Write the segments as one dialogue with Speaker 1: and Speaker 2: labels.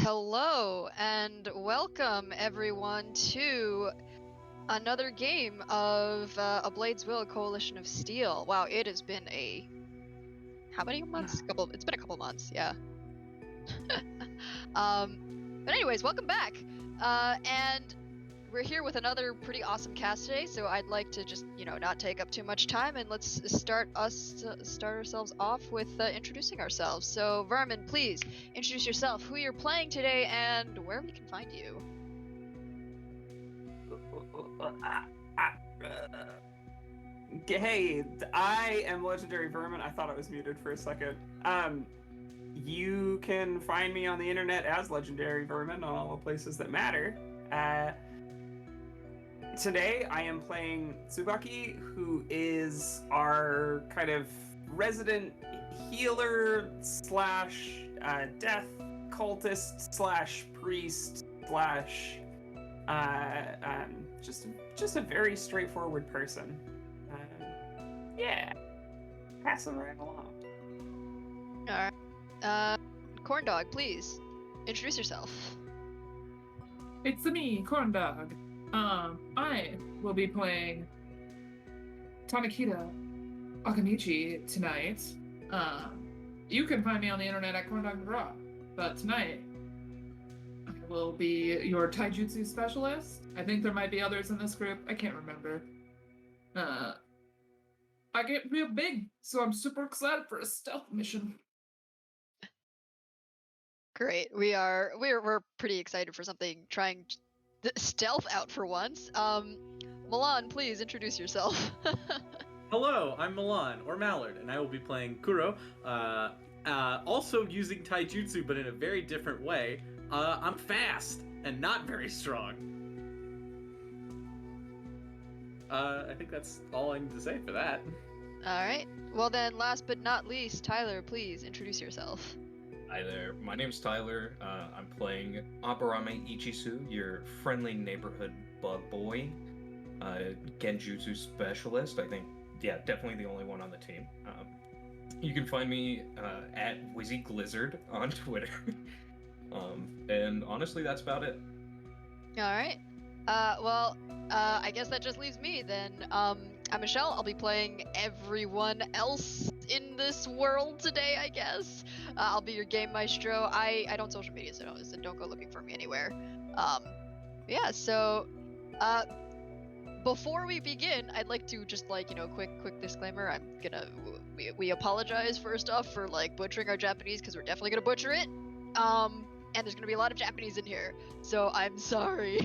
Speaker 1: Hello and welcome everyone to another game of A Blade's Will: Coalition of Steel. Wow, it has been how many months? It's been a couple months, yeah. But anyways, welcome back. And we're here with another pretty awesome cast today, so I'd like to just, not take up too much time, and let's start ourselves off with introducing ourselves. So, Vermin, please introduce yourself, who you're playing today, and where we can find you.
Speaker 2: Hey, I am Legendary Vermin. I thought I was muted for a second. You can find me on the internet as Legendary Vermin on all the places that matter. Today I am playing Tsubaki, who is our kind of resident healer slash death cultist slash priest slash just a very straightforward person. Yeah, pass them right along.
Speaker 1: Alright. Corn Dog, please introduce yourself.
Speaker 3: It's me, Corn Dog. I will be playing Tanakita Akamichi tonight. You can find me on the internet at Corn Dog Raw, but tonight I will be your taijutsu specialist. I think there might be others in this group. I can't remember. I get real big, so I'm super excited for a stealth mission.
Speaker 1: Great. We're pretty excited for something trying stealth out for once. Milan, please introduce yourself.
Speaker 4: Hello, I'm Milan, or Mallard, and I will be playing Kuro, also using taijutsu, but in a very different way. I'm fast, and not very strong. I think that's all I need to say for that.
Speaker 1: Alright. Well then, last but not least, Tyler, please introduce yourself.
Speaker 5: Hi there, my name's Tyler. I'm playing Abarame Ichisu, your friendly neighborhood bug boy, genjutsu specialist. I think, yeah, definitely the only one on the team. You can find me at WizzyGlizzard on Twitter. And honestly, that's about it.
Speaker 1: Alright. I guess that just leaves me then. I'm Michelle. I'll be playing everyone else in this world today, I guess. I'll be your game maestro. I don't social media, so don't go looking for me anywhere. Yeah, so before we begin, I'd like to just quick disclaimer. We apologize first off for butchering our Japanese, because we're definitely gonna butcher it. And there's gonna be a lot of Japanese in here, so I'm sorry.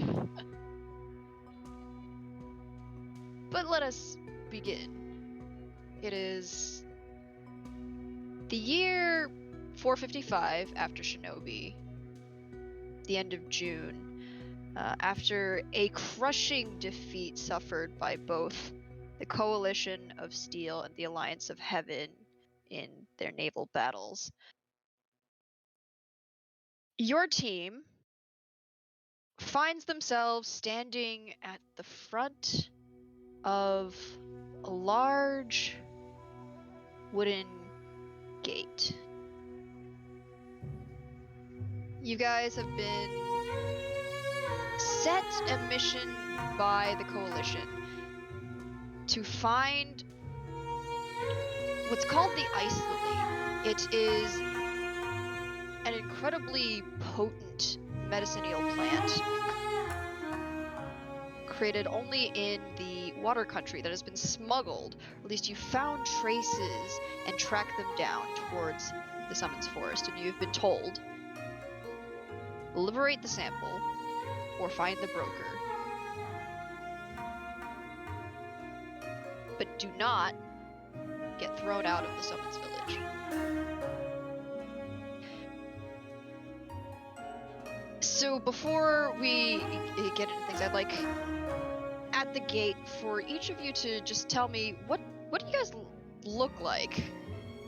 Speaker 1: But let us begin. It is the year 455 after Shinobi, the end of June, after a crushing defeat suffered by both the Coalition of Steel and the Alliance of Heaven in their naval battles. Your team finds themselves standing at the front of a large wooden gate. You guys have been set a mission by the Coalition to find what's called the Ice Lily. It is an incredibly potent medicinal plant created only in the water country that has been smuggled, or at least you found traces and tracked them down towards the Summons Forest, and you've been told, liberate the sample or find the broker. But do not get thrown out of the Summons Village. So before we get into things, I'd like at the gate for each of you to just tell me what do you guys look like?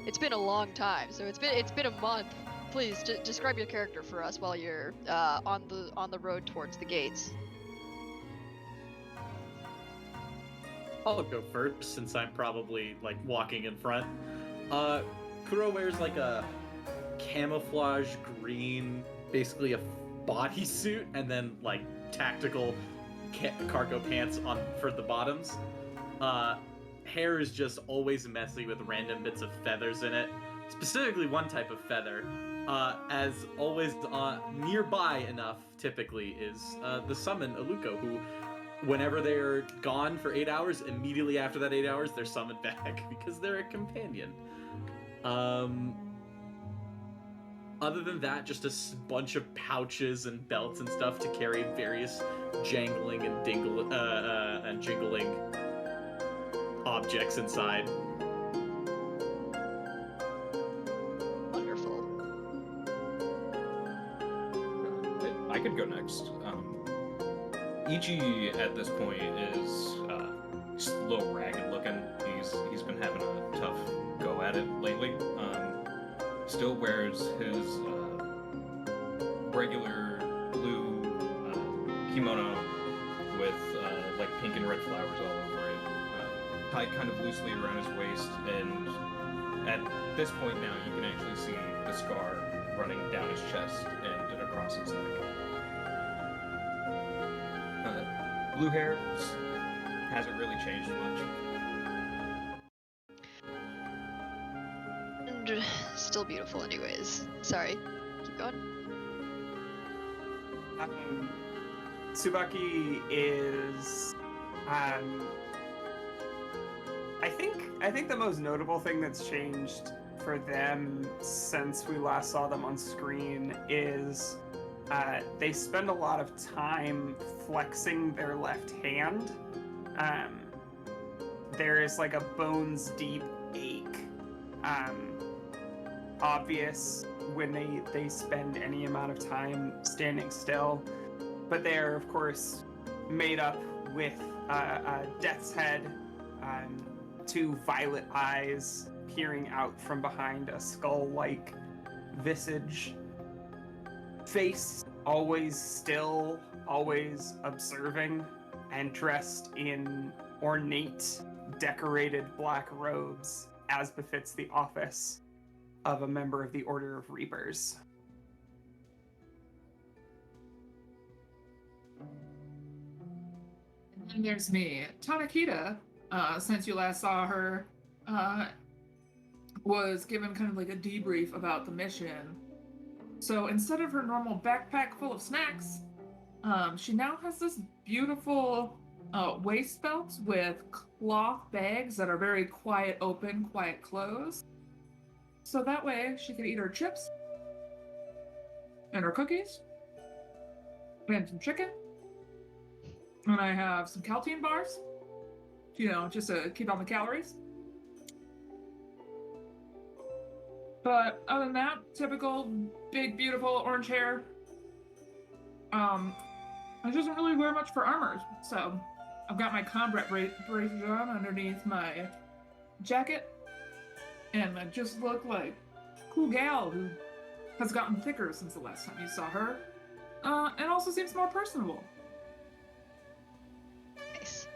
Speaker 1: It's been a long time, so it's been a month. Please describe your character for us while you're on the road towards the gates.
Speaker 4: I'll go first, since I'm probably, walking in front. Kuro wears, a camouflage green basically a bodysuit and then like tactical cargo pants on for the bottoms. Hair is just always messy with random bits of feathers in it, specifically one type of feather. As always, nearby enough typically is the summon Aluko, who, whenever they're gone for 8 hours, immediately after that 8 hours, they're summoned back because they're a companion. Other than that, just a bunch of pouches and belts and stuff to carry various jangling and jingling objects inside.
Speaker 1: Wonderful.
Speaker 5: I could go next. Ichi at this point is just a little ragged looking. He's been having a tough go at it lately. Still wears his regular blue kimono with like pink and red flowers all over it, tied kind of loosely around his waist, and at this point now you can actually see the scar running down his chest and across his neck. Blue hair hasn't really changed much.
Speaker 1: And still beautiful anyways. Sorry. Keep going.
Speaker 2: Tsubaki is, I think the most notable thing that's changed for them since we last saw them on screen is they spend a lot of time flexing their left hand. There is like a bones deep ache, obvious when they spend any amount of time standing still, but they are of course made up with a death's head, two violet eyes peering out from behind a skull-like visage, face always still, always observing, and dressed in ornate, decorated black robes, as befits the office of a member of the Order of Reapers.
Speaker 3: And then there's me, Tanakita. Since you last saw her, was given kind of like a debrief about the mission. So instead of her normal backpack full of snacks, she now has this beautiful waist belt with cloth bags that are very quiet open, quiet close. So that way she can eat her chips and her cookies and some chicken. And I have some Caltine bars, just to keep on the calories. But other than that, typical big, beautiful orange hair. It doesn't really wear much for armor, so I've got my combat braces on underneath my jacket, and I just look like a cool gal who has gotten thicker since the last time you saw her, and also seems more personable.
Speaker 1: Nice.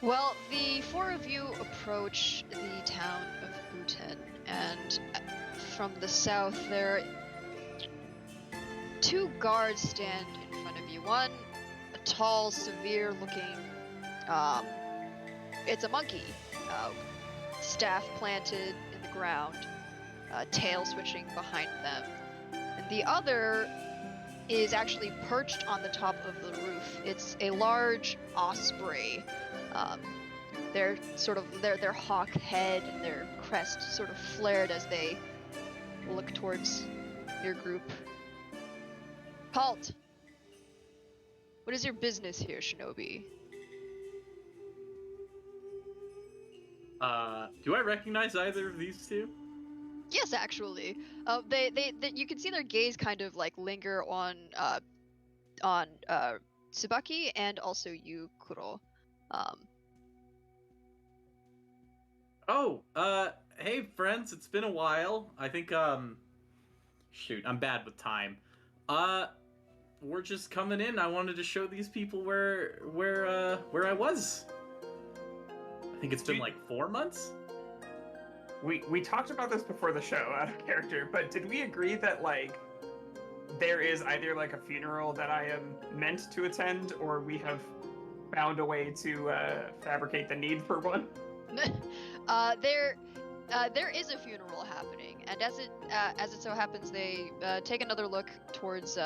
Speaker 1: Well, the four of you approach the town of Buten, and from the south there two guards stand in front of you. One, a tall, severe-looking, it's a monkey, staff planted in the ground, tail switching behind them. And the other is actually perched on the top of the roof. It's a large osprey. Their hawk head and their crest sort of flared as they look towards your group. Halt! What is your business here, Shinobi?
Speaker 4: Do I recognize either of these two?
Speaker 1: Yes, actually. They you can see their gaze kind of like linger on Tsubaki and also you, Kuro.
Speaker 4: Hey friends, it's been a while. I think, shoot, I'm bad with time. We're just coming in. I wanted to show these people where I was. I think it's been like 4 months.
Speaker 2: We talked about this before the show out of character, but did we agree that like there is either like a funeral that I am meant to attend, or we have found a way to fabricate the need for one.
Speaker 1: There is a funeral happening, and as it so happens, they take another look towards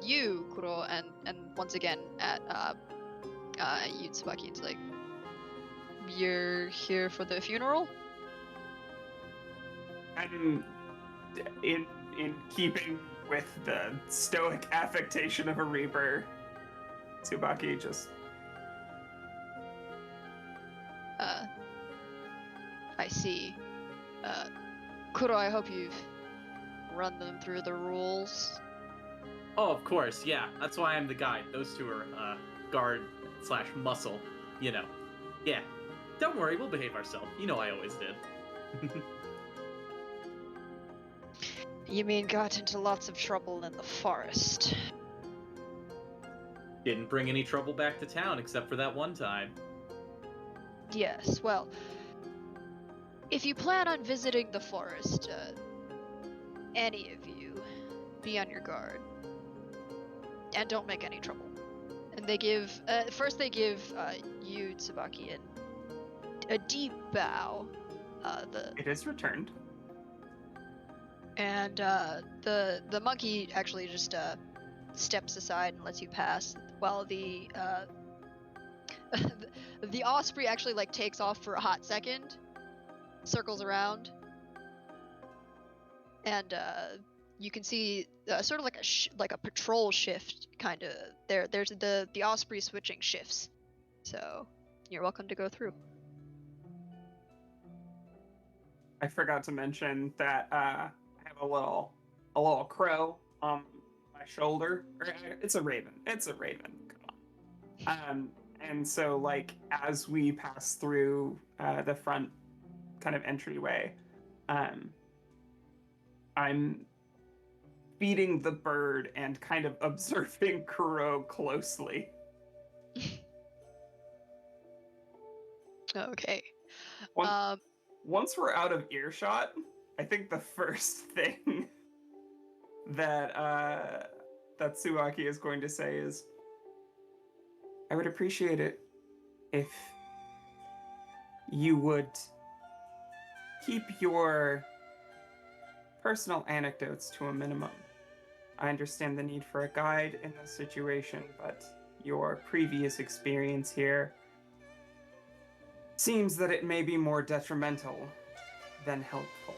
Speaker 1: you, Kuro, and once again at you, Tsubaki. It's like, you're here for the funeral?
Speaker 2: And in keeping with the stoic affectation of a reaper, Tsubaki just
Speaker 1: I see. Kuro, I hope you've run them through the rules.
Speaker 4: Oh, of course, yeah. That's why I'm the guide. Those two are guard / muscle, you know. Yeah. Don't worry, we'll behave ourselves. You know I always did.
Speaker 1: You mean got into lots of trouble in the forest?
Speaker 4: Didn't bring any trouble back to town except for that one time.
Speaker 1: Yes, well, if you plan on visiting the forest, any of you, be on your guard. And don't make any trouble. And they give, first they give you, Tsubaki, a deep bow.
Speaker 2: it is returned.
Speaker 1: And the monkey actually just steps aside and lets you pass, while the the osprey actually like takes off for a hot second, circles around, and you can see sort of like a patrol shift kind of there. There's the osprey switching shifts, so you're welcome to go through.
Speaker 2: I forgot to mention that I have a little crow on my shoulder. It's a raven. Come on. And so like as we pass through the front kind of entryway, I'm feeding the bird and kind of observing Kuro closely.
Speaker 1: Okay.
Speaker 2: Once we're out of earshot, I think the first thing that Tsubaki is going to say is, I would appreciate it if you would keep your personal anecdotes to a minimum. I understand the need for a guide in this situation, but your previous experience here seems that it may be more detrimental than helpful.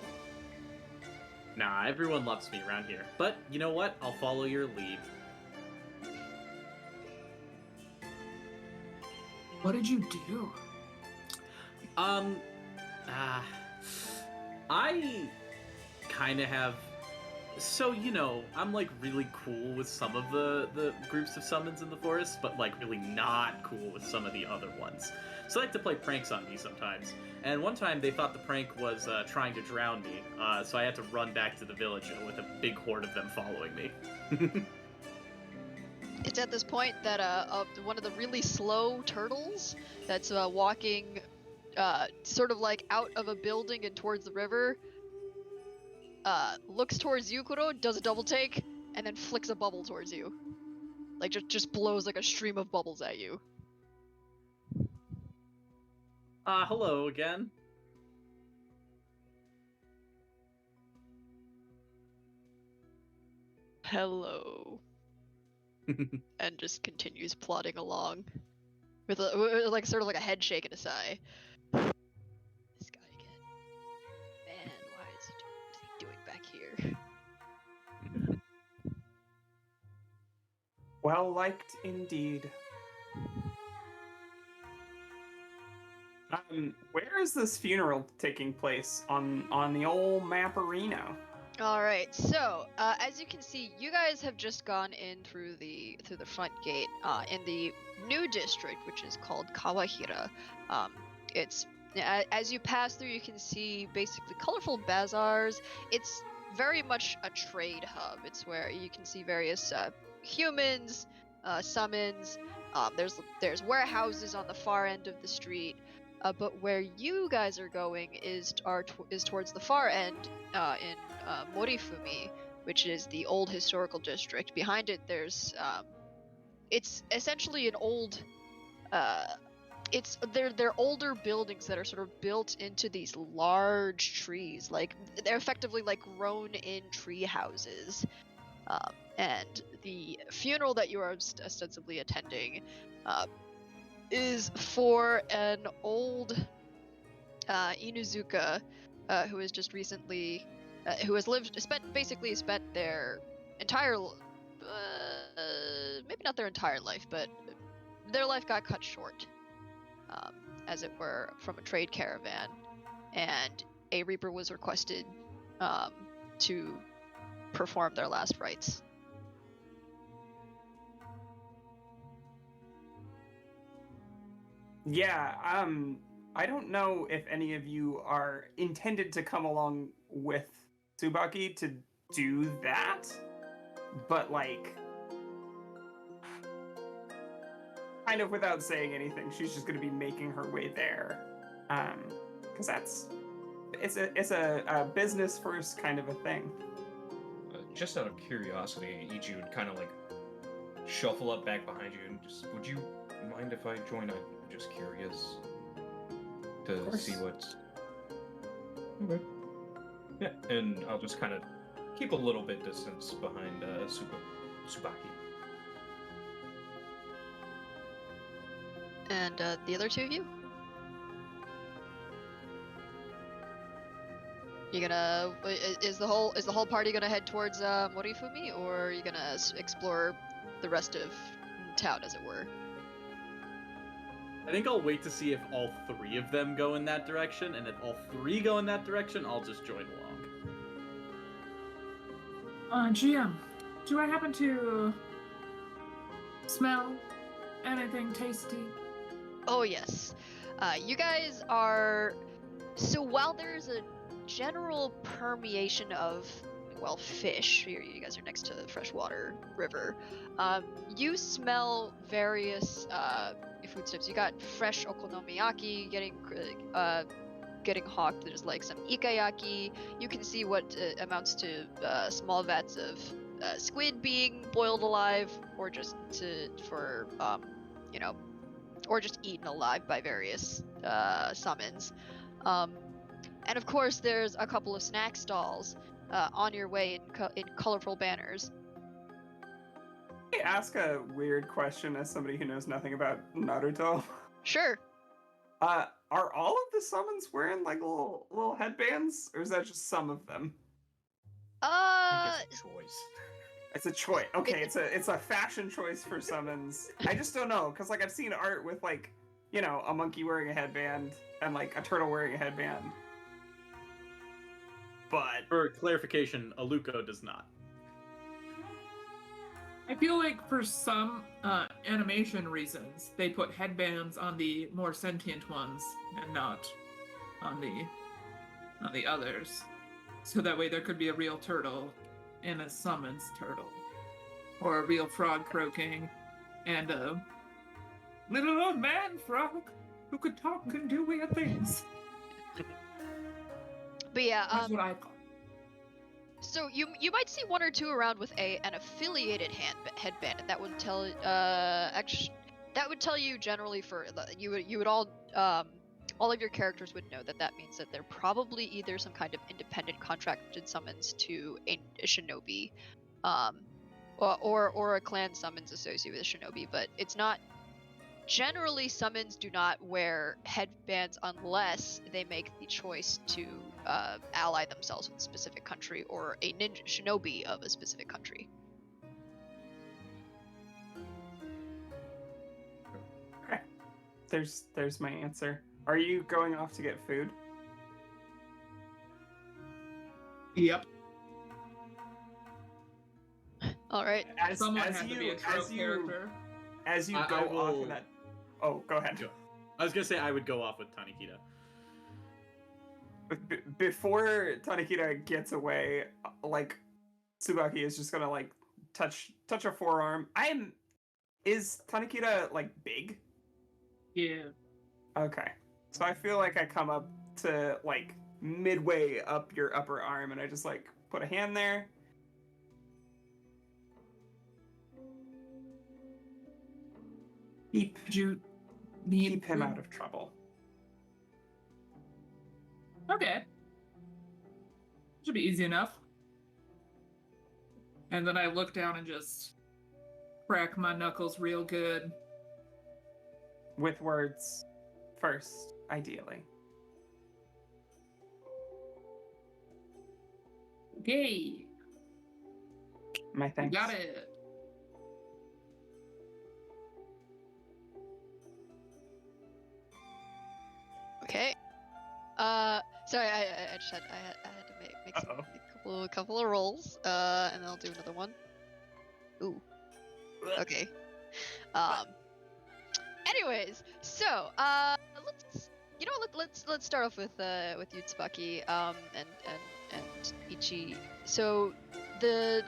Speaker 4: Nah, everyone loves me around here. But you know what? I'll follow your lead.
Speaker 3: What did you do?
Speaker 4: I kind of have... So, you know, I'm, like, really cool with some of the groups of summons in the forest, but, like, really not cool with some of the other ones. So I like to play pranks on me sometimes. And one time they thought the prank was trying to drown me, so I had to run back to the village with a big horde of them following me.
Speaker 1: It's at this point that one of the really slow turtles that's walking sort of like out of a building and towards the river looks towards you, Kuro, does a double take, and then flicks a bubble towards you. Like just blows like a stream of bubbles at you.
Speaker 4: Hello again.
Speaker 1: Hello. And just continues plodding along with like sort of like a head shake and a sigh. This guy again. Man, what is he doing back here?
Speaker 2: Well liked indeed. Where is this funeral taking place on the old Mapperino?
Speaker 1: All right, so as you can see, you guys have just gone in through the front gate in the new district, which is called Kawahira. It's as you pass through, you can see basically colorful bazaars. It's very much a trade hub. It's where you can see various humans, summons. There's warehouses on the far end of the street. But where you guys are going is towards the far end in Morifumi, which is the old historical district. Behind it, there's it's essentially an old they're older buildings that are sort of built into these large trees, like they're effectively like grown in tree houses. And the funeral that you are ostensibly attending is for an old Inuzuka who has just recently who has spent their entire maybe not their entire life, but their life got cut short, as it were, from a trade caravan, and a reaper was requested to perform their last rites.
Speaker 2: Yeah, I don't know if any of you are intended to come along with Tsubaki to do that, but like, kind of without saying anything, she's just going to be making her way there, because it's a business first kind of a thing.
Speaker 5: Just out of curiosity, Ichi would kind of like shuffle up back behind you and just, would you mind if I join? I'm just curious to see what's. Okay. Yeah, and I'll just kind of keep a little bit distance behind Tsubaki.
Speaker 1: And the other two of you? You gonna is the whole party gonna head towards Morifumi, or are you gonna explore the rest of town, as it were?
Speaker 4: I think I'll wait to see if all three of them go in that direction, and if all three go in that direction, I'll just join along.
Speaker 3: GM, do I happen to smell anything tasty?
Speaker 1: Oh yes. You guys are... So while there's a general permeation of, well, fish, you guys are next to the freshwater river, you smell various foodstuffs. You got fresh okonomiyaki getting hawked. There's like some ikayaki. You can see what amounts to small vats of squid being boiled alive, or just or just eaten alive by various summons. And of course, there's a couple of snack stalls on your way in colorful banners.
Speaker 2: Can I ask a weird question as somebody who knows nothing about Naruto?
Speaker 1: Sure.
Speaker 2: Are all of the summons wearing like little headbands, or is that just some of them?
Speaker 5: I think it's a choice.
Speaker 2: It's a choice. Okay, it's a fashion choice for summons. I just don't know, because like I've seen art with like, a monkey wearing a headband and like a turtle wearing a headband. But
Speaker 4: for clarification, Aluko does not.
Speaker 3: I feel like for some animation reasons, they put headbands on the more sentient ones and not on the others. So that way there could be a real turtle and a summons turtle. Or a real frog croaking and a little old man frog who could talk and do weird things.
Speaker 1: But yeah,
Speaker 3: That's what I thought.
Speaker 1: So you might see one or two around with an affiliated headband, and that would tell that would tell you generally you would all of your characters would know that means that they're probably either some kind of independent contracted summons to a shinobi, or a clan summons associated with a shinobi, but it's not. Generally, summons do not wear headbands unless they make the choice to ally themselves with a specific country or a ninja shinobi of a specific country.
Speaker 2: Okay, there's my answer. Are you going off to get food?
Speaker 3: Yep.
Speaker 1: All right.
Speaker 2: As you go off in that. Oh, go ahead.
Speaker 4: I was gonna say I would go off with Tanihita.
Speaker 2: Before Tanihita gets away, like Tsubaki is just gonna like touch a forearm. Is Tanihita like big?
Speaker 3: Yeah.
Speaker 2: Okay. So I feel like I come up to like midway up your upper arm and I just like put a hand there
Speaker 3: Could you need
Speaker 2: keep him
Speaker 3: food?
Speaker 2: out of trouble.
Speaker 3: Okay. Should be easy enough. And then I look down and just crack my knuckles real good.
Speaker 2: With words first, ideally.
Speaker 3: Okay.
Speaker 2: My
Speaker 3: You
Speaker 2: thanks.
Speaker 3: got it.
Speaker 1: Okay. Sorry, I just had I had to make some,
Speaker 2: Uh-oh.
Speaker 1: a couple of rolls. And then I'll do another one. Ooh. Okay. Anyways, so let's start off with Yutsubaki and Ichi. So the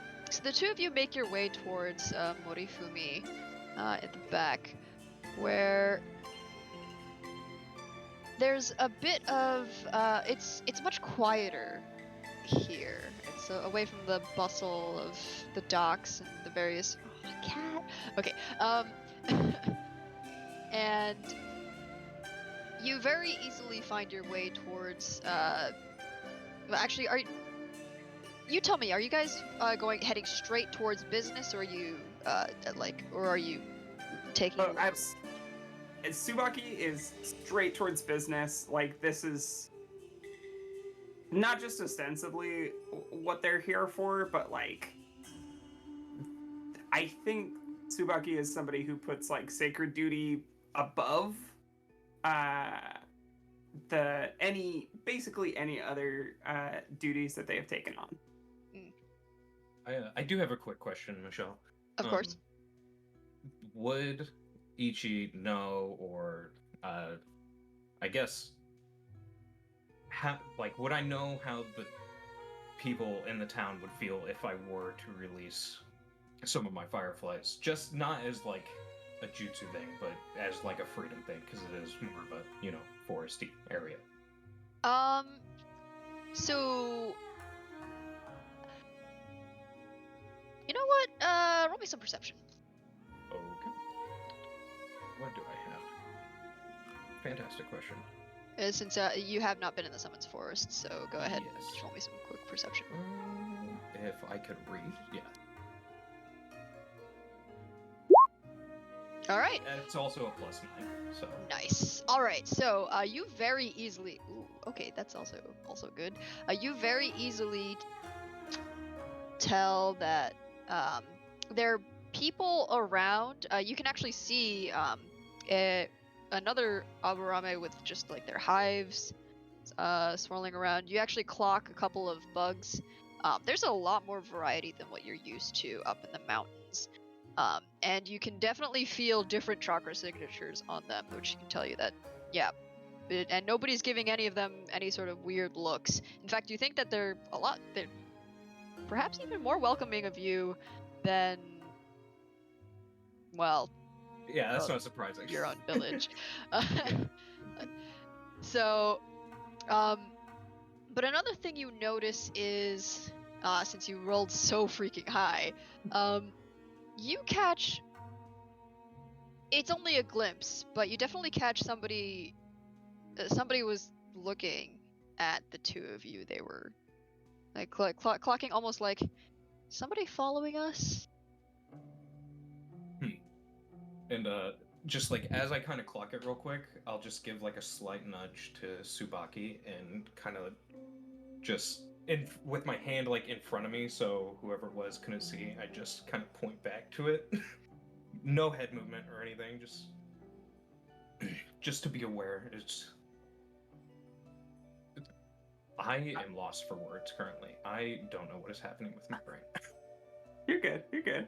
Speaker 1: two of you make your way towards Morifumi at the back, where there's a bit of it's much quieter here. It's away from the bustle of the docks and the various. Oh, my cat. Okay. And you very easily find your way towards. Well, actually, you tell me? Are you guys heading straight towards business, or are you or are you taking?
Speaker 2: Oh, Tsubaki is straight towards business. Like, this is not just ostensibly what they're here for, but like, I think Tsubaki is somebody who puts like sacred duty above basically any other duties that they have taken on.
Speaker 5: I do have a quick question, Michelle.
Speaker 1: Of course.
Speaker 5: Would Ichi know, or I guess, would I know how the people in the town would feel if I were to release some of my fireflies? Just not as like a jutsu thing, but as like a freedom thing, because it is more of a, foresty area.
Speaker 1: So you know what? Roll me some perception.
Speaker 5: Okay. What do I have? Fantastic question.
Speaker 1: Since you have not been in the Summons Forest, so go ahead and
Speaker 5: Yes.
Speaker 1: just roll me some quick perception.
Speaker 5: If I could read, yeah.
Speaker 1: All right.
Speaker 5: And it's also a +9, so.
Speaker 1: Nice. All right. So you very easily. Ooh, okay, that's also good. You very easily tell that there are people around. You can actually see another aburame with just like their hives swirling around. You actually clock a couple of bugs. There's a lot more variety than what you're used to up in the mountains. And you can definitely feel different chakra signatures on them, which can tell you that, yeah. And nobody's giving any of them any sort of weird looks. In fact, you think that they're perhaps even more welcoming of you than, well,
Speaker 5: Yeah, that's not surprising.
Speaker 1: your own village. So, but another thing you notice is, since you rolled so freaking high, you catch. It's only a glimpse, but you definitely catch somebody. Somebody was looking at the two of you. They were like clocking, almost like somebody following us.
Speaker 5: And just like as I kind of clock it real quick, I'll just give like a slight nudge to Tsubaki and kind of just with my hand like in front of me, so whoever it was couldn't see. I just kind of point back to it. No head movement or anything, just to be aware. I am lost for words currently. I don't know what is happening with my brain.
Speaker 2: You're good.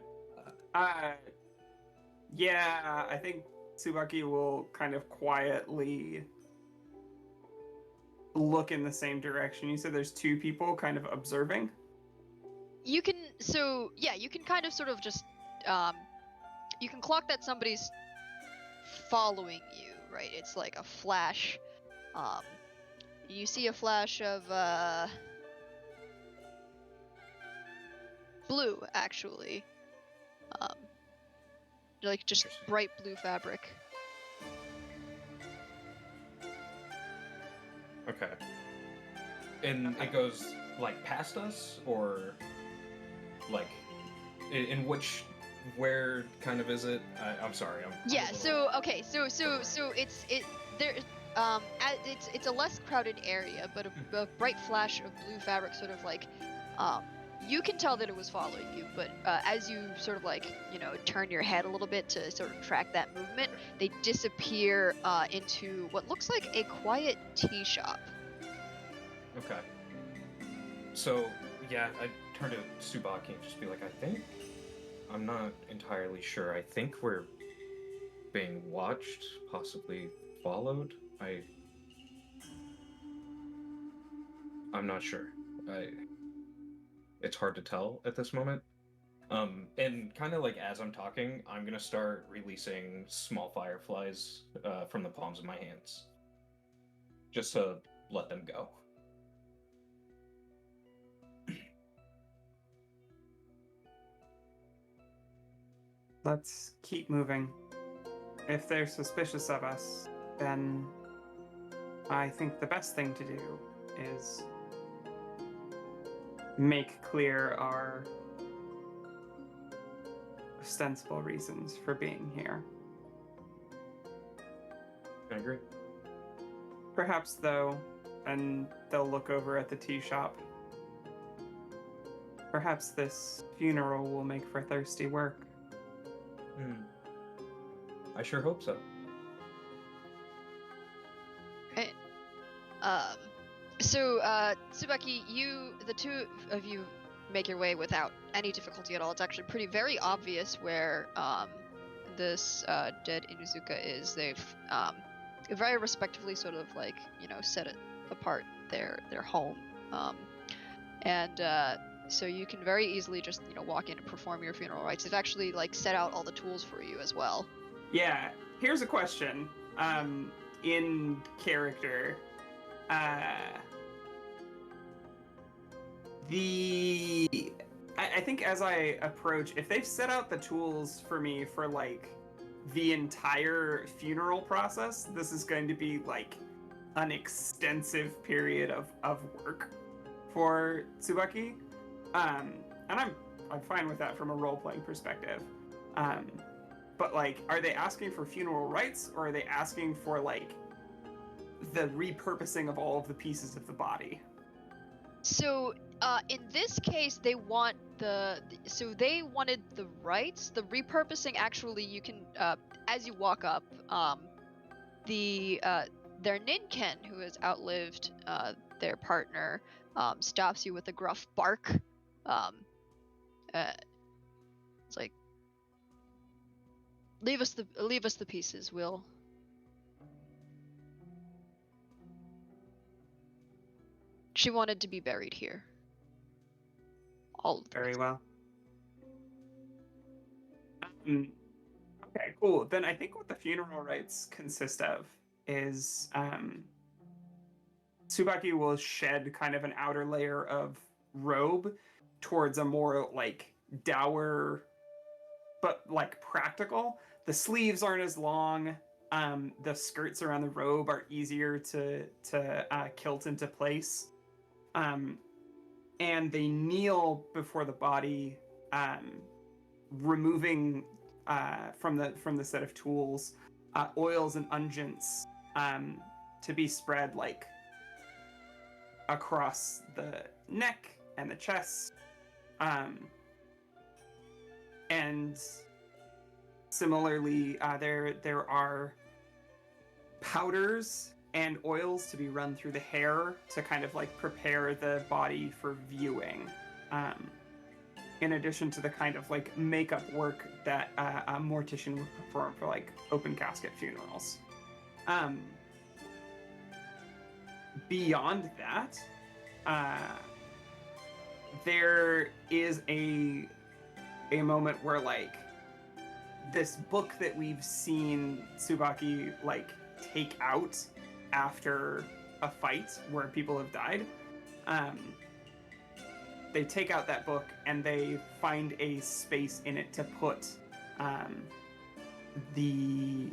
Speaker 2: Yeah, I think Tsubaki will kind of quietly look in the same direction. You said there's two people kind of observing?
Speaker 1: You can kind of sort of just you can clock that somebody's following you, right? It's like a flash. You see a flash of blue, actually. like just
Speaker 5: Interesting.
Speaker 1: bright blue fabric.
Speaker 5: Okay. And it goes like past us, or like in which, where kind of is it? I'm sorry. I'm
Speaker 1: Yeah.
Speaker 5: a little-
Speaker 1: So okay. So it's there. It's a less crowded area, but a bright flash of blue fabric, sort of like, you can tell that it was following you, but as you sort of like, turn your head a little bit to sort of track that movement, they disappear into what looks like a quiet tea shop.
Speaker 5: Okay. So yeah, I turn to Tsubaki and just be like, I'm not entirely sure. I think we're being watched, possibly followed. I'm not sure. It's hard to tell at this moment. And kind of like as I'm talking, I'm gonna start releasing small fireflies from the palms of my hands, just to let them go.
Speaker 2: Let's keep moving. If they're suspicious of us, then I think the best thing to do is make clear our ostensible reasons for being here.
Speaker 5: I agree.
Speaker 2: Perhaps, though, and they'll look over at the tea shop, perhaps this funeral will make for thirsty work.
Speaker 5: I sure hope so.
Speaker 1: Right. So Tsubaki, the two of you make your way without any difficulty at all. It's actually very obvious where this dead Inuzuka is. They've very respectively sort of like, set it apart their home. And so you can very easily just, walk in and perform your funeral rites. They've actually like set out all the tools for you as well.
Speaker 2: Yeah, here's a question. In character, I think as I approach, if they've set out the tools for me for like the entire funeral process, this is going to be like an extensive period of work for Tsubaki. And I'm fine with that from a role-playing perspective. But like, are they asking for funeral rites, or are they asking for like the repurposing of all of the pieces of the body?
Speaker 1: So in this case, they want they wanted the rites. The repurposing, actually, you can as you walk up, their ninken, who has outlived their partner, stops you with a gruff bark. It's like, leave us the pieces, Will. She wanted to be buried here. All of them.
Speaker 2: Very well. Okay, cool. Then I think what the funeral rites consist of is Tsubaki will shed kind of an outer layer of robe towards a more like dour but like practical. The sleeves aren't as long. The skirts around the robe are easier to kilt into place. And they kneel before the body, removing from the set of tools oils and unguents to be spread like across the neck and the chest, and similarly there are powders and oils to be run through the hair to kind of like prepare the body for viewing, in addition to the kind of like makeup work that a mortician would perform for like open casket funerals. Beyond that, there is a moment where like this book that we've seen Tsubaki like take out after a fight where people have died, they take out that book and they find a space in it to put the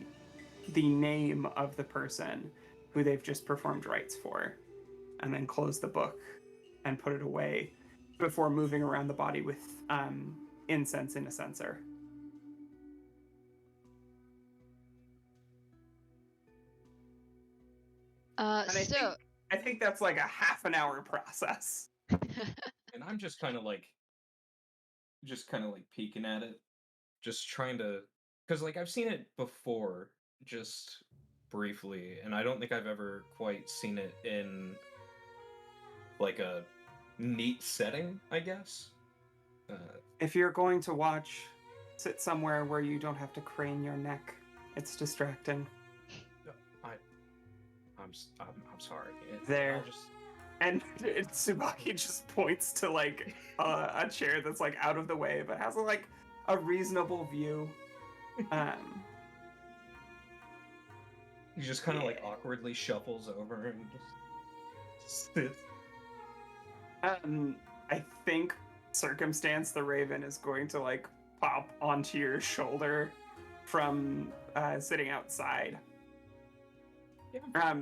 Speaker 2: name of the person who they've just performed rites for, and then close the book and put it away before moving around the body with incense in a censer. And I think that's like a half an hour process.
Speaker 5: And I'm just kind of like peeking at it, just trying to, because like I've seen it before, just briefly, and I don't think I've ever quite seen it in like a neat setting, I guess.
Speaker 2: If you're going to watch, sit somewhere where you don't have to crane your neck. It's distracting.
Speaker 5: I'm sorry.
Speaker 2: There.
Speaker 5: I'll just...
Speaker 2: And Tsubaki just points to like a chair that's like out of the way, but has like a reasonable view.
Speaker 5: He just kind of like awkwardly shuffles over and just sits.
Speaker 2: I think Circumstance the Raven is going to like pop onto your shoulder from sitting outside.
Speaker 5: Yeah,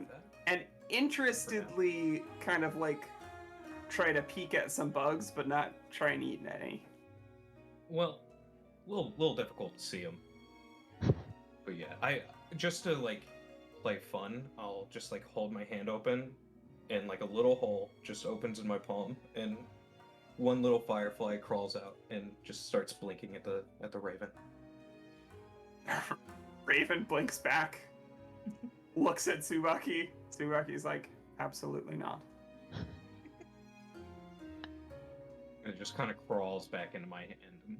Speaker 2: and interestedly kind of like try to peek at some bugs, but not try and eat any.
Speaker 5: Well, little difficult to see them. But yeah, I just to like play fun, I'll just like hold my hand open, and like a little hole just opens in my palm, and one little firefly crawls out and just starts blinking at the raven.
Speaker 2: Raven blinks back, looks at Tsubaki. Tsubaki's like, absolutely not.
Speaker 5: It just kind of crawls back into my hand.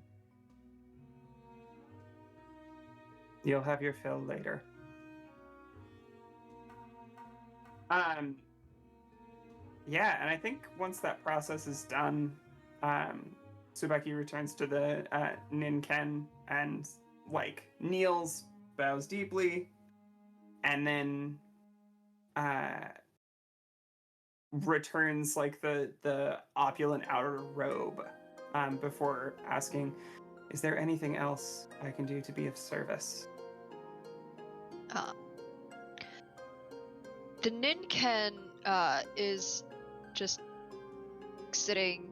Speaker 2: You'll have your fill later. Yeah, and I think once that process is done, Tsubaki returns to the Ninken and like kneels, bows deeply, and then returns like the opulent outer robe before asking, "Is there anything else I can do to be of service?"
Speaker 1: The Ninken is just sitting,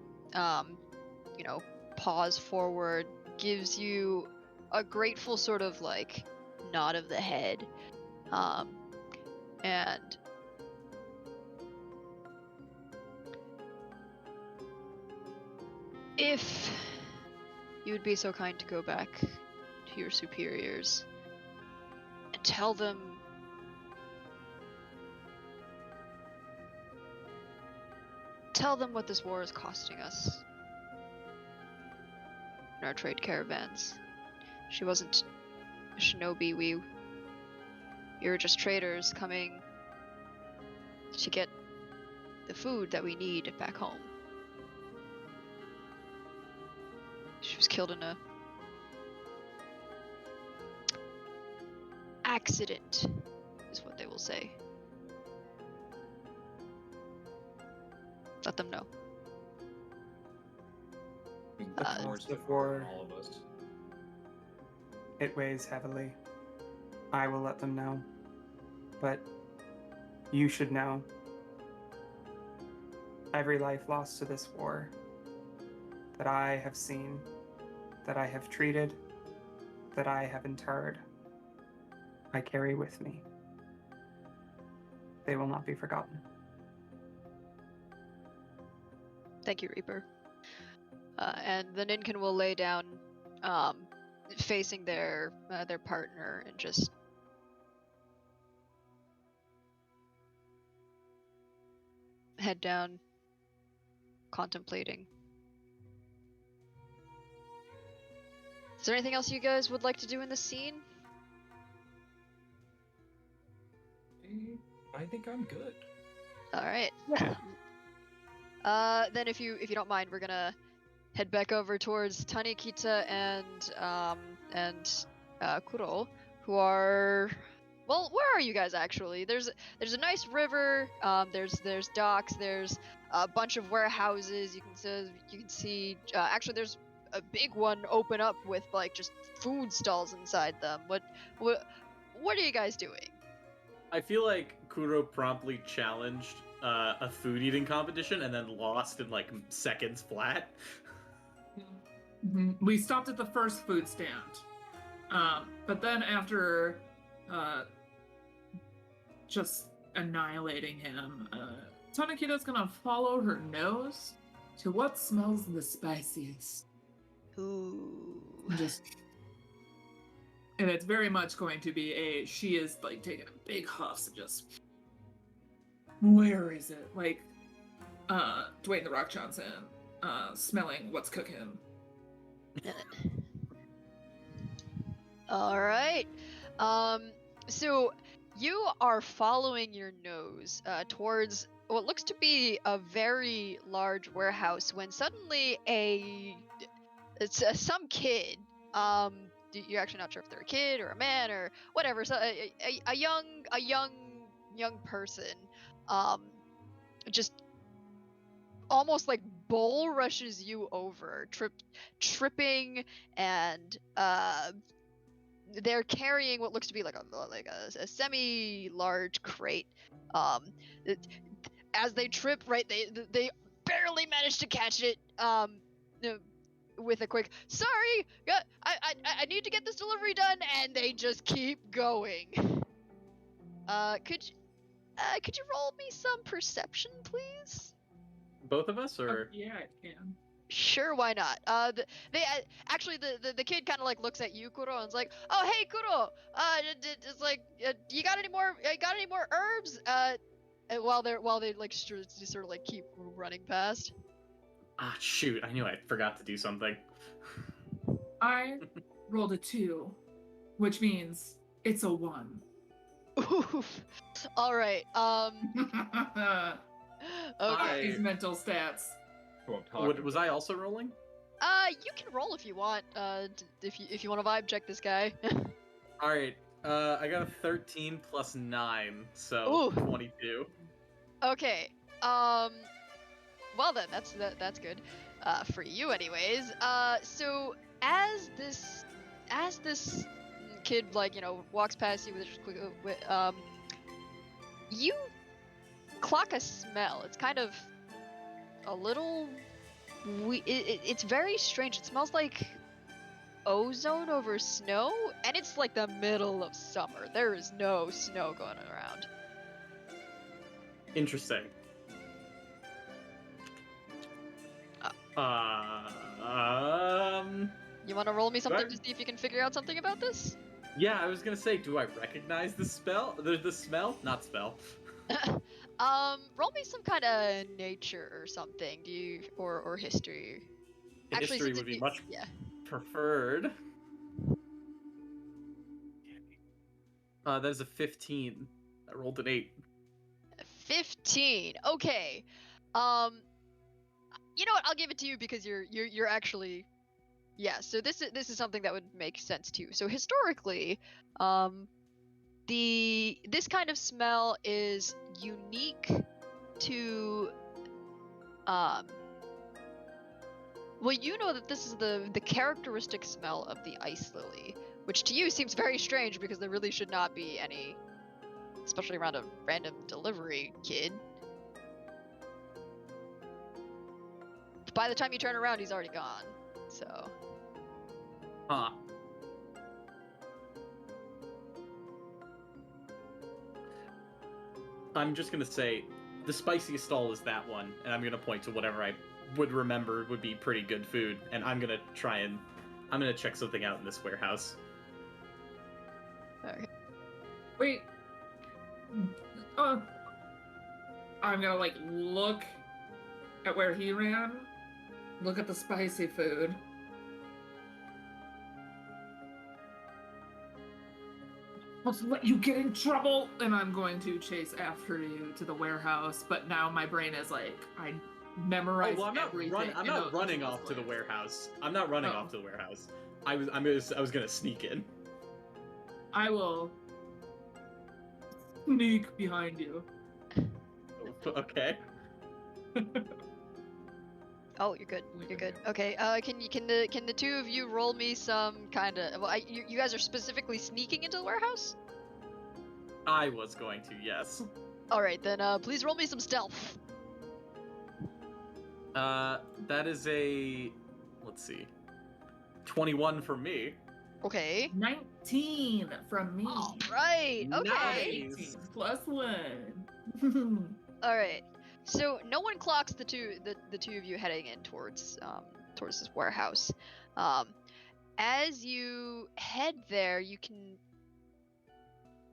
Speaker 1: paws forward, gives you a grateful sort of like nod of the head, and if you would be so kind to go back to your superiors and tell them what this war is costing us in our trade caravans. She wasn't a shinobi. We were just traders coming to get the food that we need back home. She was killed in a accident, is what they will say. Let them know.
Speaker 5: The war's
Speaker 2: before
Speaker 5: all of us.
Speaker 2: It weighs heavily. I will let them know. But you should know. Every life lost to this war that I have seen, that I have treated, that I have interred, I carry with me. They will not be forgotten.
Speaker 1: Thank you, Reaper. And the Ninken will lay down, facing their partner, and just head down, contemplating. Is there anything else you guys would like to do in this scene?
Speaker 5: I think I'm good.
Speaker 1: All right.
Speaker 2: Yeah.
Speaker 1: Then if you don't mind, we're gonna head back over towards Tanikita and Kuro, who are, well, where are you guys actually? There's a nice river. There's docks. There's a bunch of warehouses. You can see. Actually, there's a big one open up with like just food stalls inside them. What are you guys doing?
Speaker 4: I feel like Kuro promptly challenged a food eating competition and then lost in like seconds flat.
Speaker 3: We stopped at the first food stand. But then after just annihilating him, Tanakita's gonna follow her nose to what smells the spiciest.
Speaker 1: Ooh.
Speaker 3: And it's very much going to be she is like taking big huffs and just, where is it? Like, Dwayne The Rock Johnson, smelling what's cooking.
Speaker 1: All right. So you are following your nose towards what looks to be a very large warehouse when suddenly some kid, you're actually not sure if they're a kid or a man or whatever, so a young person, just almost like bull rushes you over, tripping, and they're carrying what looks to be like a semi-large crate. As they trip, right, they barely manage to catch it. With a quick sorry, I need to get this delivery done, and they just keep going. Could you roll me some perception, please?
Speaker 4: Both of us, or
Speaker 3: Yeah, I can.
Speaker 1: Sure, why not? The kid kind of like looks at you, Kuro, and is like, "Oh, hey, Kuro. It's like, you got any more herbs?" And while they like just sort of like keep running past.
Speaker 4: ah, shoot! I knew I forgot to do something.
Speaker 3: I rolled a 2, which means it's a 1.
Speaker 1: Oof. All right. Okay.
Speaker 3: These mental stats.
Speaker 4: Was I also rolling?
Speaker 1: You can roll if you want. If you want to vibe check this guy.
Speaker 4: All right. I got a 13 plus 9, so
Speaker 1: Ooh.
Speaker 4: 22.
Speaker 1: Okay. Well then, that's good. For you, anyways. So as this kid walks past you with just quick, you clock a smell. It's kind of a little. It's very strange. It smells like ozone over snow, and it's like the middle of summer. There is no snow going around.
Speaker 4: Interesting.
Speaker 1: You want to roll me something
Speaker 4: Right.
Speaker 1: to see if you can figure out something about this?
Speaker 4: Yeah, I was gonna say, do I recognize the spell? The smell? Not spell.
Speaker 1: Roll me some kind of nature or something. Do you or history? Actually,
Speaker 4: History
Speaker 1: since
Speaker 4: would be
Speaker 1: it-
Speaker 4: much
Speaker 1: yeah.
Speaker 4: preferred. That is a 15. I rolled an 8.
Speaker 1: 15. Okay. You know what? I'll give it to you because you're actually, yeah. So this is something that would make sense too. So historically, this kind of smell is unique to well, you know that this is the characteristic smell of the ice lily, which to you seems very strange because there really should not be any, especially around a random delivery kid. By the time you turn around, he's already gone. So.
Speaker 4: Huh. I'm just gonna say, the spiciest stall is that one, and I'm gonna point to whatever I would remember would be pretty good food, and I'm gonna check something out in this warehouse.
Speaker 1: Okay.
Speaker 3: Wait. I'm gonna like look at where he ran. Look at the spicy food. Let's let you get in trouble, and I'm going to chase after you to the warehouse. But now my brain is like, I memorized everything.
Speaker 4: I'm not running off to the warehouse. I'm not running off to the warehouse. I was gonna sneak in.
Speaker 3: I will sneak behind you.
Speaker 4: Okay.
Speaker 1: Oh, you're good.
Speaker 3: We
Speaker 1: You're
Speaker 3: can
Speaker 1: good. Okay. Can the two of you roll me some kind of? Well, you guys are specifically sneaking into the warehouse.
Speaker 4: I was going to, yes.
Speaker 1: All right, then. Please roll me some stealth.
Speaker 4: That is a, let's see, 21 for me.
Speaker 1: Okay.
Speaker 3: 19 from me.
Speaker 1: All right. Okay.
Speaker 4: Nice.
Speaker 3: 18 plus 1.
Speaker 1: All right. So no one clocks the two of you heading in towards this warehouse. As you head there,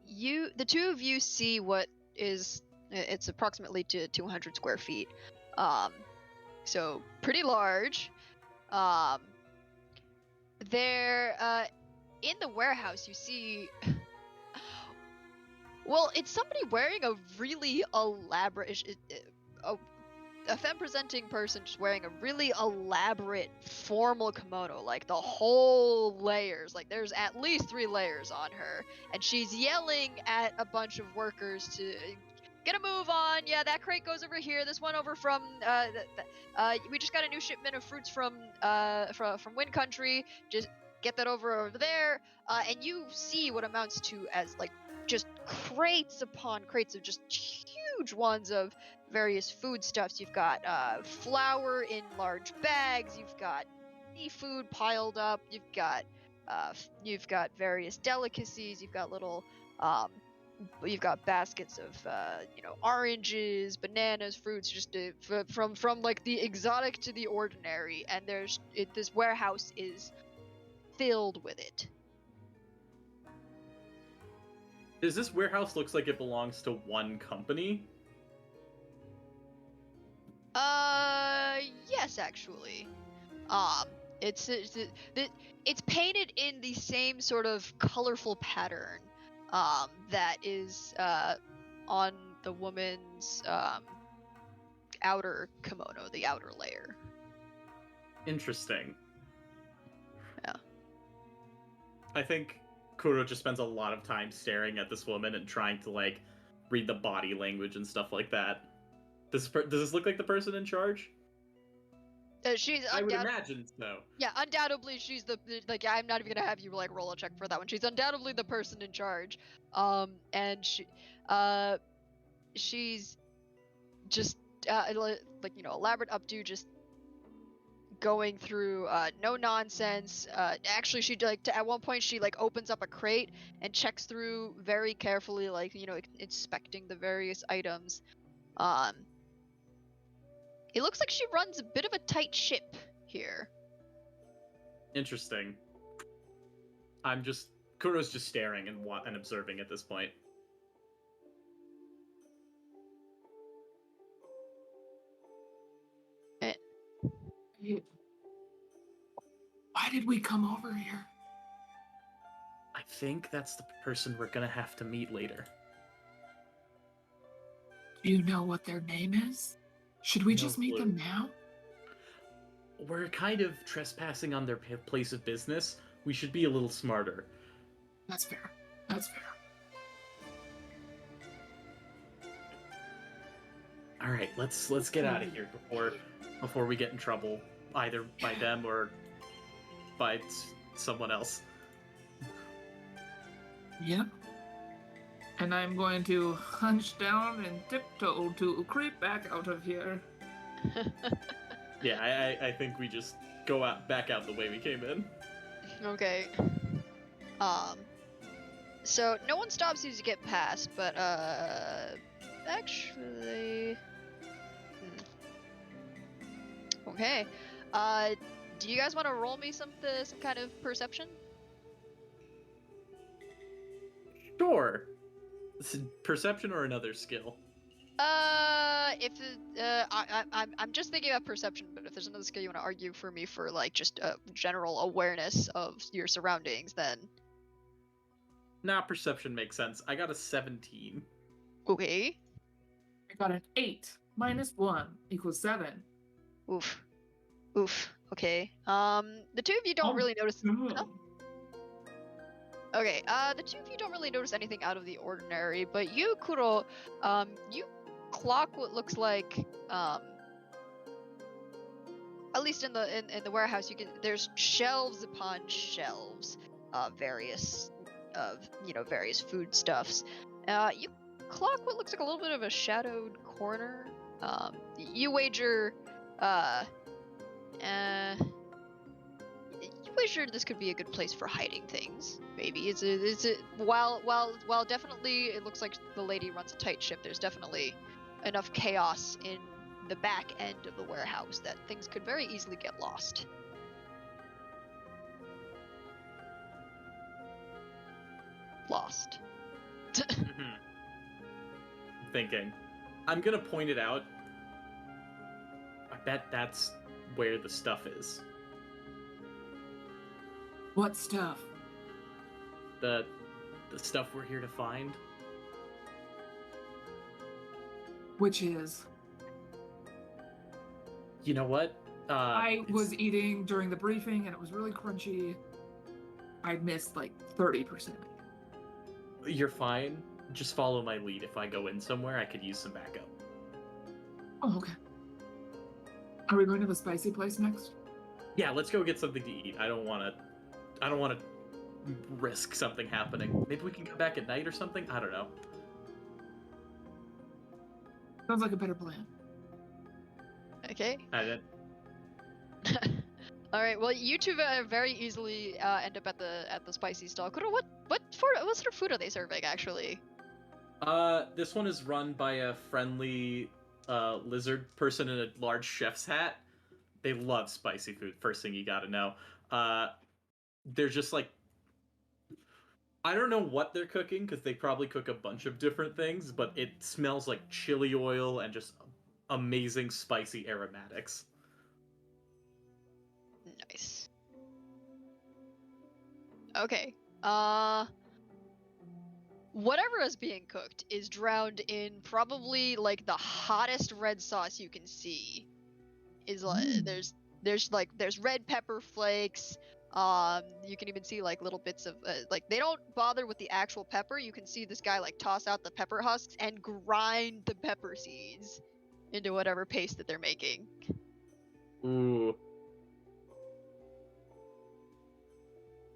Speaker 1: the two of you see what is it's approximately to 200 square feet. So pretty large. There in the warehouse you see well, it's somebody wearing a really elaborate a femme presenting person just wearing a really elaborate formal kimono, like the whole layers, like there's at least 3 layers on her, and she's yelling at a bunch of workers to get a move on. Yeah, that crate goes over here. This one over from we just got a new shipment of fruits from Wind Country. Just get that over there. And you see what amounts to as like just crates upon crates of just huge ones of various foodstuffs. You've got flour in large bags. You've got seafood piled up. You've got various delicacies. You've got little you've got baskets of oranges, bananas, fruits, just from like the exotic to the ordinary. And this warehouse is filled with it.
Speaker 4: Does this warehouse looks like it belongs to one company?
Speaker 1: Yes, actually. It's painted in the same sort of colorful pattern, that is, on the woman's, outer kimono, the outer layer.
Speaker 4: Interesting.
Speaker 1: Yeah.
Speaker 4: I think Kuro just spends a lot of time staring at this woman and trying to, like, read the body language and stuff like that. Does this look like the person in charge?
Speaker 1: She's
Speaker 4: I would imagine so.
Speaker 1: Yeah, undoubtedly she's like, I'm not even gonna have you like roll a check for that one. She's undoubtedly the person in charge. And she's just like, elaborate updo, just going through no nonsense. Actually, she at one point she like opens up a crate and checks through very carefully, like, inspecting the various items. It looks like she runs a bit of a tight ship here.
Speaker 4: Interesting. Kuro's just staring and observing at this point.
Speaker 3: Why did we come over here?
Speaker 4: I think that's the person we're gonna have to meet later.
Speaker 3: Do you know what their name is? Should we
Speaker 4: No
Speaker 3: just meet
Speaker 4: clue.
Speaker 3: them now?
Speaker 4: We're kind of trespassing on their place of business. We should be a little smarter.
Speaker 3: That's fair. That's fair.
Speaker 4: All right, let's get out of here before we get in trouble, either by them or by someone else.
Speaker 3: Yep. And I'm going to hunch down and tiptoe to creep back out of here.
Speaker 4: Yeah, I think we just go back out the way we came in.
Speaker 1: Okay. So no one stops you to get past, but actually, okay. Do you guys want to roll me some kind of perception?
Speaker 4: Sure. Perception or another skill?
Speaker 1: I'm just thinking about perception, but if there's another skill you want to argue for me for, like, just general awareness of your surroundings, then.
Speaker 4: Nah, perception makes sense. I got a 17.
Speaker 1: Okay.
Speaker 3: I got an 8 minus 1 equals 7.
Speaker 1: Oof. Okay. The two of you don't really notice.
Speaker 3: No.
Speaker 1: Okay, the two of you don't really notice anything out of the ordinary, but you, Kuro, you clock what looks like, at least in the warehouse, there's shelves upon shelves of various various foodstuffs. You clock what looks like a little bit of a shadowed corner. You wager this could be a good place for hiding things. Maybe while definitely it looks like the lady runs a tight ship. There's definitely enough chaos in the back end of the warehouse that things could very easily get lost. Lost.
Speaker 4: Thinking. I'm gonna point it out. I bet that's where the stuff is.
Speaker 3: What stuff?
Speaker 4: The stuff we're here to find.
Speaker 3: Which is?
Speaker 4: You know what?
Speaker 3: I was eating during the briefing and it was really crunchy. I missed like 30%.
Speaker 4: You're fine. Just follow my lead. If I go in somewhere, I could use some backup.
Speaker 3: Oh, okay. Are we going to the spicy place next?
Speaker 4: Yeah, let's go get something to eat. I don't want to risk something happening. Maybe we can come back at night or something? I don't know.
Speaker 3: Sounds like a better plan.
Speaker 1: Okay.
Speaker 4: I did.
Speaker 1: All right. Well, you two very easily end up at the spicy stall. Kuro, what sort of food are they serving actually?
Speaker 4: This one is run by a friendly lizard person in a large chef's hat. They love spicy food. First thing you gotta know. They're just like, I don't know what they're cooking because they probably cook a bunch of different things, but it smells like chili oil and just amazing spicy aromatics.
Speaker 1: Nice. Okay. Whatever is being cooked is drowned in probably like the hottest red sauce you can see. Is like there's red pepper flakes. You can even see like little bits of like they don't bother with the actual pepper. You can see this guy like toss out the pepper husks and grind the pepper seeds into whatever paste that they're making.
Speaker 4: Ooh.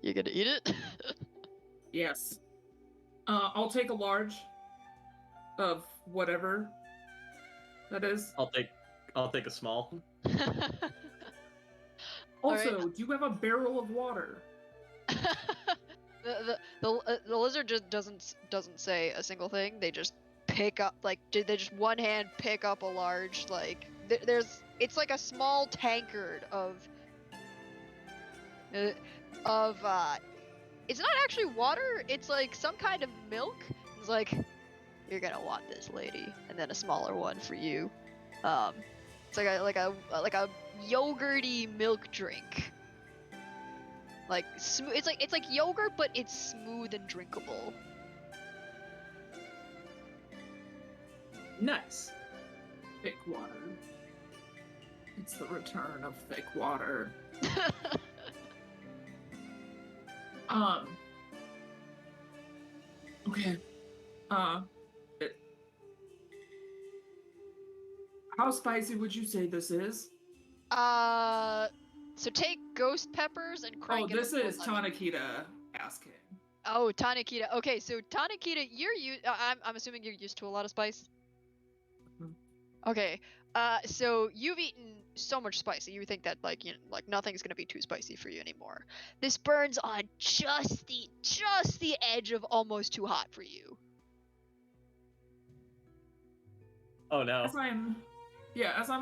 Speaker 1: You gonna eat it?
Speaker 3: Yes. I'll take a large of whatever that is.
Speaker 4: I'll take a small.
Speaker 3: Also, do you have a barrel of water?
Speaker 1: the lizard just doesn't say a single thing. They just pick up they just one hand pick up a large it's like a small tankard of it's not actually water. It's like some kind of milk. It's like, you're gonna want this, lady, and then a smaller one for you. It's like a yogurty milk drink. Like smooth. It's like yogurt, but it's smooth and drinkable.
Speaker 4: Nice.
Speaker 3: Thick water. It's the return of thick water. Okay. How spicy would you say this is?
Speaker 1: So take ghost peppers and crank it.
Speaker 3: Oh, this is Tanakita asking.
Speaker 1: Oh, Tanakita. Okay, so Tanakita, I'm assuming you're used to a lot of spice? Mm-hmm. Okay. So you've eaten so much spice, you think that like nothing's gonna be too spicy for you anymore. This burns on just the edge of almost too hot for you.
Speaker 4: Oh no.
Speaker 3: As I'm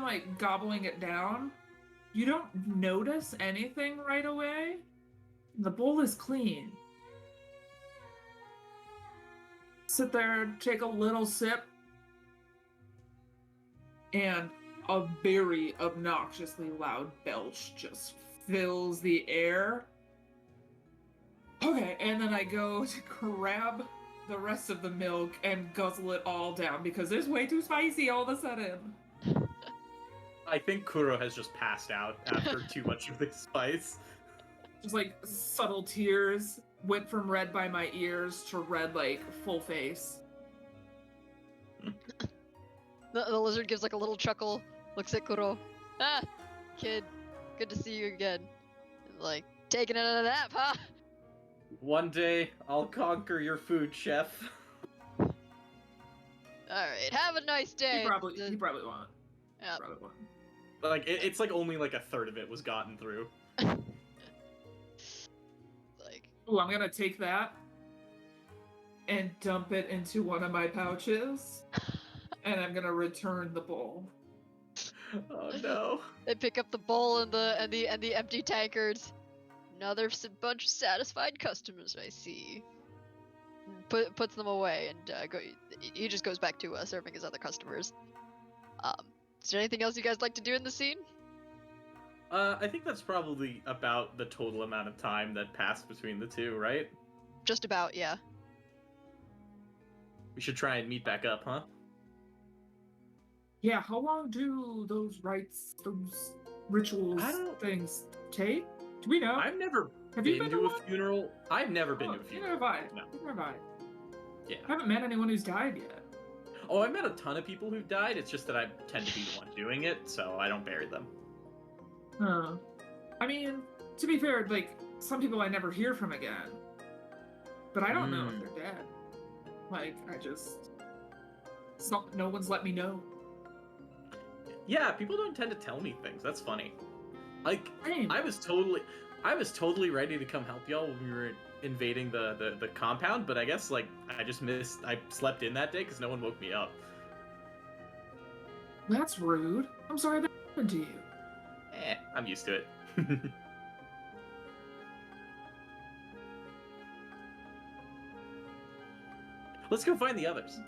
Speaker 3: like gobbling it down, you don't notice anything right away. The bowl is clean. Sit there, take a little sip, and a very obnoxiously loud belch just fills the air. Okay, and then I go to grab the rest of the milk and guzzle it all down because it's way too spicy all of a sudden.
Speaker 4: I think Kuro has just passed out after too much of the spice.
Speaker 3: Just like subtle tears went from red by my ears to red like full face.
Speaker 1: The lizard gives like a little chuckle, looks at Kuro. Ah, kid, Good to see you again. Like, taking another nap, huh?
Speaker 4: One day, I'll conquer your food, chef.
Speaker 1: Alright, have a nice day.
Speaker 3: He probably won't.
Speaker 1: Yep.
Speaker 3: Probably won't.
Speaker 4: But, like, it's like only like a third of it was gotten through.
Speaker 1: Like,
Speaker 3: Ooh, I'm gonna take that and dump it into one of my pouches, and I'm gonna return the bowl.
Speaker 4: Oh no.
Speaker 1: they pick up the bowl and the empty tankards. Another bunch of satisfied customers, I see. Puts them away and he just goes back to serving his other customers. Is there anything else you guys like to do in the scene?
Speaker 4: I think that's probably about the total amount of time that passed between the two, right?
Speaker 1: Just about, yeah.
Speaker 4: We should try and meet back up, huh?
Speaker 3: Yeah, how long do those rites, those rituals, things take? Do we know?
Speaker 4: I've never
Speaker 3: Have you
Speaker 4: been
Speaker 3: been
Speaker 4: to
Speaker 3: to
Speaker 4: a funeral. I've never been to a
Speaker 3: Neither
Speaker 4: funeral.
Speaker 3: have I.
Speaker 4: No.
Speaker 3: Neither have I.
Speaker 4: Yeah.
Speaker 3: I haven't met anyone who's died yet.
Speaker 4: Oh, I've met a ton of people who've died. It's just that I tend to be the one doing it, so I don't bury them.
Speaker 3: Huh. I mean, to be fair, like, some people I never hear from again. But I don't know if they're dead. Like, no one's let me know.
Speaker 4: Yeah, people don't tend to tell me things. That's funny. Like,
Speaker 3: Same.
Speaker 4: I was totally ready to come help y'all when we were invading the compound, but I guess, like, I slept in that day because no one woke me up.
Speaker 3: That's rude. I'm sorry that happened to you.
Speaker 4: I'm used to it. Let's go find the others.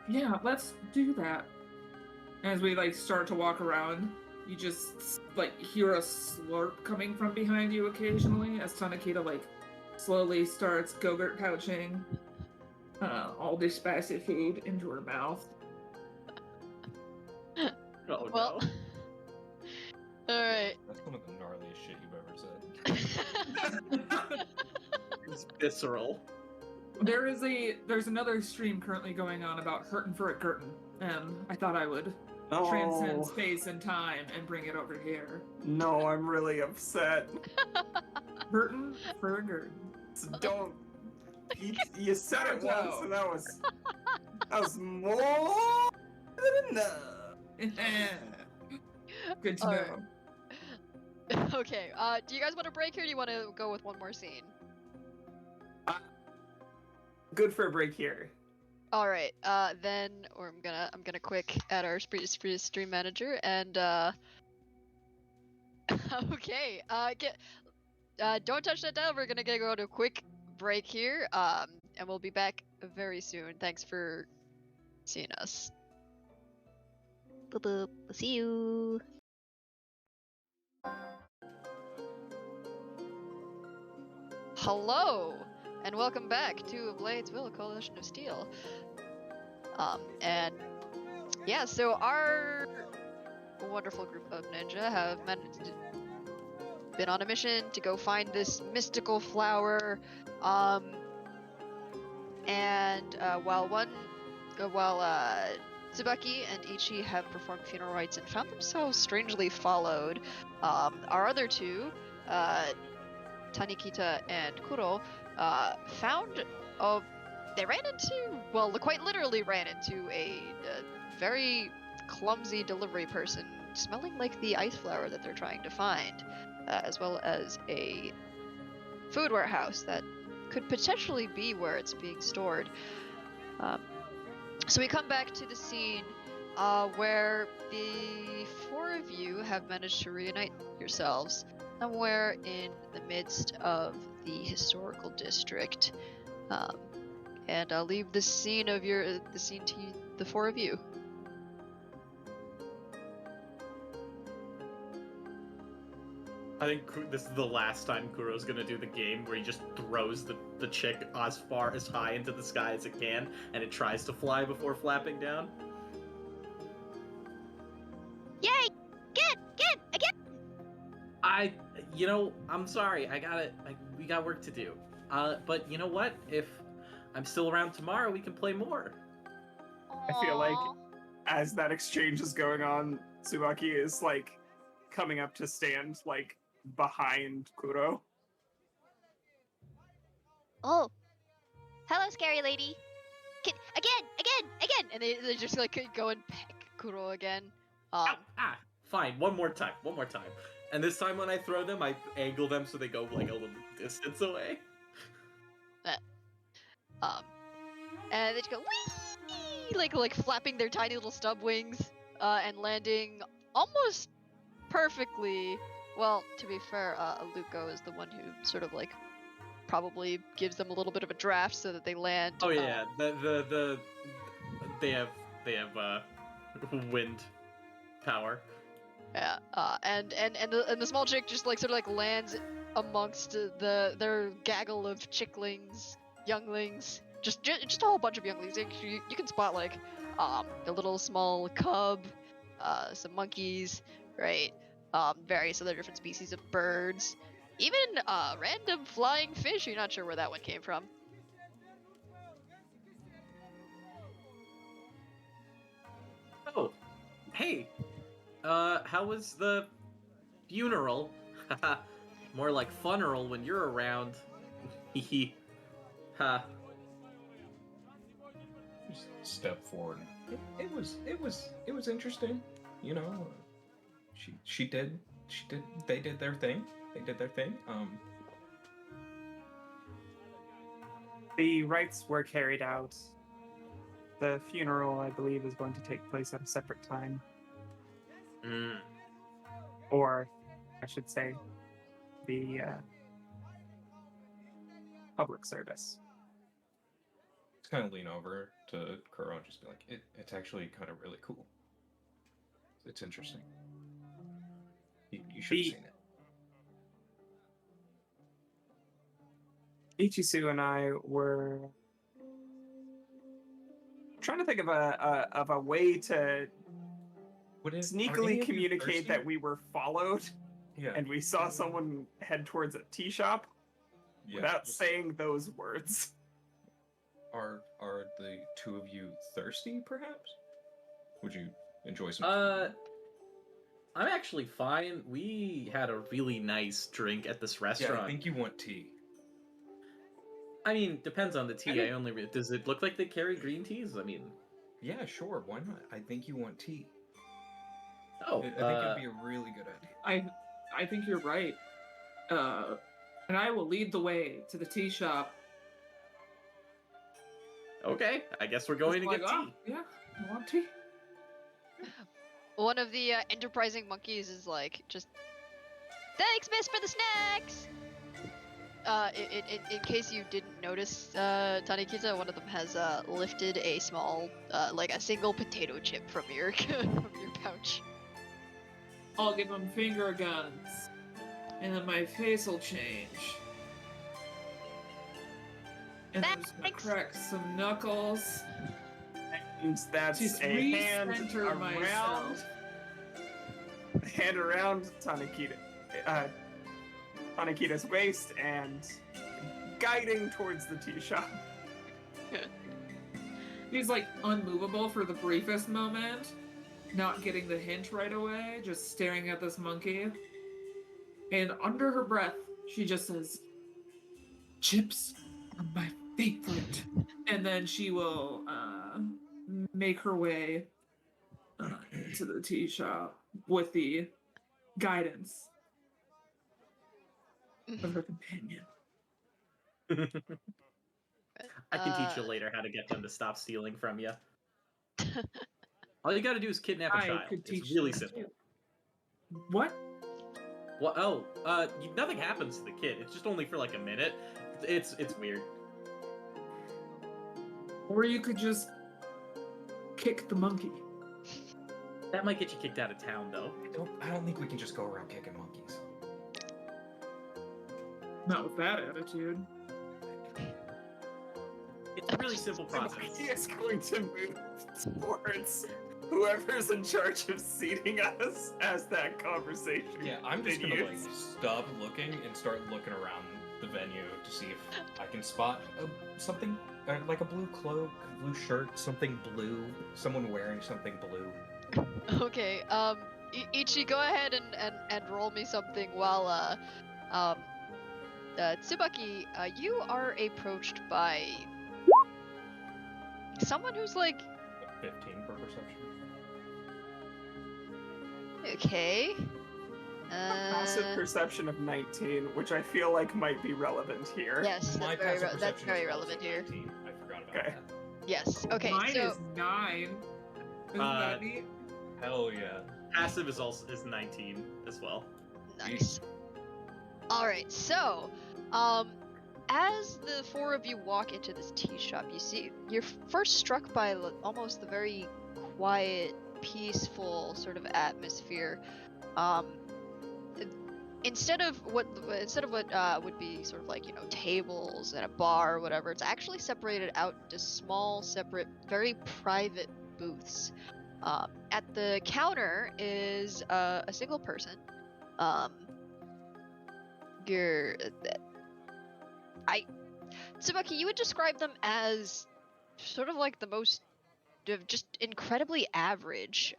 Speaker 3: Yeah, let's do that. As we, like, start to walk around, you just, like, hear a slurp coming from behind you occasionally as Tanakita, like, slowly starts Go-Gurt pouching all this spicy food into her mouth.
Speaker 4: Oh,
Speaker 1: Well,
Speaker 4: no.
Speaker 1: Alright.
Speaker 5: That's one of the gnarliest shit you've ever said.
Speaker 4: It's visceral.
Speaker 3: There's another stream currently going on about hurtin' for a Gurtin, and I thought I would transcend space and time and bring it over here.
Speaker 2: No, I'm really upset.
Speaker 3: Hurtin' for a Gurtin.
Speaker 2: So don't. You said it once, and that was more than enough.
Speaker 3: Good to know.
Speaker 1: Alright. Okay, do you guys want to break here or do you want to go with one more scene?
Speaker 2: Good for a break here.
Speaker 1: Alright, then, or I'm gonna quick at our stream manager and, okay, don't touch that dial, we're gonna go to a quick break here, and we'll be back very soon. Thanks for seeing us. Boop boop, see you! Hello! And welcome back to Bladesville, a Coalition of Steel. And yeah, so our wonderful group of ninja have been on a mission to go find this mystical flower. And while Tsubaki and Ichi have performed funeral rites and found themselves strangely followed, our other two, Tanikita and Kuro, they ran into, well, quite literally ran into a very clumsy delivery person smelling like the ice flower that they're trying to find, as well as a food warehouse that could potentially be where it's being stored. So we come back to the scene where the four of you have managed to reunite yourselves somewhere in the midst of the historical district, and I'll leave the scene to the four of you.
Speaker 4: I think this is the last time Kuro's gonna do the game where he just throws the chick as high into the sky as it can, and it tries to fly before flapping down.
Speaker 1: Yay! Good! Again!
Speaker 4: I'm sorry, we got work to do. But you know what? If I'm still around tomorrow, we can play more.
Speaker 2: I feel like as that exchange is going on, Tsubaki is like coming up to stand like behind Kuro.
Speaker 1: Oh, hello, scary lady. Again, and they just like go and peck Kuro again.
Speaker 4: Fine, one more time. And this time when I throw them, I angle them so they go like a little distance away.
Speaker 1: And they just go whee, like flapping their tiny little stub wings, and landing almost perfectly. Well, to be fair, Aluko is the one who sort of like probably gives them a little bit of a draft so that they land.
Speaker 4: Oh yeah, they have wind power.
Speaker 1: Yeah, and the small chick just like sort of like lands amongst their gaggle of chicklings, younglings, just a whole bunch of younglings. You can spot like a little small cub, some monkeys, right? Various other different species of birds, even random flying fish. You're not sure where that one came from.
Speaker 4: Oh, hey, how was the funeral? More like funeral when you're around. Hee ha.
Speaker 5: Just step forward. It was interesting. You know, they did their thing.
Speaker 2: The rites were carried out. The funeral, I believe, is going to take place at a separate time. Or, I should say, the public service.
Speaker 5: Just kind of lean over to Kuro and just be like, it's actually kind of really cool. It's interesting. You should have seen it.
Speaker 2: Ichisu and I were trying to think of a way to sneakily communicate that we were followed, and we saw someone head towards a tea shop without saying those words.
Speaker 5: Are the two of you thirsty, perhaps? Would you enjoy some tea?
Speaker 4: I'm actually fine. We had a really nice drink at this restaurant.
Speaker 5: Yeah, I think you want tea.
Speaker 4: I mean, depends on the tea. Does it look like they carry green teas? I mean...
Speaker 5: Yeah, sure, why not? I think you want tea.
Speaker 4: Oh,
Speaker 5: I think it'd be a really good idea.
Speaker 3: I think you're right. And I will lead the way to the tea shop.
Speaker 4: Okay, I guess we're going to get tea.
Speaker 3: Yeah, I want tea.
Speaker 1: One of the enterprising monkeys is like, just, thanks, miss, for the snacks! In case you didn't notice, Tanikita, one of them has lifted a small, like a single potato chip from your from your pouch.
Speaker 3: I'll give them finger guns, and then my face will change. And I'm just gonna crack some knuckles.
Speaker 2: And that's
Speaker 3: Just
Speaker 2: a hand
Speaker 3: recenter
Speaker 2: around,
Speaker 3: myself.
Speaker 2: hand around Tanikita's waist and guiding towards the tea shop.
Speaker 3: He's like unmovable for the briefest moment, not getting the hint right away, just staring at this monkey. And under her breath, she just says, "Chips are my favorite." And then she will make her way to the tea shop with the guidance of her companion.
Speaker 4: I can teach you later how to get them to stop stealing from you. All you gotta do is kidnap a child. It's really simple.
Speaker 3: What?
Speaker 4: Well, nothing happens to the kid. It's just only for like a minute. It's weird.
Speaker 3: Or you could just kick the monkey.
Speaker 4: That might get you kicked out of town, though.
Speaker 5: I don't think we can just go around kicking monkeys.
Speaker 3: Not with that attitude.
Speaker 4: It's a really simple process.
Speaker 2: He is going to move towards whoever's in charge of seating us as that conversation.
Speaker 5: Yeah, I'm just gonna
Speaker 2: continues.
Speaker 5: stop looking and start looking around the venue to see if I can spot something like a blue cloak, blue shirt, something blue, someone wearing something blue.
Speaker 1: Okay, Ichi, go ahead and roll me something while Tsubaki, you are approached by someone who's like
Speaker 5: 15 for perception.
Speaker 1: okay.
Speaker 2: Passive perception of 19, which I feel like might be relevant here.
Speaker 1: Yes,
Speaker 5: My
Speaker 1: that's very
Speaker 5: passive
Speaker 1: that's
Speaker 5: perception
Speaker 1: very
Speaker 5: is
Speaker 1: relevant
Speaker 5: also
Speaker 1: here.
Speaker 5: 19. I forgot about
Speaker 2: Okay.
Speaker 5: that.
Speaker 1: Yes. Okay.
Speaker 3: Mine
Speaker 1: So
Speaker 3: is 9. Isn't that neat?
Speaker 5: Hell yeah.
Speaker 4: Passive is 19 as well.
Speaker 1: nice. All right. So, as the four of you walk into this tea shop, you see you're first struck by almost the very quiet, peaceful sort of atmosphere. Instead of what would be sort of like, you know, tables and a bar or whatever, it's actually separated out into small, separate, very private booths. At the counter is a single person. Tsubaki, you would describe them as sort of like the most just incredibly average.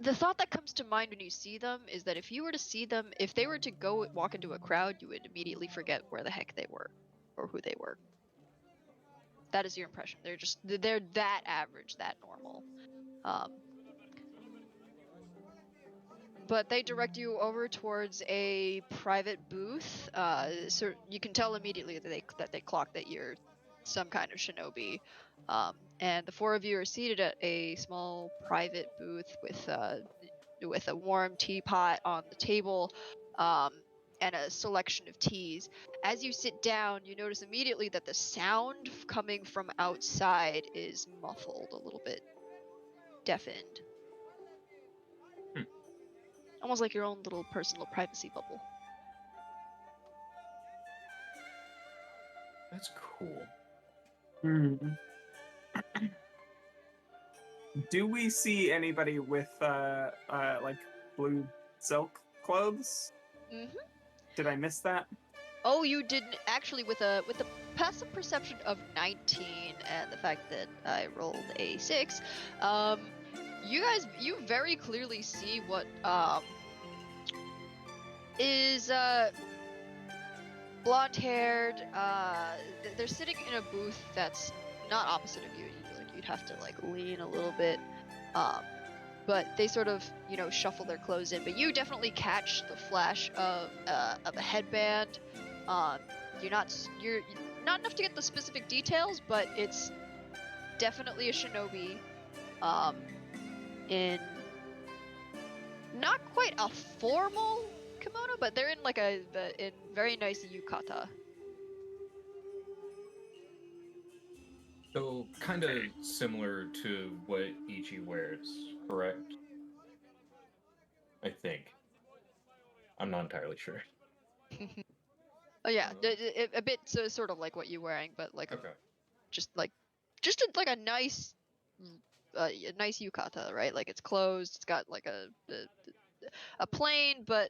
Speaker 1: The thought that comes to mind when you see them is that if you were to see them, if they were to go walk into a crowd, you would immediately forget where the heck they were or who they were. That is your impression. They're that average, that normal. But they direct you over towards a private booth. So you can tell immediately that they clock that you're some kind of shinobi. And the four of you are seated at a small private booth with a warm teapot on the table, and a selection of teas. As you sit down, you notice immediately that the sound coming from outside is muffled, a little bit deafened. Almost like your own little personal privacy bubble.
Speaker 5: That's cool.
Speaker 2: Do we see anybody with like blue silk clothes?
Speaker 1: Mm-hmm.
Speaker 2: Did I miss that?
Speaker 1: Oh, you didn't actually with a passive perception of 19 and the fact that I rolled a 6. You very clearly see what is blonde-haired. They're sitting in a booth that's not opposite of you. You'd have to like lean a little bit. But they sort of, you know, shuffle their clothes in. But you definitely catch the flash of a headband. You're not enough to get the specific details, but it's definitely a shinobi. In not quite a formal kimono, but they're in like in very nice yukata.
Speaker 5: So, kind of similar to what Ichi wears, correct? I think. I'm not entirely sure.
Speaker 1: Oh yeah, a bit sort of like what you're wearing, but like
Speaker 5: Okay.
Speaker 1: just a nice yukata, right? Like it's closed. It's got like a plain but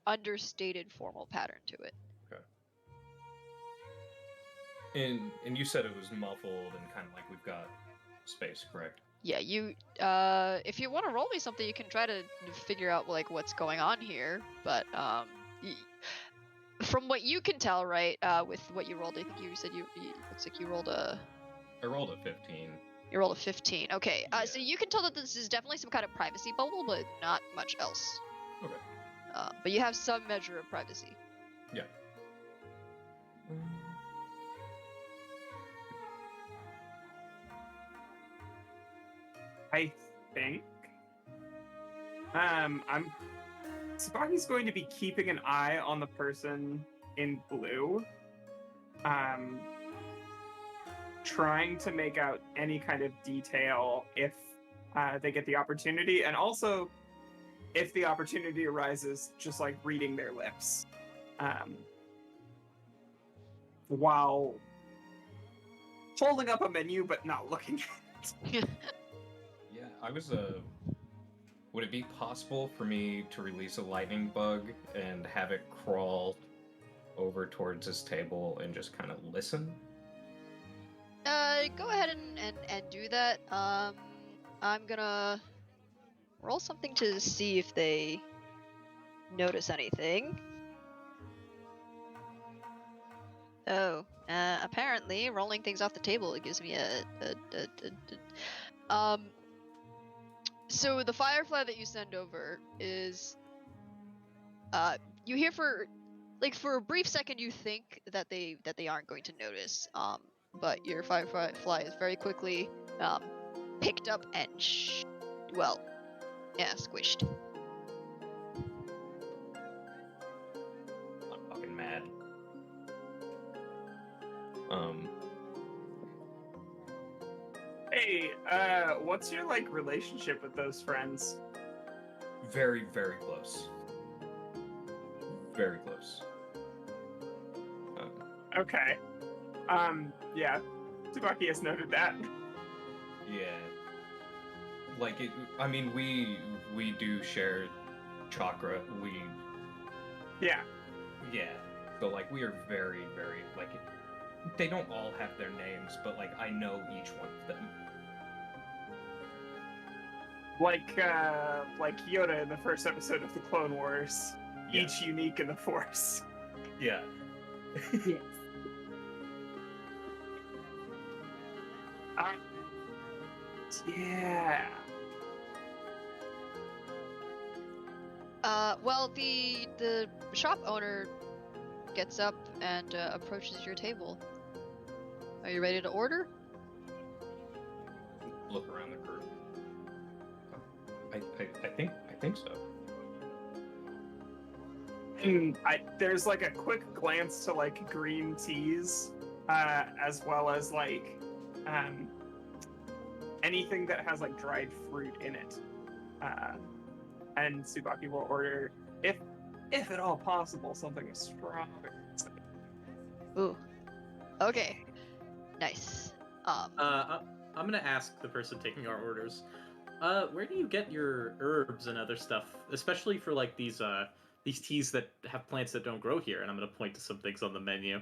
Speaker 1: understated formal pattern to it.
Speaker 5: And you said it was muffled and kind of like we've got space, correct?
Speaker 1: Yeah, you if you want to roll me something, you can try to figure out like what's going on here. But from what you can tell, right, with what you rolled, I think you said you looks like you rolled a.
Speaker 5: I rolled a 15.
Speaker 1: You rolled a 15. Okay,
Speaker 5: Yeah.
Speaker 1: so you can tell that this is definitely some kind of privacy bubble, but not much else.
Speaker 5: Okay.
Speaker 1: But you have some measure of privacy.
Speaker 5: Yeah.
Speaker 2: I think. Tsubaki's going to be keeping an eye on the person in blue. Trying to make out any kind of detail if they get the opportunity, and also if the opportunity arises, just like reading their lips. While holding up a menu but not looking at it.
Speaker 5: Yeah, I was would it be possible for me to release a lightning bug and have it crawl over towards this table and just kind of listen?
Speaker 1: Go ahead and do that. I'm gonna roll something to see if they notice anything. Oh, apparently rolling things off the table, it gives me so the firefly that you send over is, you hear for a brief second you think that they aren't going to notice, but your firefly is very quickly picked up and squished.
Speaker 5: I'm fucking mad.
Speaker 2: Hey, what's your like relationship with those friends?
Speaker 5: Very, very close. Very close.
Speaker 2: Okay. Yeah. Tsubaki has noted that.
Speaker 5: Yeah. Like I mean, we do share chakra.
Speaker 2: Yeah.
Speaker 5: Yeah. So like we are very, very like. They don't all have their names, but like I know each one of them.
Speaker 2: Like Yoda in the first episode of the Clone Wars.
Speaker 5: Yeah.
Speaker 2: Each unique in the Force.
Speaker 5: Yeah.
Speaker 3: Yes.
Speaker 2: Yeah.
Speaker 1: Well, the shop owner gets up and approaches your table. Are you ready to order?
Speaker 5: Look around the group. I think so.
Speaker 2: And there's like a quick glance to like green teas, as well as like anything that has like dried fruit in it. And Tsubaki will order, if at all possible, something with strawberries.
Speaker 1: Ooh. Okay. Nice.
Speaker 4: I'm gonna ask the person taking our orders. Where do you get your herbs and other stuff, especially for like these teas that have plants that don't grow here? And I'm gonna point to some things on the menu.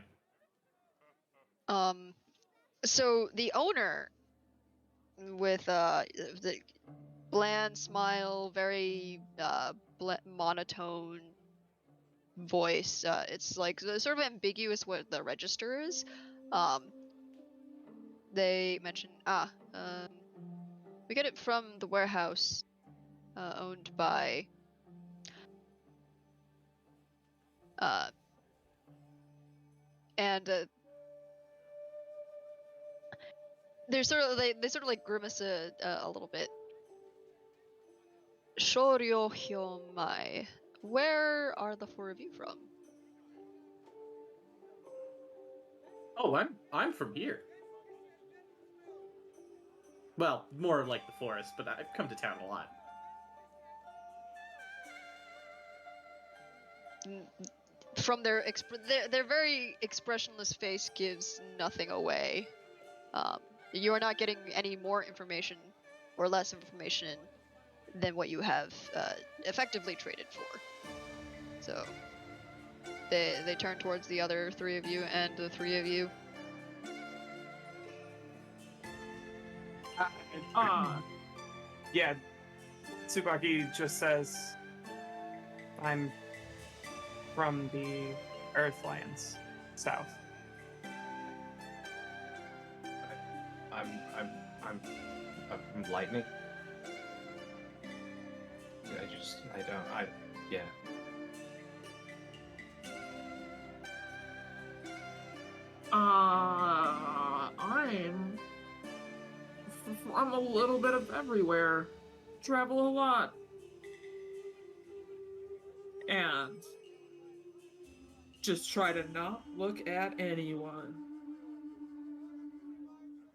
Speaker 1: So the owner, with the bland smile, very monotone voice, it's like sort of ambiguous what the register is. They mention we get it from the warehouse owned by and they sort of like grimace a little bit. Shoryo Hyomai. Where are the four of you from?
Speaker 4: Oh, I'm from here. Well, more like the forest, but I've come to town a lot.
Speaker 1: From their very expressionless face gives nothing away. You are not getting any more information or less information than what you have effectively traded for. So they turn towards the other three of you, and the three of you.
Speaker 2: Yeah. Tsubaki just says, I'm from the Earthlands, south.
Speaker 5: I'm lightning. Yeah.
Speaker 3: I'm a little bit of everywhere. Travel a lot. And just try to not look at anyone.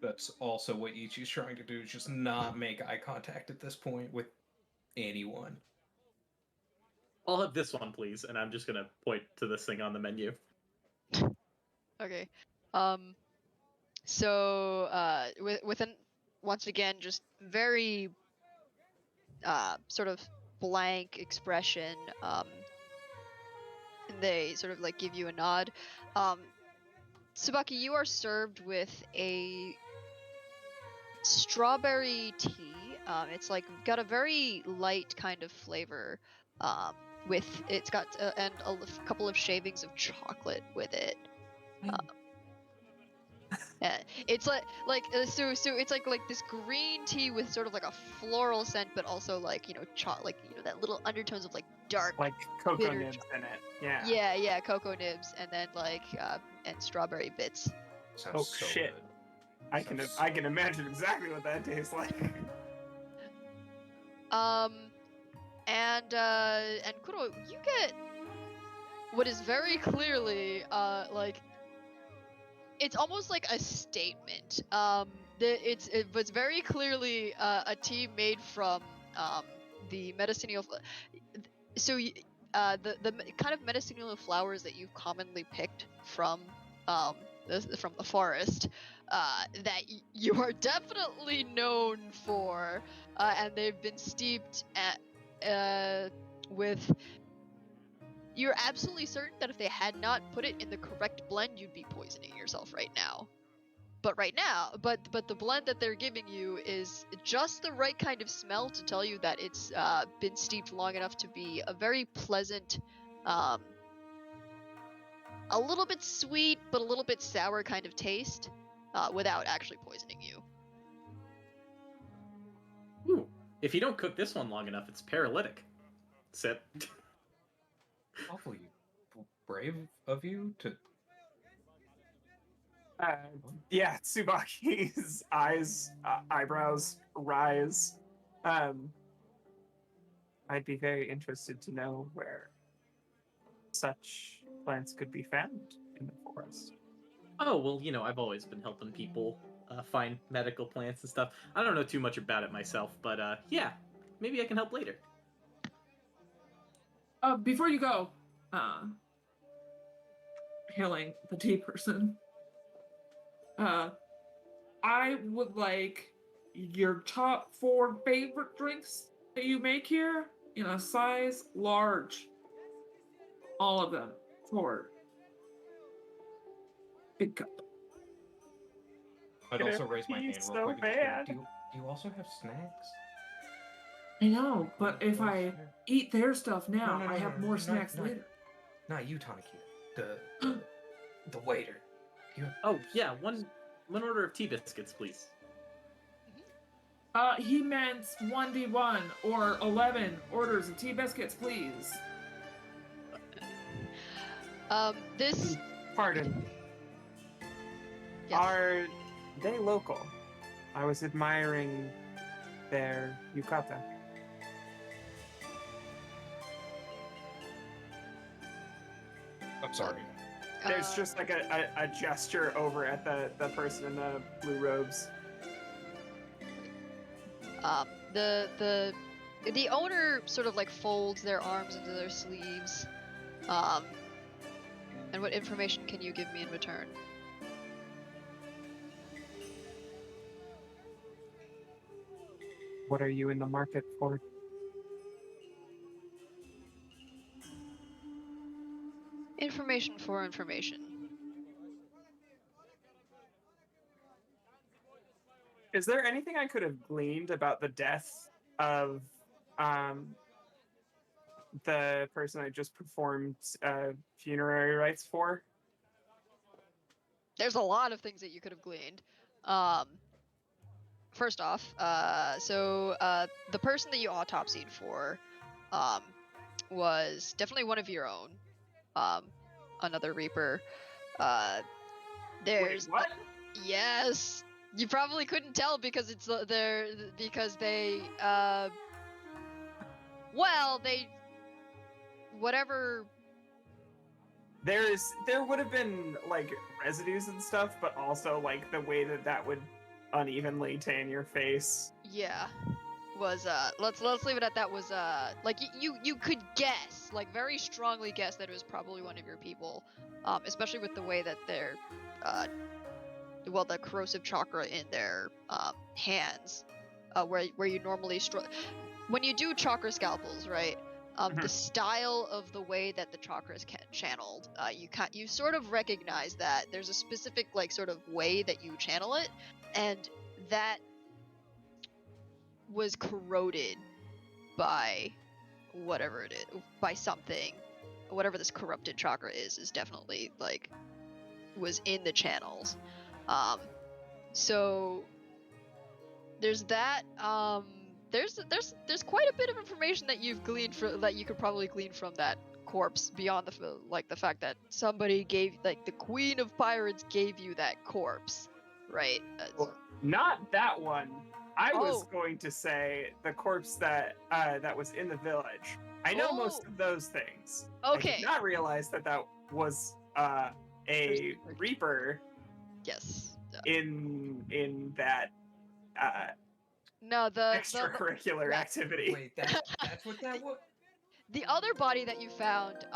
Speaker 5: That's also what Ichi's trying to do, is just not make eye contact at this point with anyone.
Speaker 4: I'll have this one, please, and I'm just gonna point to this thing on the menu.
Speaker 1: Okay. So with an once again just very sort of blank expression, they sort of like give you a nod. Tsubaki, you are served with a strawberry tea It's like got a very light kind of flavor. With it's got and couple of shavings of chocolate with it. Yeah, it's so it's like this green tea with sort of like a floral scent, but also like that little undertones of like dark
Speaker 2: Like cocoa
Speaker 1: bitter
Speaker 2: nibs in it. Yeah.
Speaker 1: yeah, cocoa nibs, and then like and strawberry bits.
Speaker 5: Sounds
Speaker 2: Oh,
Speaker 5: so
Speaker 2: shit.
Speaker 5: good.
Speaker 2: I can imagine exactly what that tastes like.
Speaker 1: And Kuro, you get what is very clearly like it's almost like a statement. It was very clearly a tea made from the medicinal. So the kind of medicinal flowers that you've commonly picked from from the forest that you are definitely known for, and they've been steeped with. You're absolutely certain that if they had not put it in the correct blend, you'd be poisoning yourself right now. But the blend that they're giving you is just the right kind of smell to tell you that it's been steeped long enough to be a very pleasant, a little bit sweet but a little bit sour kind of taste, without actually poisoning you.
Speaker 4: Ooh, if you don't cook this one long enough, it's paralytic. Sip.
Speaker 5: Awfully brave of you to.
Speaker 2: Yeah, Tsubaki's eyebrows rise. I'd be very interested to know where such plants could be found in the forest.
Speaker 4: Oh, well, I've always been helping people find medical plants and stuff. I don't know too much about it myself, but yeah, maybe I can help later.
Speaker 3: Before you go, hailing the tea person, I would like your top 4 favorite drinks that you make here in a size large. All of them for big cup.
Speaker 5: I'd also raise my hand real
Speaker 2: so
Speaker 5: quick.
Speaker 2: bad.
Speaker 5: Do you also have snacks?
Speaker 3: I know, but if I eat their stuff now,
Speaker 5: No,
Speaker 3: I have more snacks later.
Speaker 5: Not you, Tanakita. The waiter.
Speaker 4: Oh, yeah, one order of tea biscuits, please.
Speaker 3: He meant 1D1 or 11 orders of tea biscuits, please.
Speaker 1: This.
Speaker 2: Pardon.
Speaker 1: Yes.
Speaker 2: Are they local? I was admiring their yukata.
Speaker 5: I'm sorry.
Speaker 2: There's just like a gesture over at the person in the blue robes.
Speaker 1: The owner sort of like folds their arms into their sleeves. And what information can you give me in return?
Speaker 2: What are you in the market for?
Speaker 1: Information for information.
Speaker 2: Is there anything I could have gleaned about the death of the person I just performed funerary rites for?
Speaker 1: There's a lot of things that you could have gleaned. First off, the person that you autopsied for was definitely one of your own. Another Reaper. There's
Speaker 2: Wait, what?
Speaker 1: Yes. You probably couldn't tell because whatever.
Speaker 2: There would have been like residues and stuff, but also like the way that would unevenly tan your face.
Speaker 1: Yeah. Was let's leave it at that. Was like you could guess, like very strongly guess that it was probably one of your people, especially with the way that they're the corrosive chakra in their hands, where you normally when you do chakra scalpels, right? The style of the way that the chakra is channeled, you sort of recognize that there's a specific like sort of way that you channel it, and that was corroded by whatever it is, by something. Whatever this corrupted chakra is definitely like was in the channels. So there's that. There's quite a bit of information that you've gleaned from that you could probably glean from that corpse beyond the fact that somebody gave, like, the Queen of Pirates gave you that corpse, right?
Speaker 2: Well, not that one. I was
Speaker 1: Oh.
Speaker 2: going to say the corpse that was in the village. I know most
Speaker 1: Oh.
Speaker 2: of those things. I
Speaker 1: Okay.
Speaker 2: did not realize that was a reaper
Speaker 1: Yes.
Speaker 2: in that
Speaker 1: No, the
Speaker 2: extracurricular
Speaker 1: yeah.
Speaker 2: activity.
Speaker 5: Wait, that's what that was?
Speaker 1: the other body that you found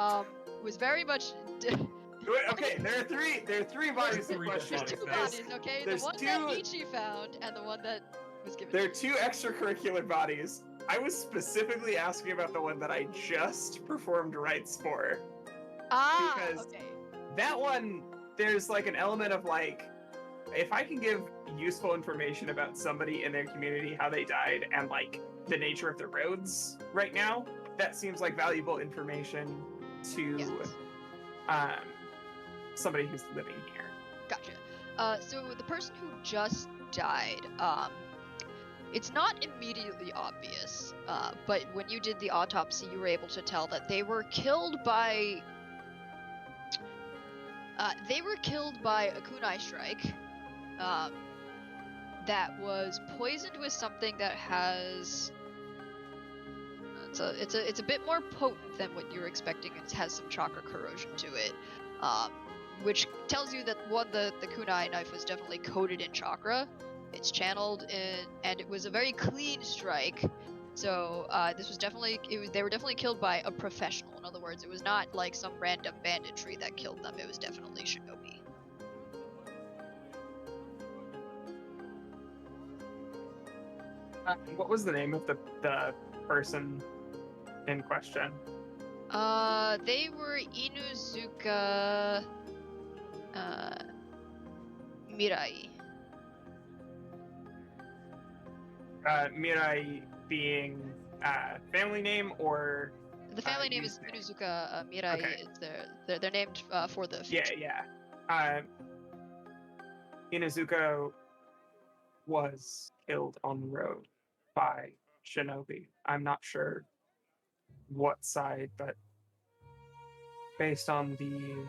Speaker 1: was very much.
Speaker 2: Wait, okay, there are three bodies in
Speaker 5: Three
Speaker 2: question.
Speaker 1: There's two
Speaker 5: There's-
Speaker 1: bodies, okay? The
Speaker 2: there's
Speaker 1: one
Speaker 2: two-
Speaker 1: that Ichi found and the one that was given.
Speaker 2: There are two extracurricular bodies. I was specifically asking about the one that I just performed rites for. because-
Speaker 1: Okay.
Speaker 2: That one, there's like an element of like, if I can give useful information about somebody in their community, how they died, and like the nature of the roads right now, that seems like valuable information to
Speaker 1: Yes.
Speaker 2: Somebody who's living here.
Speaker 1: Gotcha. So the person who just died, it's not immediately obvious, but when you did the autopsy, you were able to tell that they were killed by. They were killed by a kunai strike. That was poisoned with something that has. It's a bit more potent than what you were expecting. It has some chakra corrosion to it, which tells you that the kunai knife was definitely coated in chakra. It's channeled in, and it was a very clean strike. So this was definitely they were definitely killed by a professional. In other words, it was not like some random banditry that killed them. It was definitely shinobi.
Speaker 2: What was the name of the person in question?
Speaker 1: They were Inuzuka Mirai.
Speaker 2: Mirai being family name or
Speaker 1: The family name is
Speaker 2: username?
Speaker 1: Inuzuka Mirai.
Speaker 2: Okay.
Speaker 1: They're named for the
Speaker 2: Yeah,
Speaker 1: future.
Speaker 2: yeah. Inuzuka was killed on the road by shinobi. I'm not sure what side, but based on the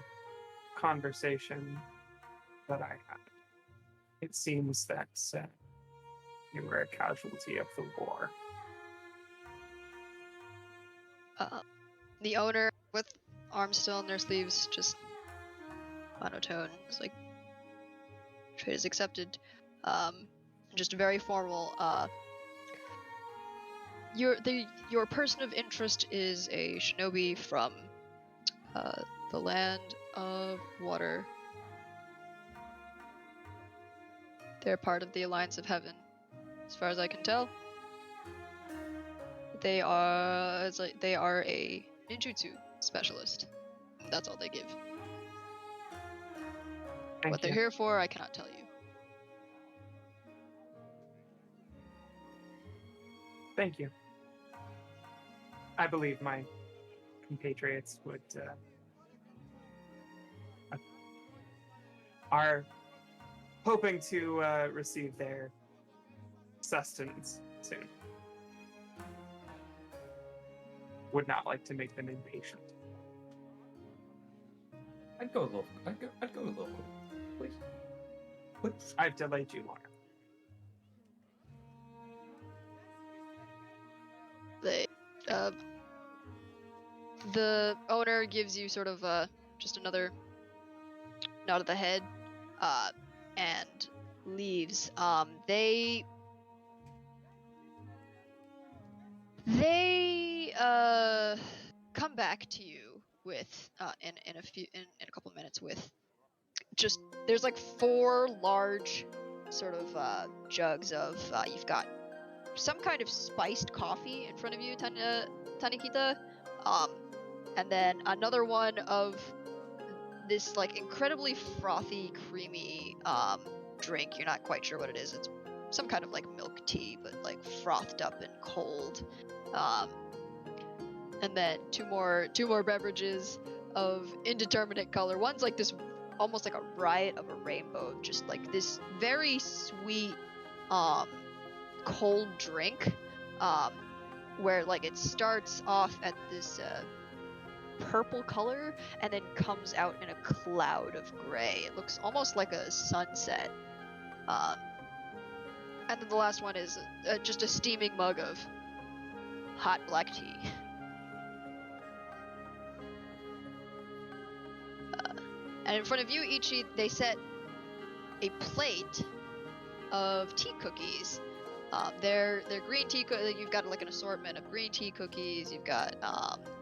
Speaker 2: conversation that I had, it seems that you were a casualty of the war.
Speaker 1: The owner, with arms still in their sleeves, just monotone. It's like trade is accepted. Just very formal. Your person of interest is a shinobi from the land of water. They're part of the Alliance of Heaven, as far as I can tell. They are a ninjutsu specialist. That's all they give.
Speaker 2: Thank
Speaker 1: What they're
Speaker 2: you.
Speaker 1: here for, I cannot tell you.
Speaker 2: Thank you. I believe my compatriots would are hoping to receive their sustenance soon. Would not like to make them impatient.
Speaker 5: I'd go local. I'd go local, please. Please.
Speaker 2: I've delayed you long.
Speaker 1: The owner gives you sort of just another nod of the head, and leaves. They come back to you with in a couple of minutes with just there's like 4 large sort of jugs of you've got some kind of spiced coffee in front of you, Tanikita, and then another one of this like incredibly frothy, creamy drink. You're not quite sure what it is. It's some kind of like milk tea, but like frothed up and cold. And then two more beverages of indeterminate color. One's like this, almost like a riot of a rainbow, just like this very sweet, cold drink, where like it starts off at this purple color and then comes out in a cloud of gray. It looks almost like a sunset. And then the last one is just a steaming mug of hot black tea. And in front of you, Ichi, they set a plate of tea cookies. They're green tea. You've got like an assortment of green tea cookies. You've got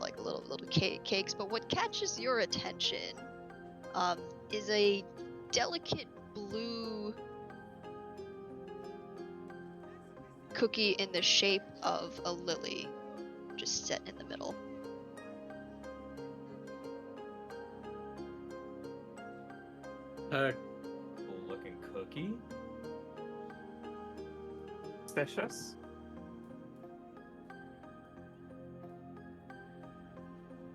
Speaker 1: like little cakes. But what catches your attention is a delicate blue cookie in the shape of a lily, just set in the middle.
Speaker 5: Cool looking cookie.
Speaker 2: Suspicious.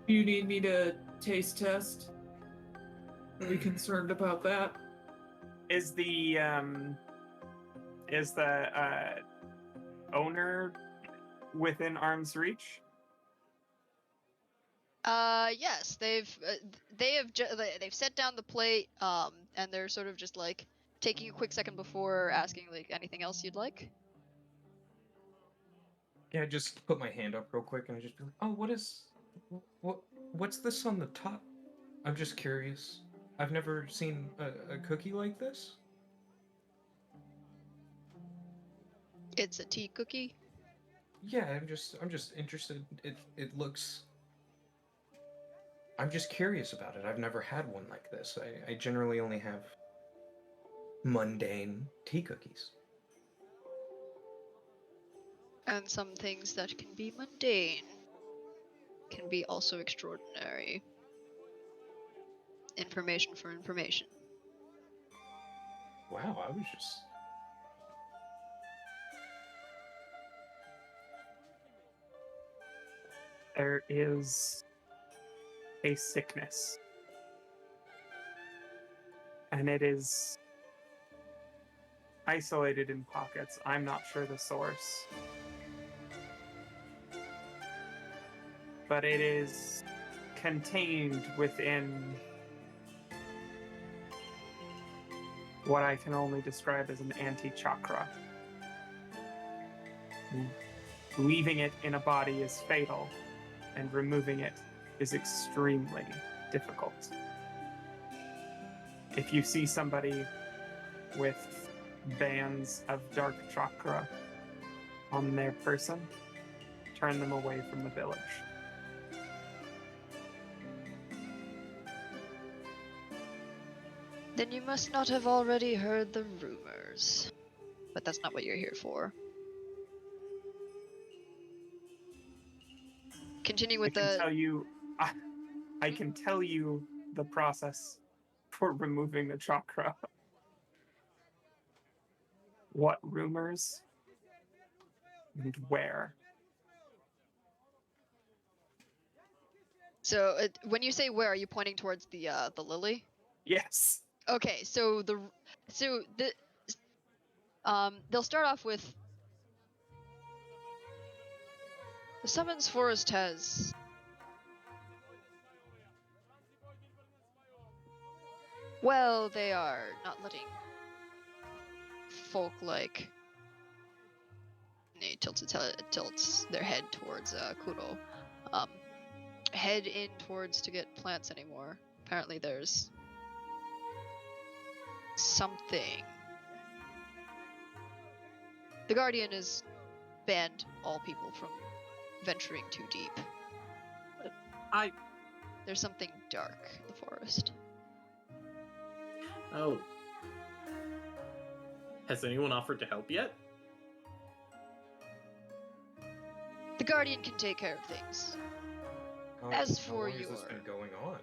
Speaker 3: You need me to taste test? Are we concerned about that?
Speaker 2: Is the owner within arm's reach?
Speaker 1: Yes, they've set down the plate, and they're sort of just like taking a quick second before asking like anything else you'd like.
Speaker 5: Yeah, I just put my hand up real quick and I just be like, oh, what's this on the top? I'm just curious. I've never seen a cookie like this.
Speaker 1: It's a tea cookie.
Speaker 5: Yeah, I'm just interested. It looks. I'm just curious about it. I've never had one like this. I generally only have mundane tea cookies.
Speaker 1: And some things that can be mundane can be also extraordinary. Information for information.
Speaker 5: Wow, I was just.
Speaker 2: There is a sickness. And it is isolated in pockets. I'm not sure the source. But it is contained within what I can only describe as an anti-chakra. Leaving it in a body is fatal, and removing it is extremely difficult. If you see somebody with bands of dark chakra on their person, turn them away from the village.
Speaker 1: Then you must not have already heard the rumors. But that's not what you're here for. Continue with
Speaker 2: I can tell you the process for removing the chakra. What rumors and where?
Speaker 1: So when you say where, are you pointing towards the lily?
Speaker 2: Yes.
Speaker 1: Okay, so they'll start off with the Summons Forest has they are not letting folk like he tilts their head towards Kuro. Head in towards to get plants anymore. Apparently there's something. The Guardian has banned all people from venturing too deep. There's something dark in the forest.
Speaker 4: Oh. Has anyone offered to help yet?
Speaker 1: The Guardian can take care of things. As for
Speaker 5: how long has this been going on?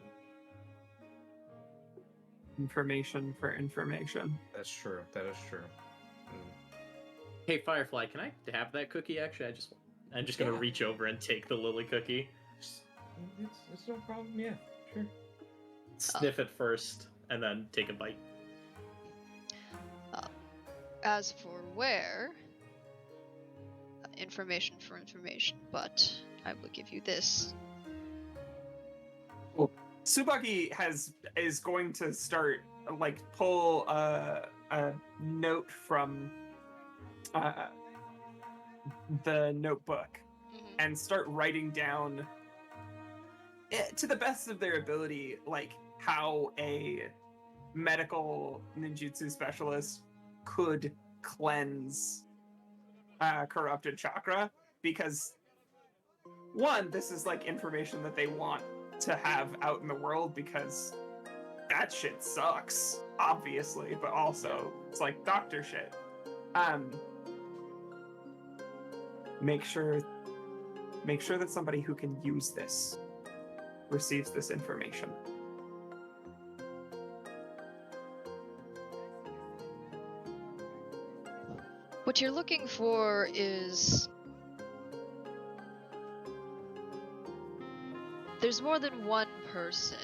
Speaker 2: Information for information.
Speaker 5: That's true. That is true.
Speaker 4: Hey Firefly, can I have that cookie? Actually, I'm just gonna
Speaker 5: Yeah.
Speaker 4: reach over and take the lily cookie.
Speaker 5: It's no problem. Yeah, sure.
Speaker 4: Sniff it first, and then take a bite.
Speaker 1: As for where, information for information, but I will give you this.
Speaker 2: Tsubaki is going to start pull a note from the notebook and start writing down to the best of their ability how a medical ninjutsu specialist could cleanse corrupted chakra, because one, this is information that they want to have out in the world, because that shit sucks, obviously, but also it's doctor shit. Make sure that somebody who can use this receives this information.
Speaker 1: What you're looking for is... There's more than one person,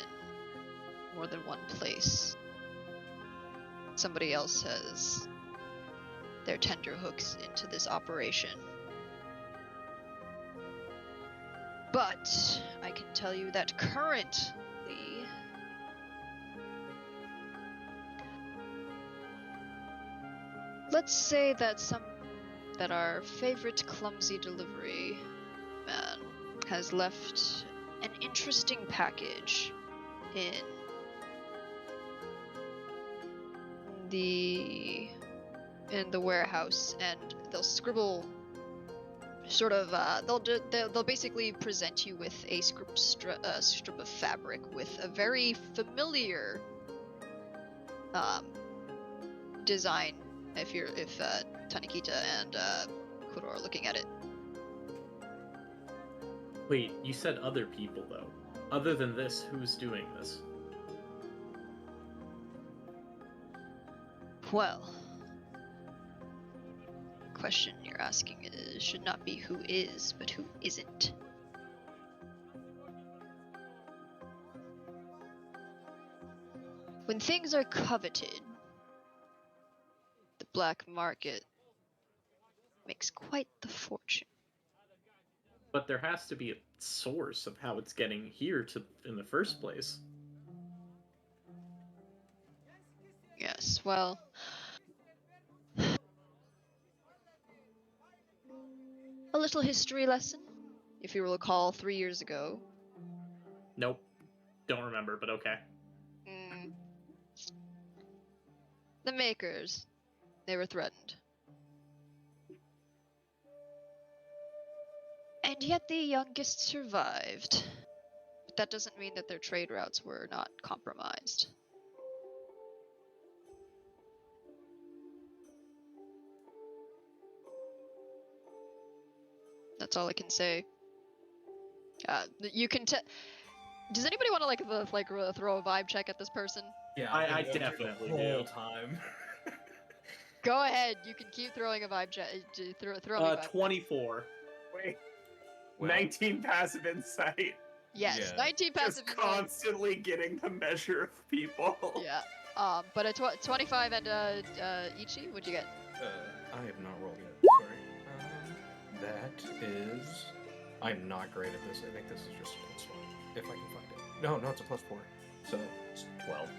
Speaker 1: more than one place. Somebody else has their tenterhooks into this operation. But I can tell you that currently, let's say that our favorite clumsy delivery man has left an interesting package in the warehouse, and they'll scribble sort of they'll basically present you with a strip of fabric with a very familiar design if Tanakita and Kuro are looking at it.
Speaker 4: Wait, you said other people though. Other than this, who's doing this?
Speaker 1: Well, the question you're asking should not be who is, but who isn't. When things are coveted, the black market makes quite the fortune.
Speaker 4: But there has to be a source of how it's getting here in the first place.
Speaker 1: Yes, well... A little history lesson, if you will recall 3 years ago.
Speaker 4: Nope. Don't remember, but okay.
Speaker 1: The makers, they were threatened. And yet the youngest survived. But that doesn't mean that their trade routes were not compromised. That's all I can say. You can Does anybody want to throw a vibe check at this person?
Speaker 5: Yeah,
Speaker 4: I definitely
Speaker 5: the whole
Speaker 4: do.
Speaker 5: time.
Speaker 1: Go ahead. You can keep throwing a vibe check. Throw me a vibe
Speaker 4: 24.
Speaker 2: Wait,
Speaker 5: Well,
Speaker 2: 19 passive insight.
Speaker 1: Yes,
Speaker 5: Yeah.
Speaker 1: 19 passive
Speaker 2: Just
Speaker 1: insight.
Speaker 2: constantly getting the measure of people.
Speaker 1: Yeah. But a 25 and Ichi, what'd you get?
Speaker 5: I have not rolled yet. Sorry. That is. I'm not great at this. I think this is just a +1, if I can find it. No, it's a +4. So it's 12.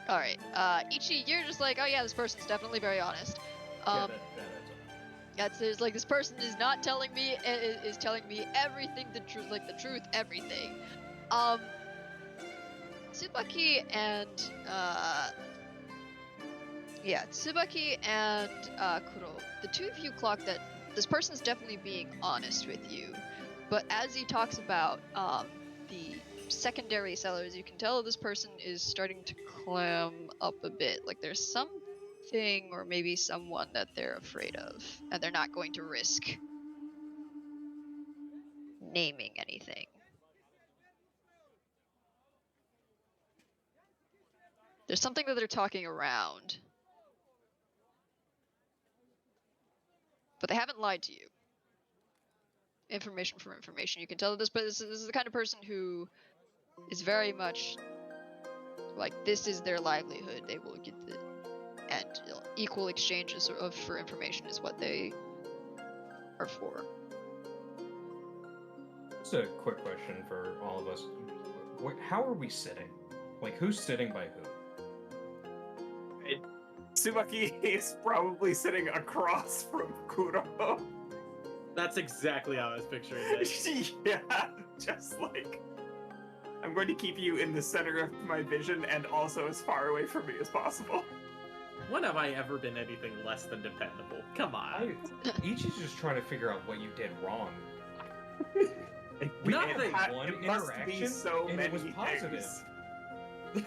Speaker 1: All right. Ichi, you're just like, oh yeah, this person's definitely very honest.
Speaker 5: Yeah, that adds up.
Speaker 1: There's this person is not telling me is telling me everything, the truth, everything. Tsubaki and Tsubaki and Kuro, the two of you clock that this person's definitely being honest with you, but as he talks about the secondary sellers, you can tell this person is starting to clam up a bit. Like there's something or maybe someone that they're afraid of, and they're not going to risk naming anything. There's something that they're talking around. but they haven't lied to you. Information from information. You can tell this, but this is the kind of person who is very much like, this is their livelihood. They will get the, and equal exchanges for information is what they are for.
Speaker 5: Just a quick question for all of us. How are we sitting? Like, who's sitting by who?
Speaker 2: Tsubaki is probably sitting across from Kuro.
Speaker 4: That's exactly how I was picturing it.
Speaker 2: Yeah, just like, I'm going to keep you in the center of my vision and also as far away from me as possible.
Speaker 4: When have I ever been anything less than dependable? Come on.
Speaker 5: Ichi's just trying to figure out what you did wrong.
Speaker 4: Not
Speaker 5: had
Speaker 4: that
Speaker 5: one
Speaker 2: it must be
Speaker 5: interaction,
Speaker 2: so
Speaker 5: and
Speaker 2: many
Speaker 5: it was positive.
Speaker 2: things.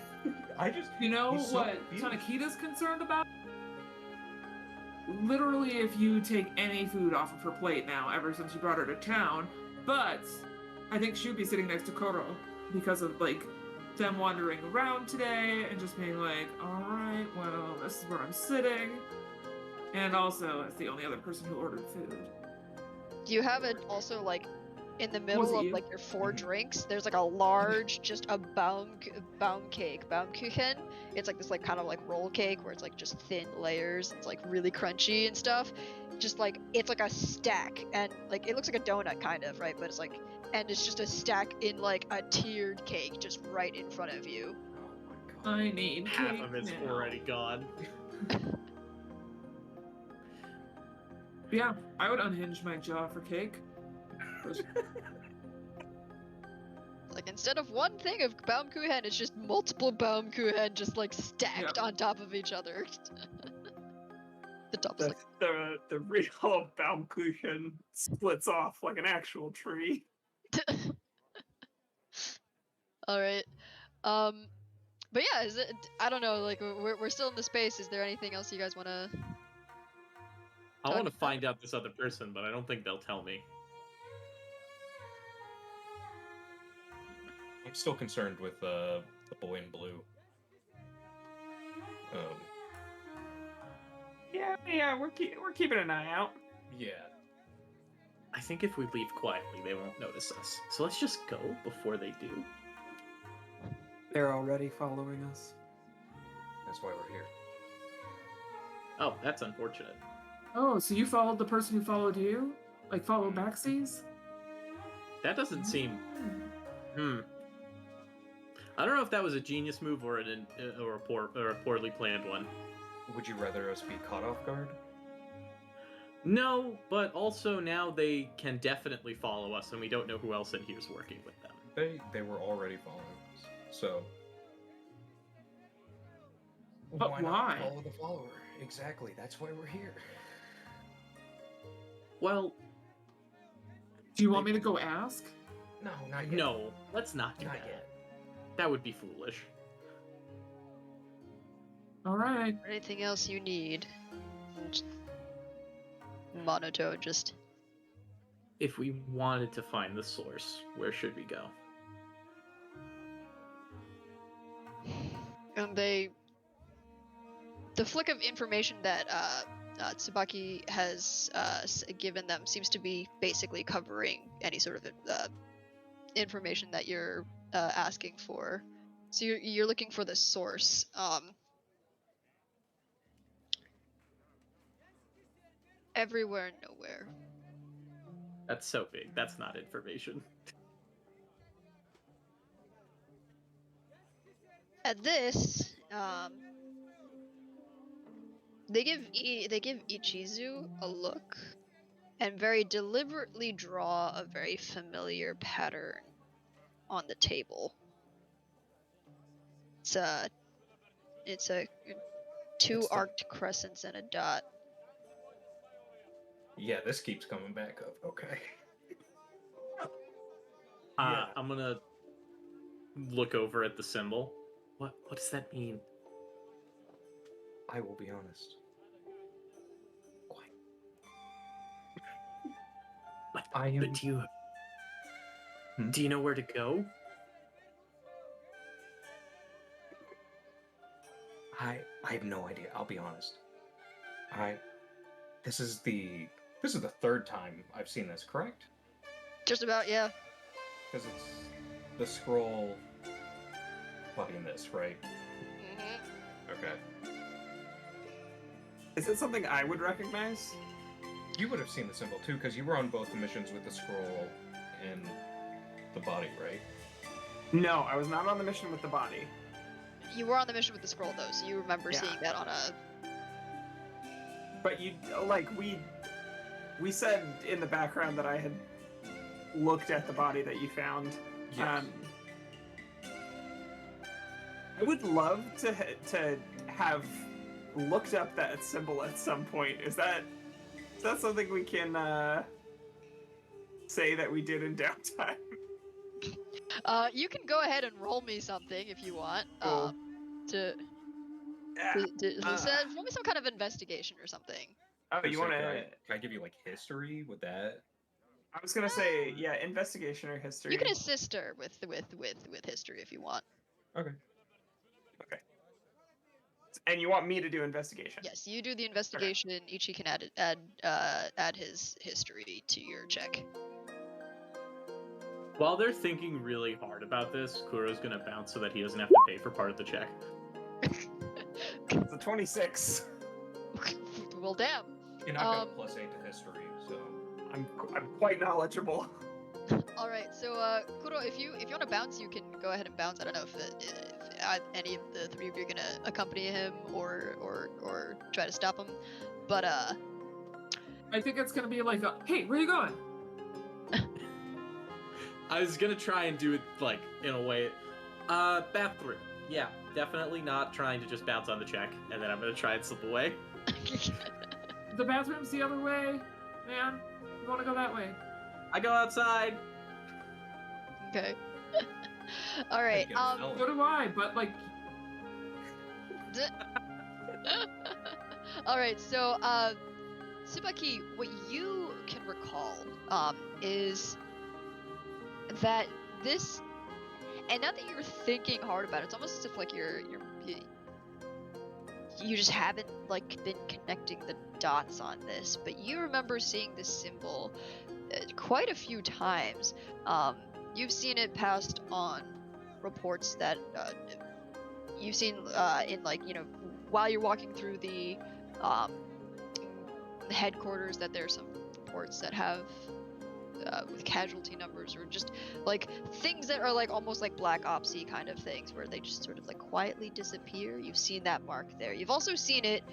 Speaker 3: You know
Speaker 5: he's so
Speaker 3: what
Speaker 5: confused.
Speaker 3: Tanakita's concerned about? Literally, if you take any food off of her plate now, ever since you brought her to town, but I think she'd be sitting next to Koro because of, like, them wandering around today and just being like, alright, well, this is where I'm sitting. And also, it's the only other person who ordered food.
Speaker 1: Do you have it also, like, in the
Speaker 3: Was
Speaker 1: middle
Speaker 3: it
Speaker 1: of
Speaker 3: you?
Speaker 1: like your 4
Speaker 5: Mhm.
Speaker 1: drinks? There's like a large, just a Baumkuchen. It's like this like kind of like roll cake where it's like just thin layers. It's like really crunchy and stuff. Just like it's like a stack, and like it looks like a donut kind of, right? But it's like, and it's just a stack in like a tiered cake just right in front of you.
Speaker 5: Oh my god.
Speaker 3: I need
Speaker 4: Half
Speaker 3: cake
Speaker 4: of it's
Speaker 3: now.
Speaker 4: already gone.
Speaker 3: Yeah, I would unhinge my jaw for cake.
Speaker 1: Like instead of one thing of Baumkuchen, it's just multiple Baumkuchen just like stacked on top of each other. The top is
Speaker 2: The real Baumkuchen splits off like an actual tree.
Speaker 1: all right. But yeah, is it? I don't know. Like we're still in the space. Is there anything else you guys want to?
Speaker 4: I want to find out this other person, but I don't think they'll tell me.
Speaker 5: I'm still concerned with the boy in blue.
Speaker 2: Yeah, we're keeping an eye out.
Speaker 5: Yeah.
Speaker 4: I think if we leave quietly, they won't notice us. So let's just go before they do.
Speaker 2: They're already following us.
Speaker 5: That's why we're here.
Speaker 4: Oh, that's unfortunate.
Speaker 3: Oh, so you followed the person who followed you? Like follow backsies?
Speaker 4: That doesn't seem. I don't know if that was a genius move or a poorly planned one.
Speaker 5: Would you rather us be caught off guard?
Speaker 4: No, but also now they can definitely follow us, and we don't know who else in here is working with them.
Speaker 5: They were already following us, so.
Speaker 3: But
Speaker 5: Not
Speaker 3: why?
Speaker 5: follow the follower? Exactly. That's why we're here.
Speaker 4: Well,
Speaker 3: Do you want me to go ask?
Speaker 5: No, not yet.
Speaker 4: no, let's not do
Speaker 5: Not
Speaker 4: that.
Speaker 5: yet.
Speaker 4: That would be foolish.
Speaker 3: Alright.
Speaker 1: Anything else you need? Monotone, just.
Speaker 4: If we wanted to find the source, where should we go?
Speaker 1: And the flick of information that Tsubaki has given them seems to be basically covering any sort of information that you're asking for. So you're looking for the source. Everywhere and nowhere.
Speaker 4: That's so big. That's not information.
Speaker 1: At this, they give Ichizu a look, and very deliberately draw a very familiar pattern on the table. It's a two
Speaker 5: It's the-
Speaker 1: arced crescents and a dot.
Speaker 5: Yeah, this keeps coming back up. Okay.
Speaker 4: Yeah. I'm gonna look over at the symbol. What does that mean?
Speaker 5: I will be honest. Quiet. I am.
Speaker 4: But do you know where to go?
Speaker 5: I have no idea. I'll be honest. This is the This is the third time I've seen this, correct?
Speaker 1: Just about, yeah.
Speaker 5: Because it's the scroll fucking this, right?
Speaker 1: Mm-hmm.
Speaker 5: Okay.
Speaker 2: Is it something I would recognize?
Speaker 5: You would have seen the symbol too, because you were on both the missions with the scroll and the body, right?
Speaker 2: No, I was not on the mission with the body.
Speaker 1: You were on the mission with the scroll, though, so you remember
Speaker 2: Yeah.
Speaker 1: seeing that on a...
Speaker 2: But you, like, we said in the background that I had looked at the body that you found.
Speaker 5: Yes.
Speaker 2: I would love to have looked up that symbol at some point. Is that something we can say that we did in downtime?
Speaker 1: You can go ahead and roll me something if you want.
Speaker 2: Cool.
Speaker 1: Roll me some kind of investigation or something.
Speaker 2: Oh, you want to?
Speaker 5: Can I give you like history with that?
Speaker 2: I was gonna say, yeah, investigation or history.
Speaker 1: You can assist her with history if you want.
Speaker 5: Okay.
Speaker 2: Okay. And you want me to do investigation?
Speaker 1: Yes, you do the investigation. Ichi can add his history to your check.
Speaker 4: While they're thinking really hard about this, Kuro's gonna bounce so that he doesn't have to pay for part of the check.
Speaker 2: It's a 26.
Speaker 1: Well, damn.
Speaker 5: You're not got +8 to history, so
Speaker 2: I'm quite knowledgeable.
Speaker 1: All right, so Kuro, if you want to bounce, you can go ahead and bounce. I don't know if any of the three of you are gonna accompany him or try to stop him, but
Speaker 3: I think it's gonna be like, hey, where you going?
Speaker 4: I was gonna try and do it like in a way. Bathroom. Yeah, definitely not trying to just bounce on the check, and then I'm gonna try and slip away.
Speaker 3: The bathroom's the other way, man. You wanna go that way?
Speaker 4: I go outside.
Speaker 1: Okay. All right.
Speaker 3: So do I, but like,
Speaker 1: All right. So, Tsubaki, what you can recall is that this, and now that you're thinking hard about it, it's almost as if like you just haven't like been connecting the dots on this, but you remember seeing this symbol quite a few times. You've seen it passed on reports that you've seen in like, while you're walking through the headquarters, that there's some reports that have with casualty numbers or just like things that are like almost like Black Opsy kind of things where they just sort of like quietly disappear. You've seen that mark there. You've also seen it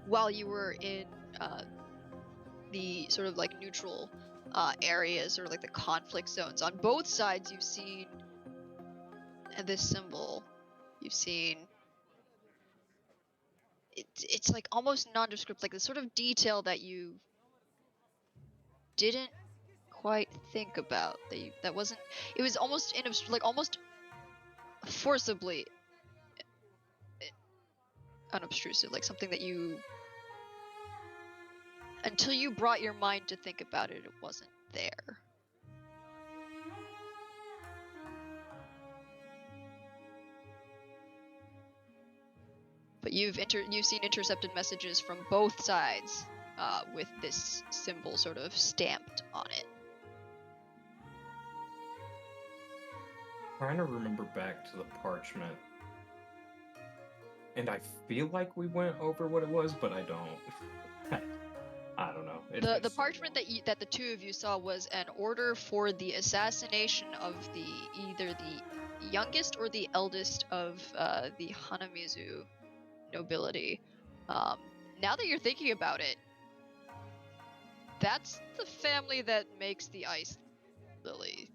Speaker 1: while you were in the sort of like neutral areas or like the conflict zones. On both sides you've seen this symbol. You've seen it's like almost nondescript, like the sort of detail that you didn't quite think about. That wasn't. It was almost almost forcibly unobtrusive, like something that you, until you brought your mind to think about it, it wasn't there. But you've seen intercepted messages from both sides with this symbol sort of stamped on it.
Speaker 5: trying to remember back to the parchment. And I feel like we went over what it was, but I don't. I don't know.
Speaker 1: The parchment that the two of you saw was an order for the assassination of either the youngest or the eldest of the Hanamizu nobility. Now that you're thinking about it, that's the family that makes the ice lily.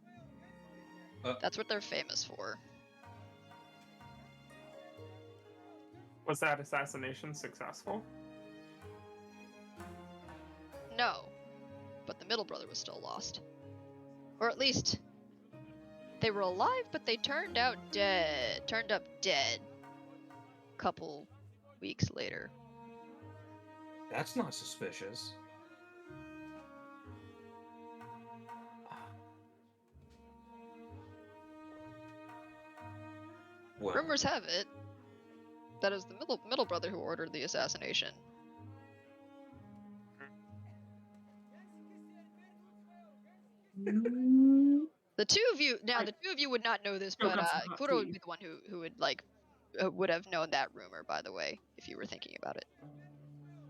Speaker 1: That's what they're famous for.
Speaker 2: Was that assassination successful?
Speaker 1: No, but the middle brother was still lost. Or at least, they were alive, but they turned up dead a couple weeks later.
Speaker 5: That's not suspicious. Well,
Speaker 1: Rumors have it that it was the middle brother who ordered the assassination. The two of you would not know this,
Speaker 3: Choke
Speaker 1: but
Speaker 3: on some hot
Speaker 1: Kuro would
Speaker 3: tea.
Speaker 1: be the one who would like would have known that rumor, by the way, if you were thinking about it.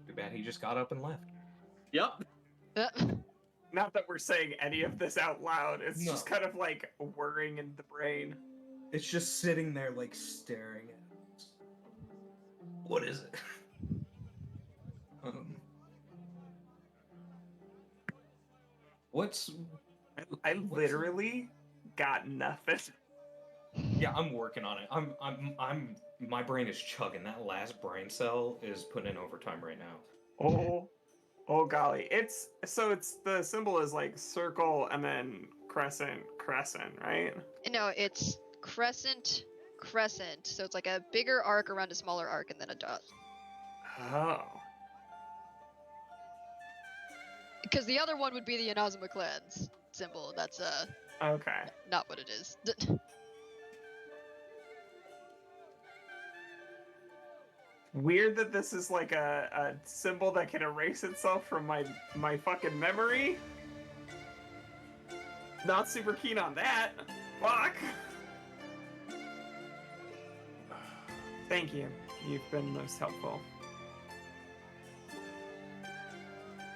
Speaker 5: Too bad he just got up and left.
Speaker 4: Yep.
Speaker 2: Not that we're saying any of this out loud. It's
Speaker 5: No.
Speaker 2: just kind of like whirring in the brain.
Speaker 5: It's just sitting there, like, staring at us. What is it? What's...
Speaker 2: I literally got nothing.
Speaker 5: Yeah, I'm working on it. My brain is chugging. That last brain cell is putting in overtime right now.
Speaker 2: Oh golly. It's the symbol is like circle and then crescent, right?
Speaker 1: No, it's crescent. So it's like a bigger arc around a smaller arc and then a dot.
Speaker 2: Oh.
Speaker 1: Because the other one would be the Inazuma clan's symbol. That's
Speaker 2: Okay.
Speaker 1: not what it is.
Speaker 2: Weird that this is like a symbol that can erase itself from my fucking memory. Not super keen on that. Fuck. Thank you. You've been most helpful.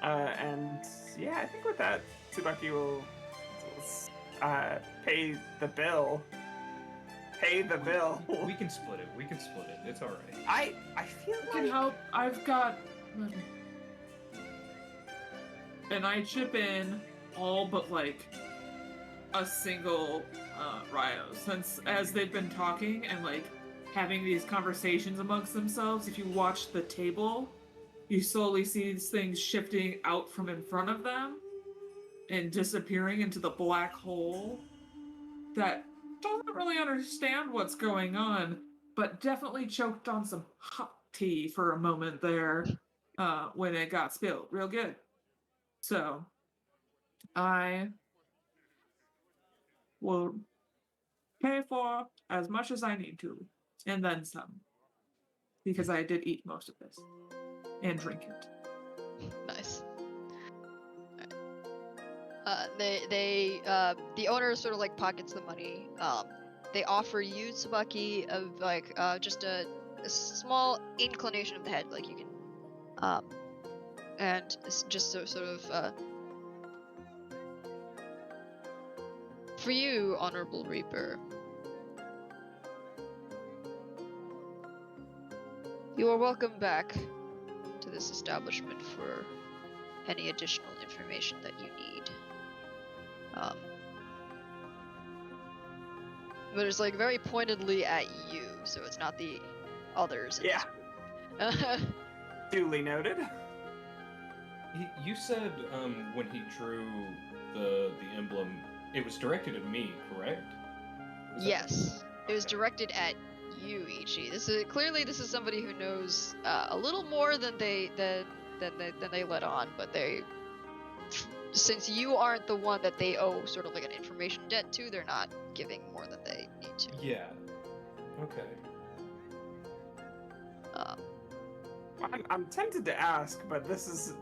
Speaker 2: And yeah, I think with that, Tsubaki will pay the bill. Pay the bill.
Speaker 5: We can split it. It's all right.
Speaker 2: I feel
Speaker 3: I can
Speaker 2: like
Speaker 3: help. I've got money. And I chip in all but like a single Ryo. Since as they've been talking and like having these conversations amongst themselves, if you watch the table, you slowly see these things shifting out from in front of them and disappearing into the black hole that doesn't really understand what's going on, but definitely choked on some hot tea for a moment there when it got spilled real good. So I will pay for as much as I need to, and then some, because I did eat most of this and drink it.
Speaker 1: Nice. The owner sort of like pockets the money. They offer you, Tsubaki, of like just a small inclination of the head, like you can, and it's just sort of for you, Honorable Reaper. You are welcome back to this establishment for any additional information that you need. But it's like very pointedly at you, so it's not the others.
Speaker 2: Yeah. Duly noted.
Speaker 5: You said when he drew the emblem, it was directed at me, correct?
Speaker 1: Yes, it was directed at you, Ichi. This is somebody who knows a little more than they let on, but since you aren't the one that they owe sort of like an information debt to, they're not giving more than they need to.
Speaker 5: Yeah. Okay.
Speaker 2: I'm tempted to ask, but this is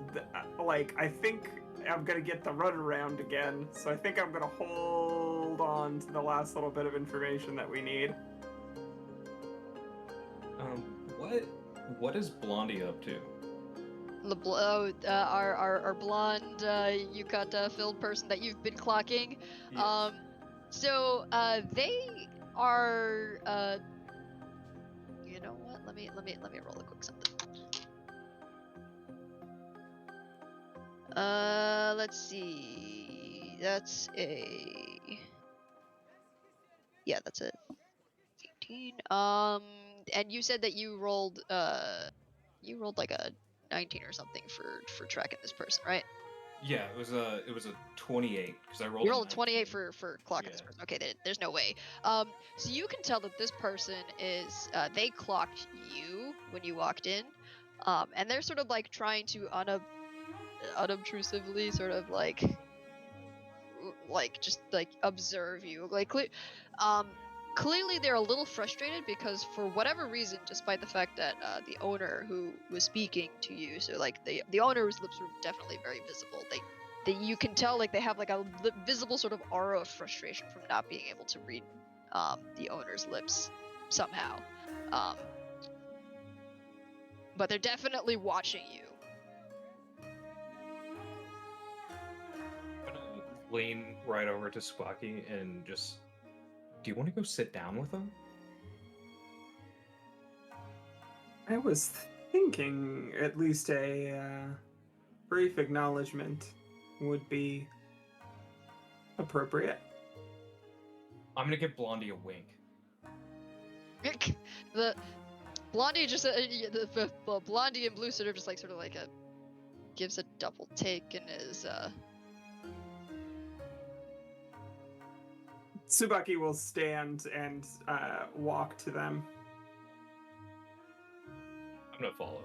Speaker 2: like I think I'm gonna get the runaround again, so I think I'm gonna hold on to the last little bit of information that we need.
Speaker 5: What is Blondie up to?
Speaker 1: Our blonde yukata filled person that you've been clocking.
Speaker 5: Yes.
Speaker 1: So they are you know what? Let me roll a quick something. Let's see. That's it. 18. And you said that you rolled like a 19 or something for tracking this person, right?
Speaker 5: Yeah, it was a 28 because I rolled.
Speaker 1: You rolled a 28 for clocking this
Speaker 5: Yeah.
Speaker 1: person. Okay, there's no way. So you can tell that this person is they clocked you when you walked in, and they're sort of like trying to unobtrusively sort of like just like observe you. Like clearly they're a little frustrated because for whatever reason, despite the fact that the owner who was speaking to you, so like the owner's lips were definitely very visible, that you can tell like they have like a visible sort of aura of frustration from not being able to read the owner's lips somehow. But they're definitely watching you.
Speaker 5: I'm gonna lean right over to Squawky and just, do you want to go sit down with him?
Speaker 2: I was thinking at least a brief acknowledgement would be appropriate.
Speaker 5: I'm gonna give Blondie a wink.
Speaker 1: The Blondie just the Blondie and Blue sort of just like gives a double take and is
Speaker 2: Tsubaki will stand and walk to them.
Speaker 5: I'm gonna follow.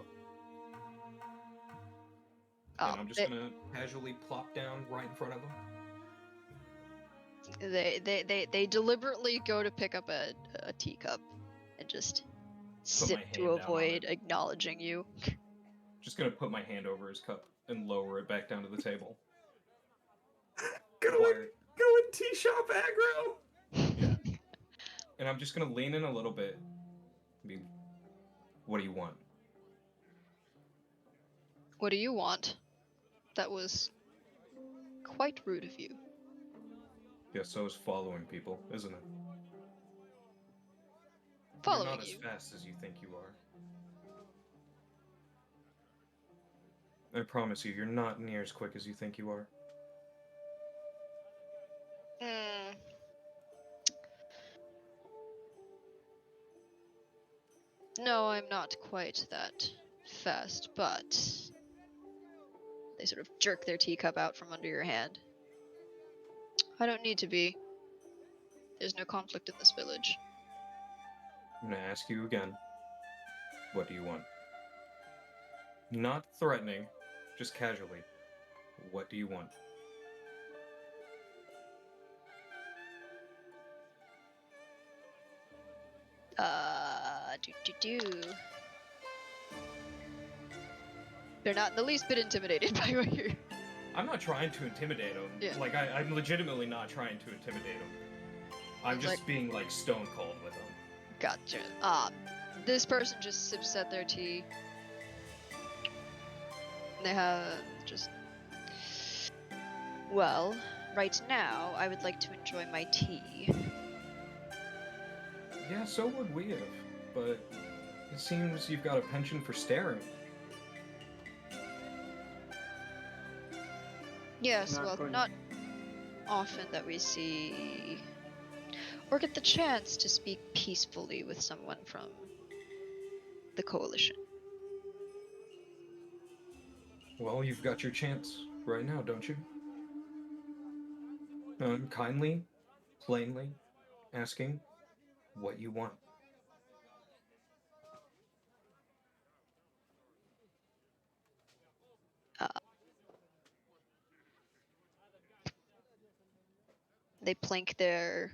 Speaker 5: And I'm just gonna casually plop down right in front of him.
Speaker 1: They deliberately go to pick up a teacup and just sit
Speaker 5: my
Speaker 1: to
Speaker 5: hand down on
Speaker 1: avoid
Speaker 5: it.
Speaker 1: acknowledging you.
Speaker 5: Just gonna put my hand over his cup and lower it back down to the table.
Speaker 2: Go in tea shop aggro.
Speaker 5: Yeah. And I'm just gonna lean in a little bit. Be, what do you want?
Speaker 1: What do you want? That was quite rude of you.
Speaker 5: Yeah, so is following people, isn't it?
Speaker 1: Following
Speaker 5: You're not
Speaker 1: you.
Speaker 5: as fast as you think you are. I promise you, you're not near as quick as you think you are.
Speaker 1: No, I'm not quite that fast, but they sort of jerk their teacup out from under your hand. I don't need to be. There's no conflict in this village.
Speaker 5: I'm gonna ask you again. What do you want? Not threatening, just casually. What do you want?
Speaker 1: Do. They're not in the least bit intimidated by what you're...
Speaker 5: I'm not trying to intimidate him.
Speaker 1: Yeah.
Speaker 5: Like, I'm legitimately not trying to intimidate him. I'm
Speaker 1: It's
Speaker 5: just
Speaker 1: like-
Speaker 5: being, like, stone cold with him.
Speaker 1: Gotcha. This person just sips at their tea. They have just... Well, right now, I would like to enjoy my tea.
Speaker 5: Yeah, so would we have. But it seems you've got a penchant for staring.
Speaker 1: Yes,
Speaker 2: Not
Speaker 1: well,
Speaker 2: going-
Speaker 1: not often that we see or get the chance to speak peacefully with someone from the coalition.
Speaker 5: Well, you've got your chance right now, don't you? I'm kindly, plainly asking what you want.
Speaker 1: They plink their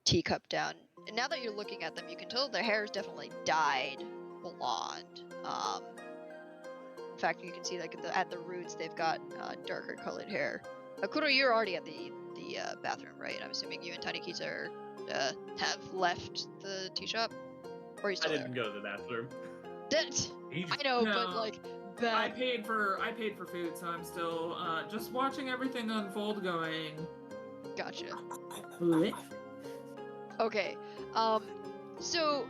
Speaker 1: teacup down. And now that you're looking at them, you can tell their hair is definitely dyed blonde. In fact, you can see like at the roots they've got darker colored hair. Akuro, you're already at the bathroom, right? I'm assuming you and Tiny Kita have left the tea shop, or are you
Speaker 4: I
Speaker 1: still
Speaker 4: didn't go to the bathroom.
Speaker 1: there? I know,
Speaker 3: No.
Speaker 1: but like
Speaker 3: I
Speaker 1: that.
Speaker 3: paid for food, so I'm still just watching everything unfold. Going.
Speaker 1: Gotcha.
Speaker 3: Blech.
Speaker 1: Okay. So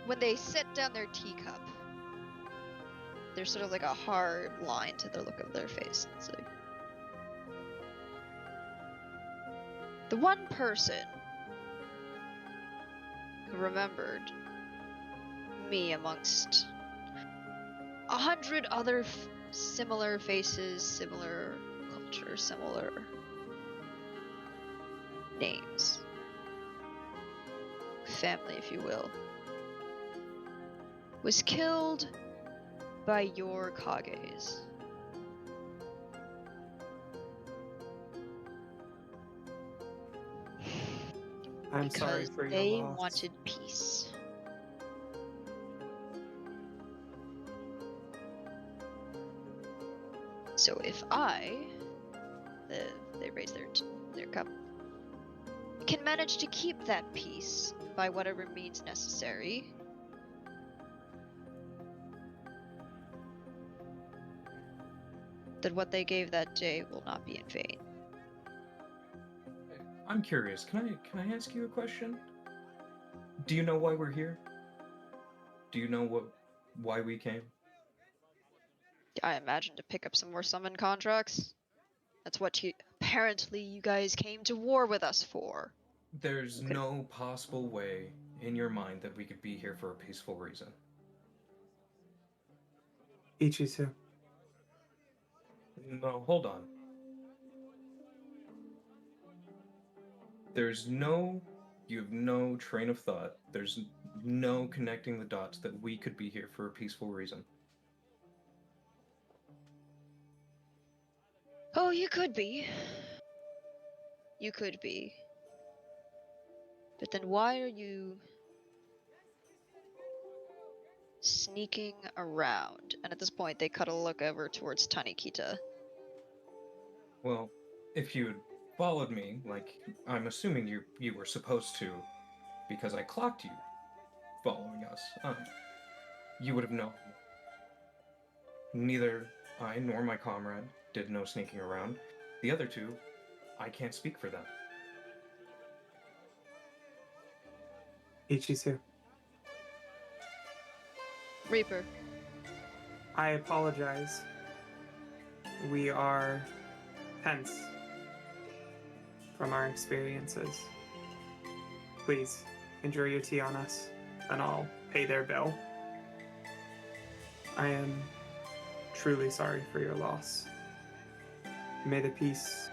Speaker 1: when they set down their teacup, there's sort of like a hard line to the look of their face. It's like the one person who remembered me amongst 100 other similar faces, similar culture, similar names, family, if you will, was killed by your Kages.
Speaker 2: I'm sorry
Speaker 1: Because
Speaker 2: for your
Speaker 1: they
Speaker 2: loss.
Speaker 1: wanted peace. So if they raise their cup, can manage to keep that peace by whatever means necessary, then what they gave that day will not be in vain.
Speaker 5: I'm curious. Can I ask you a question? Do you know why we're here? Do you know why we came?
Speaker 1: I imagine to pick up some more summon contracts. That's what apparently you guys came to war with us for.
Speaker 5: There's no possible way in your mind that we could be here for a peaceful reason.
Speaker 2: Ichisu.
Speaker 5: No, hold on. You have no train of thought. There's no connecting the dots that we could be here for a peaceful reason.
Speaker 1: Oh, you could be. You could be. But then why are you sneaking around? And at this point, they cut a look over towards Tanikita.
Speaker 5: Well, if you had followed me, like I'm assuming you were supposed to, because I clocked you following us, you would have known. Neither I nor my comrade did no sneaking around. The other two, I can't speak for them.
Speaker 2: Ichisu.
Speaker 1: Reaper.
Speaker 2: I apologize. We are tense from our experiences. Please, enjoy your tea on us, and I'll pay their bill. I am truly sorry for your loss. May the peace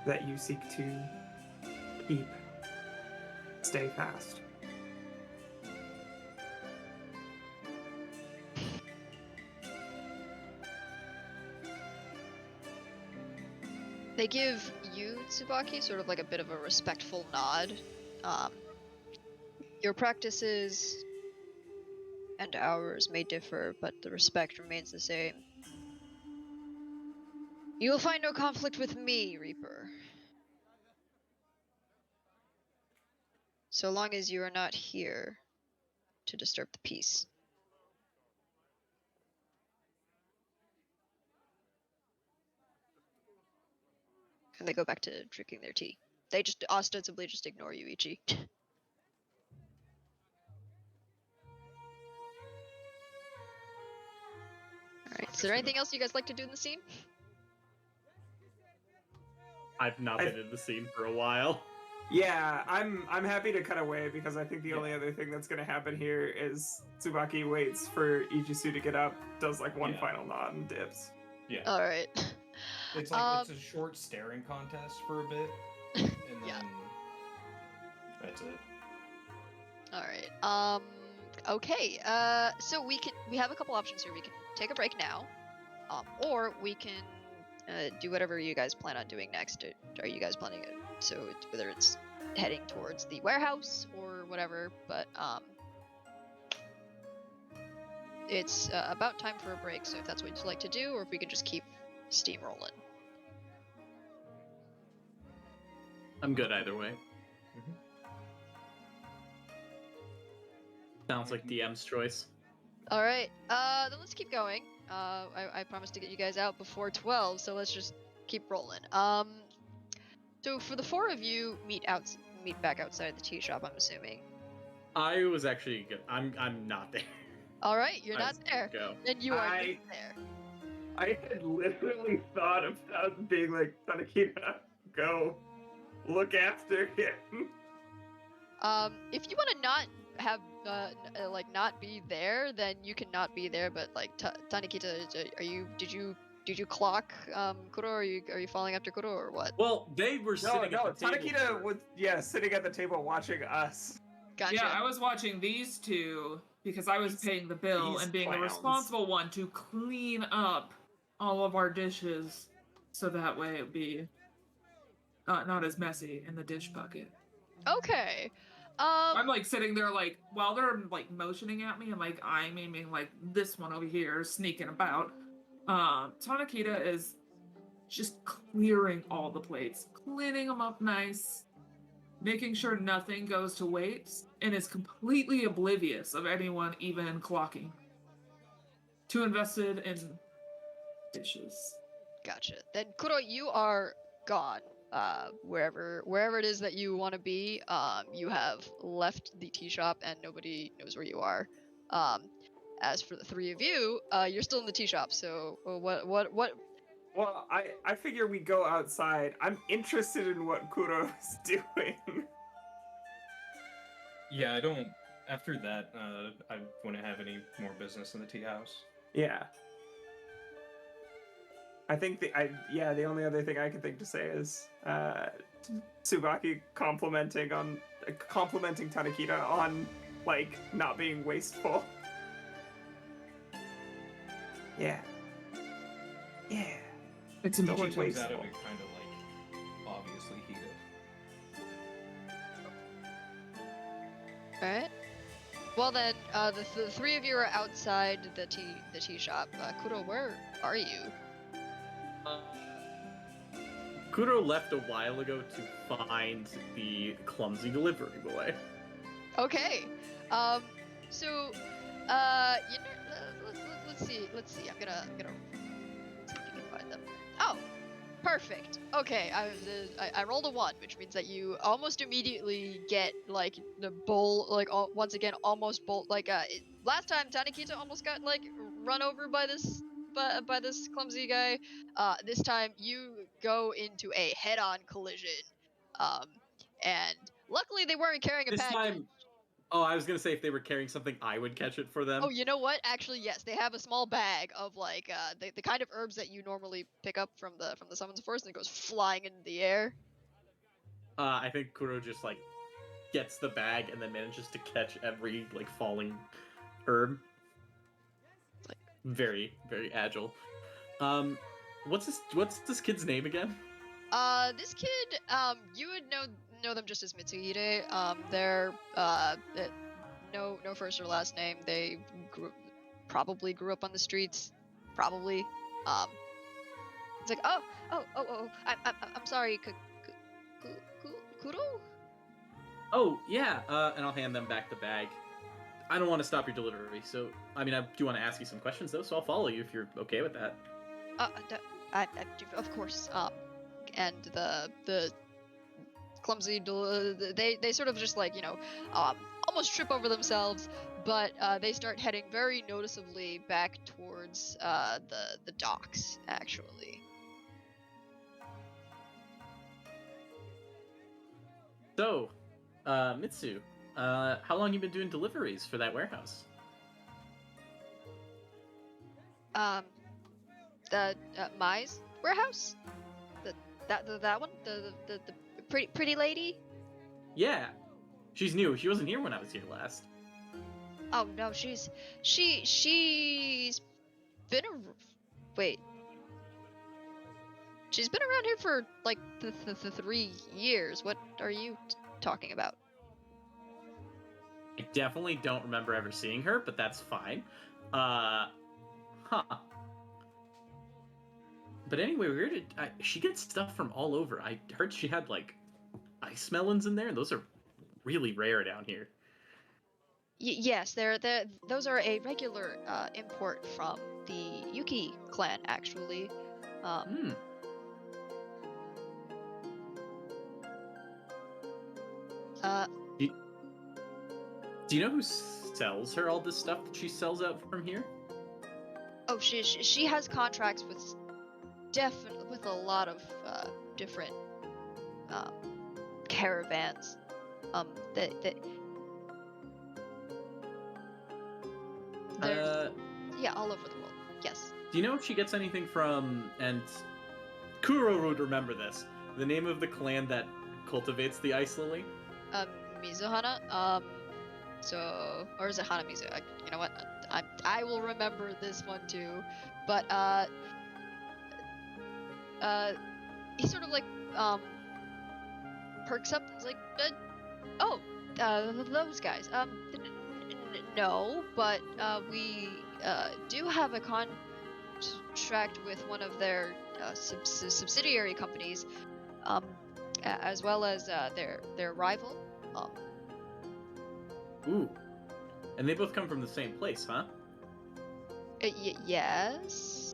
Speaker 2: that you seek to keep stay fast.
Speaker 1: They give you, Tsubaki, sort of like a bit of a respectful nod. Your practices and ours may differ, but the respect remains the same. You will find no conflict with me, Reaper. So long as you are not here to disturb the peace. And they go back to drinking their tea. They just ostensibly just ignore you, Ichi. Alright, is there anything else you guys like to do in the scene?
Speaker 4: I've not been in the scene for a while.
Speaker 2: Yeah, I'm happy to cut away because I think the only other thing that's gonna happen here is Tsubaki waits for Ichisu to get up, does like one final nod and dips.
Speaker 5: Yeah.
Speaker 1: Alright.
Speaker 5: It's like it's a short staring contest for a bit, and then that's it.
Speaker 1: Alright. Okay. So we have a couple options here. We can take a break now, or we can do whatever you guys plan on doing next. Are you guys planning it? So whether it's heading towards the warehouse or whatever, but it's about time for a break. So if that's what you'd like to do, or if we can just keep steamrolling.
Speaker 4: I'm good either way. Sounds like DM's choice.
Speaker 1: All right. Then let's keep going. I promised to get you guys out before 12, so let's just keep rolling. So for the four of you, meet back outside the tea shop, I'm assuming.
Speaker 4: I was actually good. I'm not there.
Speaker 1: All right, you're not there.
Speaker 4: Go.
Speaker 1: Then you are there.
Speaker 2: I had literally thought about being like, Tanakita, go look after him.
Speaker 1: If you want to not have not be there, then you can not be there. But like Tanikita, did you clock Kuro? Are you following after Kuro or what?
Speaker 4: Well, they were sitting at the table.
Speaker 2: Tanakita was sitting at the table watching us.
Speaker 1: Gotcha.
Speaker 3: Yeah, I was watching these two because I was paying the bill
Speaker 2: these
Speaker 3: and being the
Speaker 2: clowns.
Speaker 3: responsible one to clean up all of our dishes, so that way it would be not as messy in the dish bucket.
Speaker 1: Okay.
Speaker 3: I'm like sitting there like while they're like motioning at me and like I'm aiming like this one over here sneaking about. Tanakita is just clearing all the plates, cleaning them up nice, making sure nothing goes to waste, and is completely oblivious of anyone even clocking. Too invested in dishes.
Speaker 1: Gotcha. Then Kuro, you are gone. Wherever it is that you want to be, you have left the tea shop and nobody knows where you are. As for the three of you, you're still in the tea shop. So what?
Speaker 2: Well, I figure we go outside. I'm interested in what Kuro's doing.
Speaker 5: Yeah, I don't. After that, I wouldn't have any more business in the tea house.
Speaker 2: Yeah. I think the only other thing I can think to say is Tsubaki complimenting Tanakita on like not being wasteful. Yeah. Yeah.
Speaker 3: It's
Speaker 2: Don't
Speaker 3: important.
Speaker 2: be
Speaker 5: Comes out of
Speaker 2: wasteful.
Speaker 5: it kind of like obviously heated.
Speaker 1: Alright. Well then, the three of you are outside the tea shop. Kuro, where are you?
Speaker 4: Kuro left a while ago to find the clumsy delivery boy.
Speaker 1: Okay. So, let's see. I'm gonna see if you can find them. Oh, perfect. Okay, I rolled a 1, which means that you almost immediately get like the bowl, like once again almost bolt like last time Tanakita almost got like run over by this clumsy guy. This time you go into a head-on collision, and luckily they weren't carrying a
Speaker 4: This
Speaker 1: package.
Speaker 4: time, oh, I was gonna say if they were carrying something, I would catch it for them.
Speaker 1: Oh, you know what? Actually, yes, they have a small bag of like the kind of herbs that you normally pick up from the summons forest, and it goes flying into the air.
Speaker 4: I think Kuro just like gets the bag and then manages to catch every like falling herb.
Speaker 1: Like-
Speaker 4: Very, very agile. What's this kid's name again?
Speaker 1: This kid, you would know them just as Mitsuhide. They're no first or last name. They probably grew up on the streets, probably. It's like I'm sorry, Kuro?
Speaker 4: Oh yeah, and I'll hand them back the bag. I don't want to stop your delivery, so I mean I do want to ask you some questions though, so I'll follow you if you're okay with that.
Speaker 1: Of course. And the clumsy they sort of just like almost trip over themselves, but they start heading very noticeably back towards the docks actually.
Speaker 4: So, Mitsu, how long you been doing deliveries for that warehouse?
Speaker 1: The Mai's warehouse, that one, the pretty lady.
Speaker 4: Yeah, she's new. She wasn't here when I was here last.
Speaker 1: Oh no, she's been wait. She's been around here for like the 3 years. What are you talking about?
Speaker 4: I definitely don't remember ever seeing her, but that's fine. Huh. But anyway, she gets stuff from all over. I heard she had like ice melons in there, and those are really rare down here.
Speaker 1: Yes, those are a regular import from the Yuki clan, actually.
Speaker 4: Do you know who sells her all this stuff that she sells out from here?
Speaker 1: Oh, she has contracts with with a lot of different caravans. Yeah, all over the world. Yes.
Speaker 4: Do you know if she gets anything from, and Kuro would remember this, the name of the clan that cultivates the ice lily?
Speaker 1: Mizuhana. Or is it Hanamizu? You know what? I will remember this one too. But he sort of like perks up and is like, those guys. No, but we do have a contract contract with one of their subsidiary companies, as well as their rival.
Speaker 4: Ooh. And they both come from the same place, huh?
Speaker 1: Yes.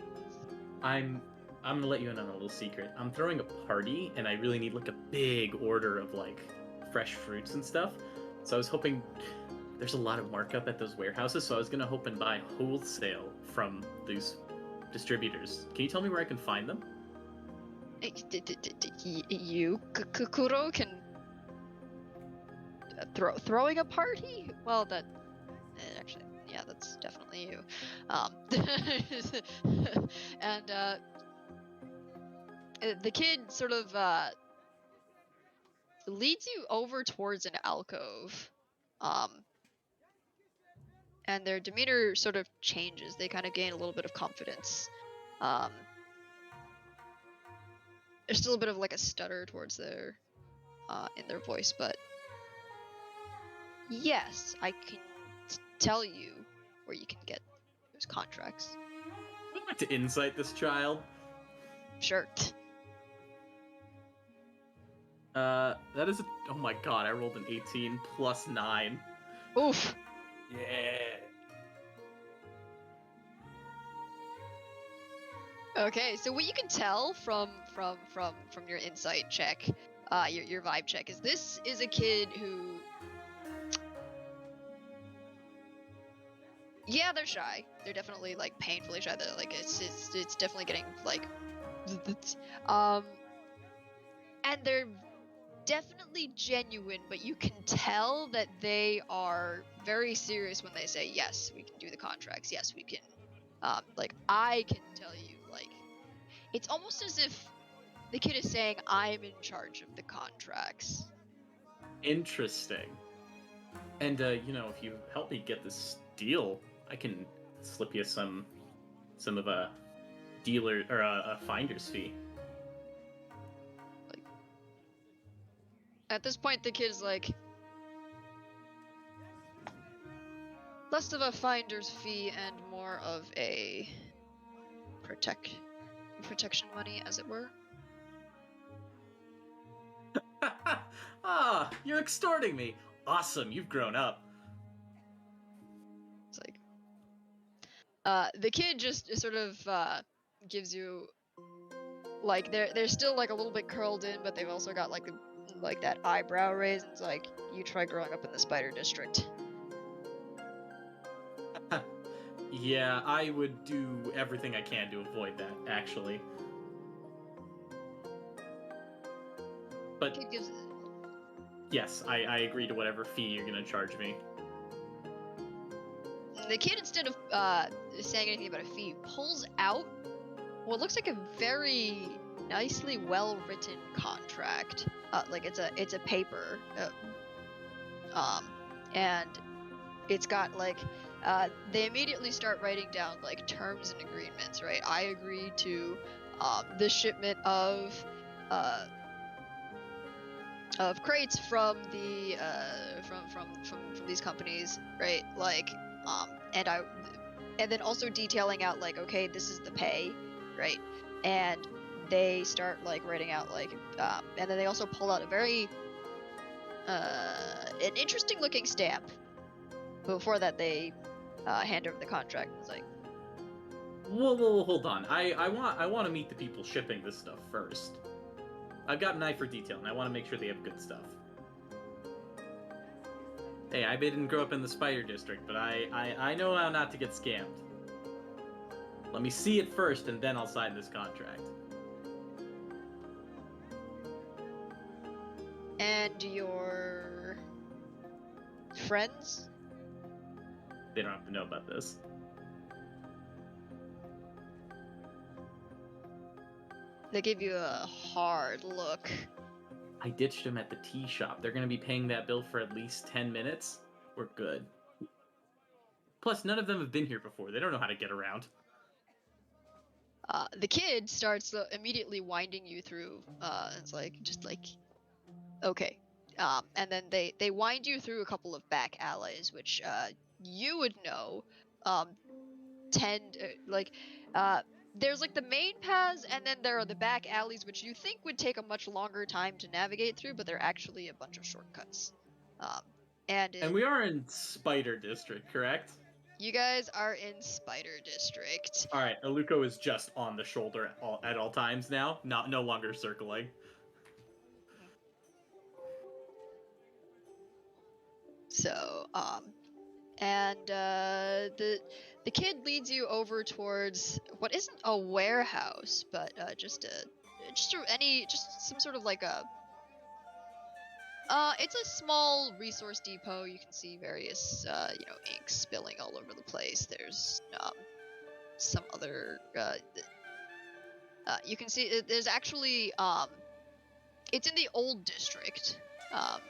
Speaker 4: I'm gonna let you in on a little secret. I'm throwing a party, and I really need like a big order of like fresh fruits and stuff. So I was hoping there's a lot of markup at those warehouses, so I was gonna hope and buy wholesale from these distributors. Can you tell me where I can find them?
Speaker 1: You, Kuro, can throwing a party? Well, that actually, yeah, that's definitely you. And the kid sort of leads you over towards an alcove, and their demeanor sort of changes. They kind of gain a little bit of confidence. There's still a bit of like a stutter towards their in their voice, but yes, I can tell you where you can get those contracts.
Speaker 4: I'd like to insight this child.
Speaker 1: Sure.
Speaker 4: That is oh my god, I rolled an 18 plus 9.
Speaker 1: Oof.
Speaker 4: Yeah.
Speaker 1: Okay, so what you can tell from your insight check, your vibe check, is this is a kid who, yeah, they're shy. They're definitely like painfully shy. They're like it's definitely getting like, and they're definitely genuine, but you can tell that they are very serious when they say, yes, we can do the contracts. Yes, we can. Like, I can tell you, like, it's almost as if the kid is saying, I'm in charge of the contracts.
Speaker 4: Interesting. And, you know, if you help me get this deal, I can slip you some of a dealer, or a finder's fee.
Speaker 1: At this point, the kid is like, less of a finder's fee and more of a protection money, as it were.
Speaker 4: Ah, you're extorting me. Awesome, you've grown up.
Speaker 1: It's like, the kid just sort of gives you, like, they're still like a little bit curled in, but they've also got like that eyebrow raise. And it's like, you try growing up in the Spider District.
Speaker 4: Yeah, I would do everything I can to avoid that, actually. But
Speaker 1: Kid gives,
Speaker 4: yes, I agree to whatever fee you're gonna charge me.
Speaker 1: the kid, instead of saying anything about a fee, pulls out what looks like a very nicely well-written contract. Like it's a paper, and it's got like they immediately start writing down like terms and agreements, right? I agree to the shipment of crates from the from these companies, right? Like and then also detailing out like, okay, this is the pay, right? And they start like writing out like and then they also pull out a very an interesting looking stamp. Before that, they hand over the contract. It's like,
Speaker 4: Whoa, hold on. I want to meet the people shipping this stuff first. I've got an eye for detail, and I want to make sure they have good stuff. Hey, I didn't grow up in the Spider District, but I know how not to get scammed. Let me see it first, and then I'll sign this contract.
Speaker 1: and your friends?
Speaker 4: They don't have to know about this.
Speaker 1: They give you a hard look.
Speaker 4: I ditched them at the tea shop. They're gonna be paying that bill for at least 10 minutes. We're good. Plus, none of them have been here before. They don't know how to get around.
Speaker 1: The kid starts immediately winding you through. It's like, just like, okay. And then they wind you through a couple of back alleys, which you would know tend like there's like the main paths, and then there are the back alleys, which you think would take a much longer time to navigate through, but they're actually a bunch of shortcuts. And
Speaker 4: we are in Spider District, correct?
Speaker 1: you guys are in Spider District.
Speaker 4: All right, Aluko is just on the shoulder at all times now, no longer circling.
Speaker 1: So, and the kid leads you over towards what isn't a warehouse, but just some sort of like a it's a small resource depot. You can see various ink spilling all over the place. There's some other you can see there's actually it's in the old district.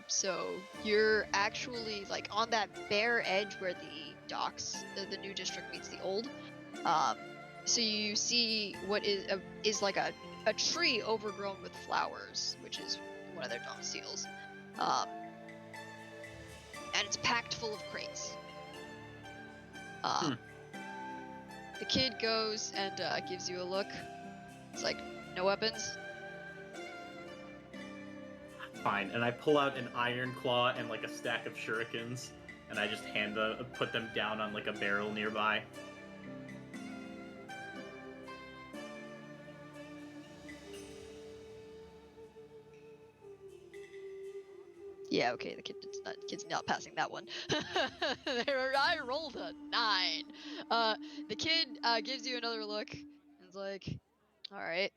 Speaker 1: So you're actually like on that bare edge where the docks, the new district meets the old. So you see what is like a tree overgrown with flowers, which is one of their domiciles. And it's packed full of crates. The kid goes and gives you a look. It's like, no weapons?
Speaker 4: Fine, and I pull out an iron claw and like a stack of shurikens, and I just put them down on like a barrel nearby.
Speaker 1: Yeah, okay, the kid's not passing that one. I rolled a 9. The kid gives you another look and is like, all right.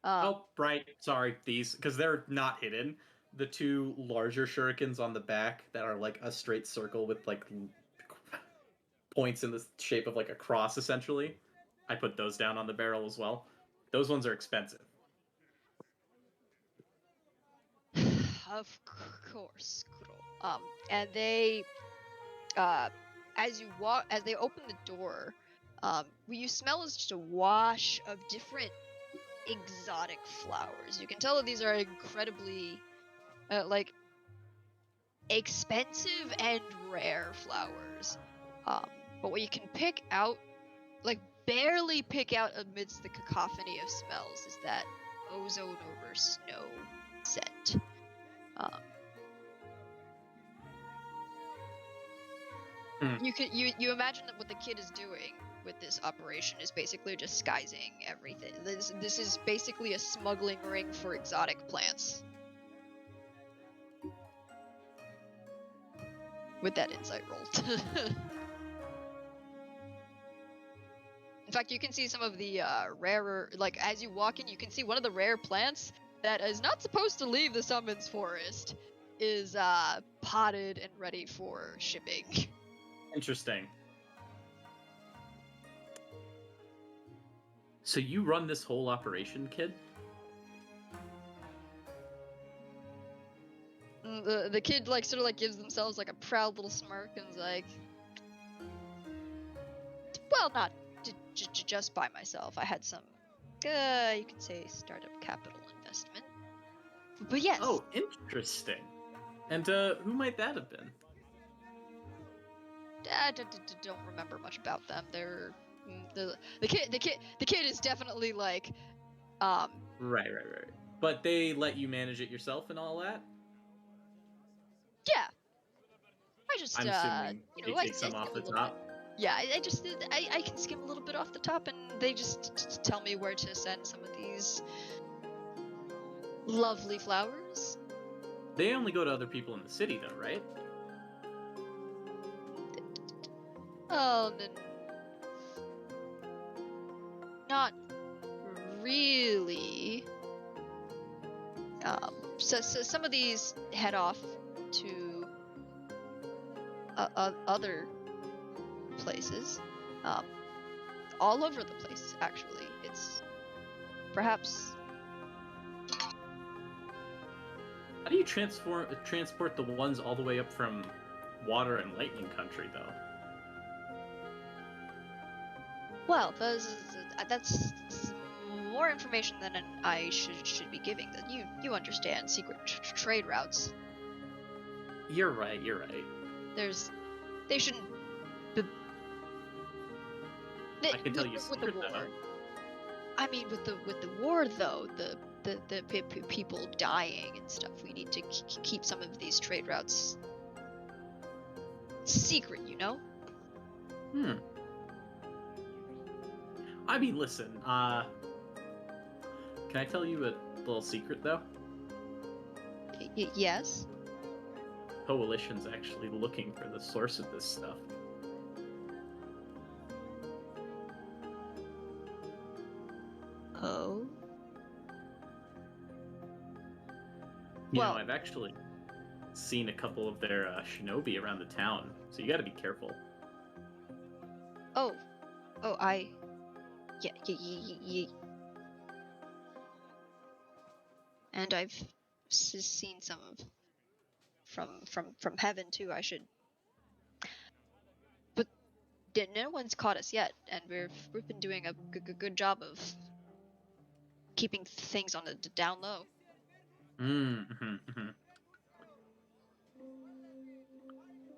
Speaker 4: Oh, right. Sorry, these, because they're not hidden. The two larger shurikens on the back that are like a straight circle with like points in the shape of like a cross, essentially. I put those down on the barrel as well. Those ones are expensive.
Speaker 1: Of course, Kuro. And they, as they open the door, what you smell is just a wash of different exotic flowers. You can tell that these are incredibly, like, expensive and rare flowers. But what you can pick out, like, barely pick out amidst the cacophony of smells, is that ozone over snow scent. You imagine that what the kid is doing with this operation is basically disguising everything. This is basically a smuggling ring for exotic plants. With that insight roll. In fact, you can see some of the rarer, like as you walk in, you can see one of the rare plants that is not supposed to leave the summons forest is potted and ready for shipping.
Speaker 4: Interesting. So you run this whole operation, kid?
Speaker 1: The kid like sort of like gives themselves like a proud little smirk and is like, well, not just by myself. I had some, you could say, startup capital investment. But yes.
Speaker 4: Oh, interesting. And who might that have been?
Speaker 1: I don't remember much about them. They're the kid is definitely like,
Speaker 4: Right. But they let you manage it yourself and all that?
Speaker 1: Yeah.
Speaker 4: I'm assuming you take some off the top.
Speaker 1: Yeah, I can skim a little bit off the top, and they just tell me where to send some of these lovely flowers.
Speaker 4: They only go to other people in the city, though, right?
Speaker 1: Oh, not really. So some of these head off to other places, all over the place. Actually, it's perhaps.
Speaker 4: How do you transport the ones all the way up from Water and Lightning Country, though?
Speaker 1: Well, that's more information than I should be giving. That you understand secret trade routes.
Speaker 4: You're right.
Speaker 1: They shouldn't.
Speaker 4: I can tell you
Speaker 1: with the
Speaker 4: secret,
Speaker 1: war. I mean, with the war though, the people dying and stuff, we need to keep some of these trade routes secret, you know?
Speaker 4: I mean, listen, can I tell you a little secret, though?
Speaker 1: Yes?
Speaker 4: Coalition's actually looking for the source of this stuff.
Speaker 1: Oh?
Speaker 4: You
Speaker 1: Well-
Speaker 4: know, I've actually seen a couple of their shinobi around the town, so you gotta be careful.
Speaker 1: Oh, yeah. And I've seen some from heaven too. I should, but no one's caught us yet, and we've been doing a good job of keeping things on the down low.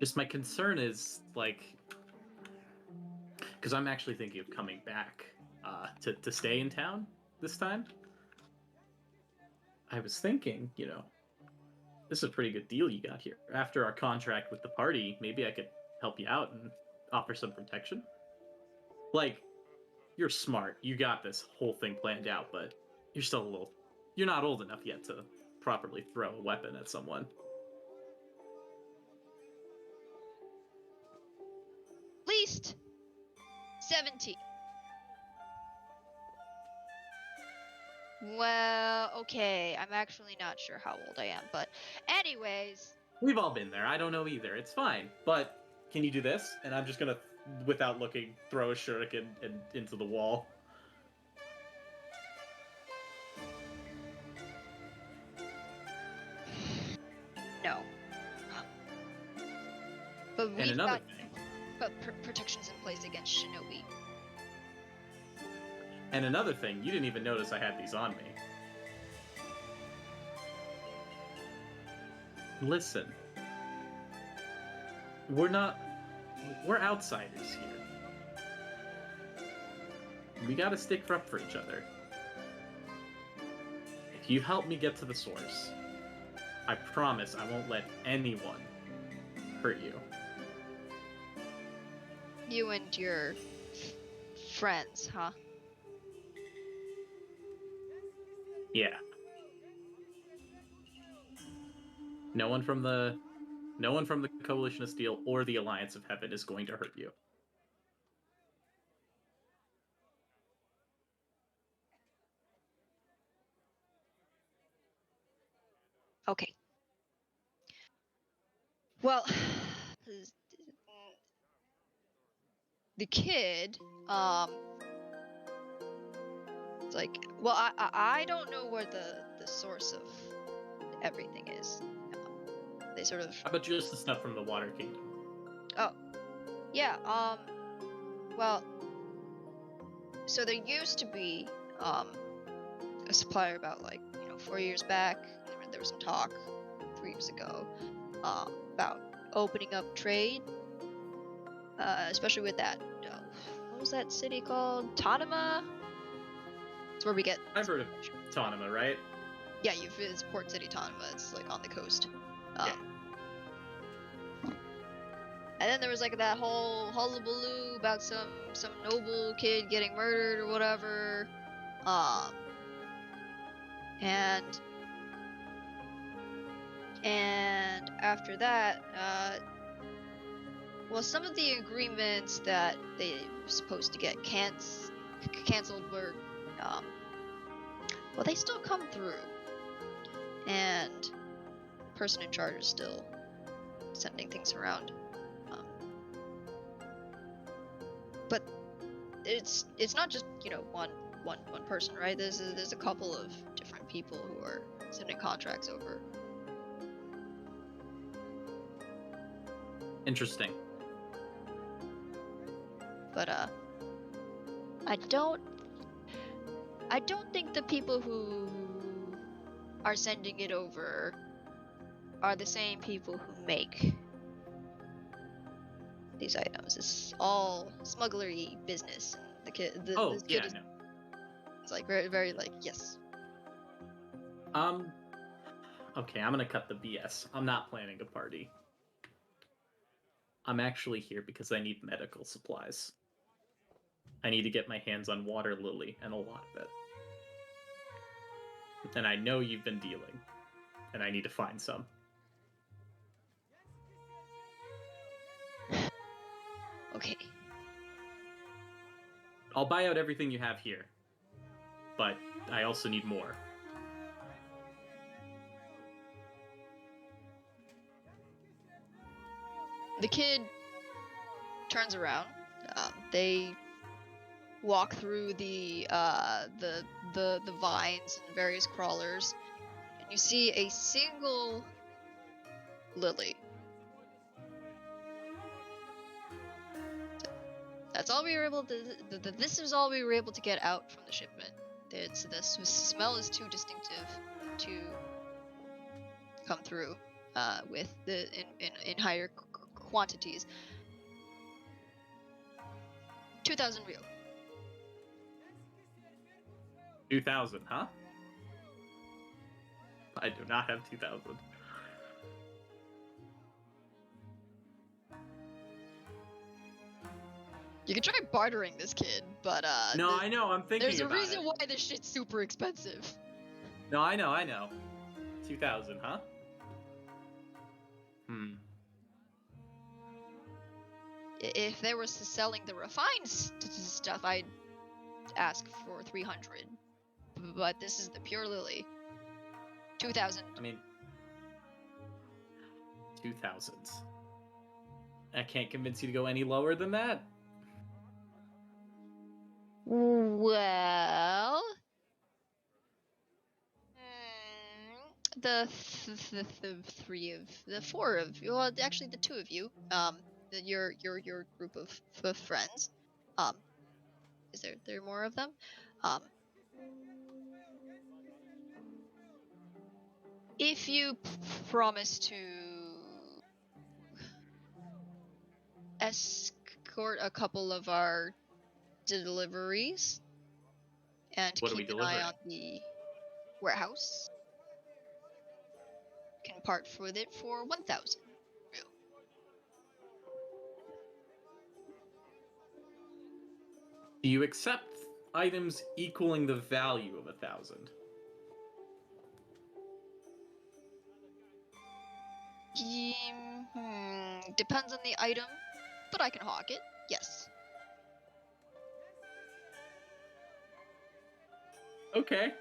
Speaker 4: Just my concern is, like, because I'm actually thinking of coming back to stay in town this time. I was thinking, you know, this is a pretty good deal you got here. After our contract with the party, maybe I could help you out and offer some protection. Like, you're smart. You got this whole thing planned out, but you're not old enough yet to properly throw a weapon at someone.
Speaker 1: Least 17. Well, okay. I'm actually not sure how old I am, but anyways.
Speaker 4: We've all been there. I don't know either. It's fine. But can you do this? And I'm just gonna, without looking, throw a shuriken into the wall.
Speaker 1: No. But
Speaker 4: And
Speaker 1: we've
Speaker 4: another
Speaker 1: got
Speaker 4: thing.
Speaker 1: protections in place against shinobi.
Speaker 4: And another thing, you didn't even notice I had these on me. Listen. We're outsiders here. We gotta stick up for each other. If you help me get to the source, I promise I won't let anyone hurt you.
Speaker 1: You and your friends, huh?
Speaker 4: Yeah. No one from the Coalition of Steel or the Alliance of Heaven is going to hurt you.
Speaker 1: Okay. Well, the kid, it's like, well, I don't know where the source of everything is. They sort of.
Speaker 4: How about just the stuff from the Water Kingdom?
Speaker 1: Oh, yeah. Well, so there used to be a supplier about 4 years back. There was some talk 3 years ago about opening up trade, especially with that. What was that city called? Tanima. It's where we get.
Speaker 4: I've heard of Tanima, right?
Speaker 1: Yeah, it's Port City Tanima. It's on the coast.
Speaker 4: Yeah.
Speaker 1: And then there was that whole hullabaloo about some noble kid getting murdered or whatever. And after that, well, some of the agreements that they were supposed to get canceled were, well, they still come through. And the person in charge is still sending things around. But it's not just one person, right? There's a couple of different people who are sending contracts over.
Speaker 4: Interesting.
Speaker 1: But I don't think the people who are sending it over are the same people who make these items. It's all smugglery business. The kid.
Speaker 4: Oh,
Speaker 1: this
Speaker 4: yeah,
Speaker 1: kid is,
Speaker 4: no.
Speaker 1: It's like very, very like, yes.
Speaker 4: Okay, I'm gonna cut the BS. I'm not planning a party. I'm actually here because I need medical supplies. I need to get my hands on water lily, and a lot of it. And I know you've been dealing, and I need to find some.
Speaker 1: Okay.
Speaker 4: I'll buy out everything you have here, but I also need more.
Speaker 1: The kid turns around. They walk through the vines and various crawlers, and you see a single lily. That's all we were able to. This is all we were able to get out from the shipment. The smell is too distinctive to come through with the in higher quantities. 2,000 real.
Speaker 4: 2,000, huh? I do not have 2,000.
Speaker 1: You can try bartering this kid, but
Speaker 4: No, I know. I'm thinking
Speaker 1: there's a
Speaker 4: about
Speaker 1: reason
Speaker 4: it.
Speaker 1: why this shit's super expensive.
Speaker 4: No, I know. 2,000, huh?
Speaker 1: If there was selling the refined stuff, I'd ask for 300. But this is the pure lily. 2,000.
Speaker 4: I mean, 2,000. I can't convince you to go any lower than that.
Speaker 1: Well, the four of you, well, actually the two of you, your group of friends, is there more of them? If you promise to escort a couple of our deliveries and
Speaker 4: What are we
Speaker 1: keep an eye
Speaker 4: delivering?
Speaker 1: on the warehouse, can part with it for 1,000 real.
Speaker 4: Do you accept items equaling the value of 1,000?
Speaker 1: Depends on the item, but I can hawk it. Yes.
Speaker 4: Okay.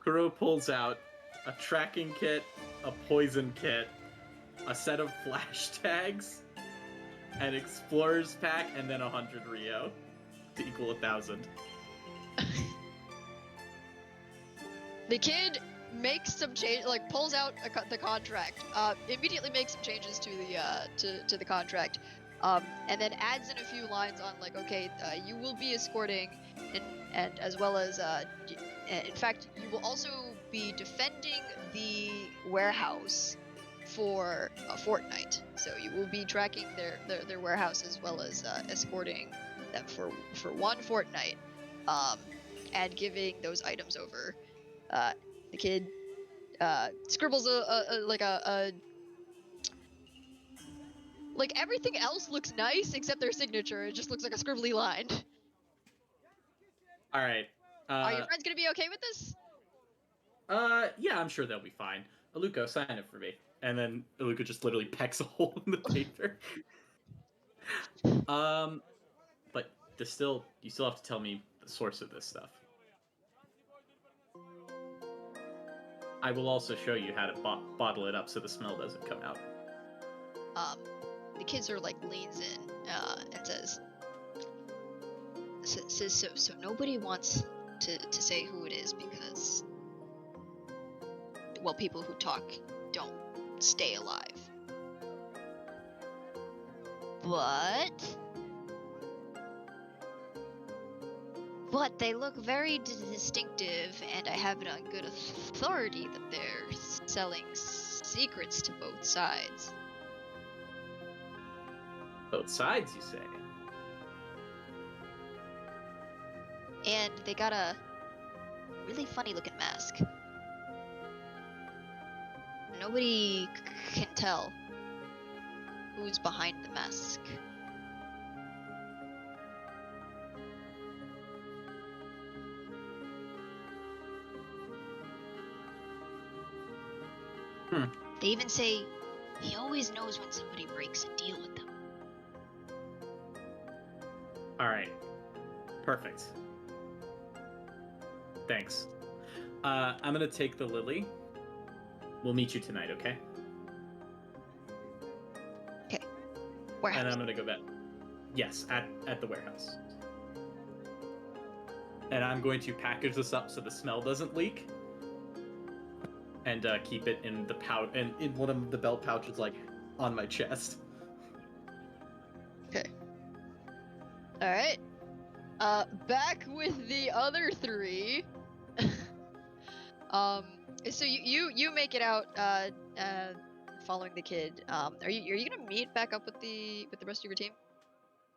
Speaker 4: Kuro pulls out a tracking kit, a poison kit, a set of flash tags, an explorer's pack, and then 100 Rio to equal 1,000.
Speaker 1: The kid makes some change, like pulls out the contract. Immediately makes some changes to the contract, and then adds in a few lines on like, okay, you will be escorting, and as well as in fact, you will also be defending the warehouse for a fortnight. So you will be tracking their warehouse as well as escorting them for one fortnight, and giving those items over. The kid scribbles like everything else looks nice except their signature. It just looks like a scribbly line.
Speaker 4: All right.
Speaker 1: Are your friends gonna be okay with this?
Speaker 4: Yeah, I'm sure they'll be fine. Aluko, sign it for me. And then Aluko just literally pecks a hole in the paper. But you still have to tell me the source of this stuff. I will also show you how to bottle it up so the smell doesn't come out.
Speaker 1: The kid sort of like leans in and says, so nobody wants to say who it is because, well, people who talk don't stay alive. But they look very distinctive, and I have it on good authority that they're selling secrets to both sides.
Speaker 4: Both sides, you say?
Speaker 1: And they got a really funny looking mask. Nobody can tell who's behind the mask. They even say he always knows when somebody breaks a deal with them.
Speaker 4: Alright. Perfect. Thanks. I'm gonna take the lily. We'll meet you tonight, okay?
Speaker 1: Warehouse.
Speaker 4: And I'm gonna go back. Yes, at the warehouse. And I'm going to package this up so the smell doesn't leak. And keep it in the pouch, and in one of the belt pouches, like on my chest.
Speaker 1: Okay. All right. Back with the other three. So you make it out. Following the kid. Are you gonna meet back up with the rest of your team?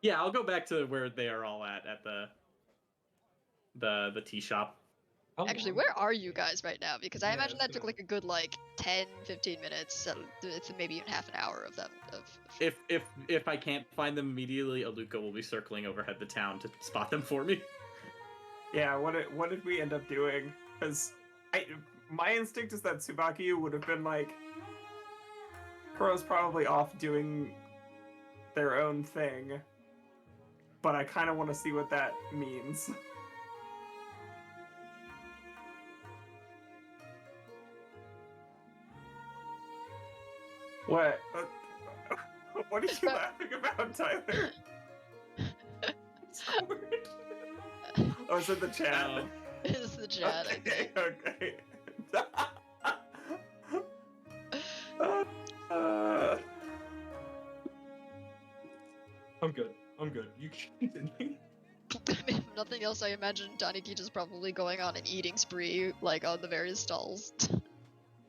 Speaker 4: Yeah, I'll go back to where they are all at the tea shop.
Speaker 5: How
Speaker 1: Actually,
Speaker 5: long-
Speaker 1: where are you guys right now? Because I
Speaker 5: Yeah,
Speaker 1: imagine
Speaker 5: it's
Speaker 1: that took
Speaker 5: gonna-
Speaker 1: like a good like 10-15 minutes. So it's maybe even half an hour of them.
Speaker 4: If I can't find them immediately, Aluka will be circling overhead the town to spot them for me.
Speaker 2: Yeah, what did we end up doing? Because my instinct is that Tsubaki would have been like, Kuro's probably off doing their own thing, but I kind of want to see what that means. What? What are you laughing about, Tyler? It's so weird. Oh, it's in the chat.
Speaker 4: Oh.
Speaker 1: Is the chat? I think.
Speaker 2: Okay.
Speaker 5: I'm good. You continue.
Speaker 1: I mean, if nothing else, I imagine Taniki's probably going on an eating spree, like on the various stalls.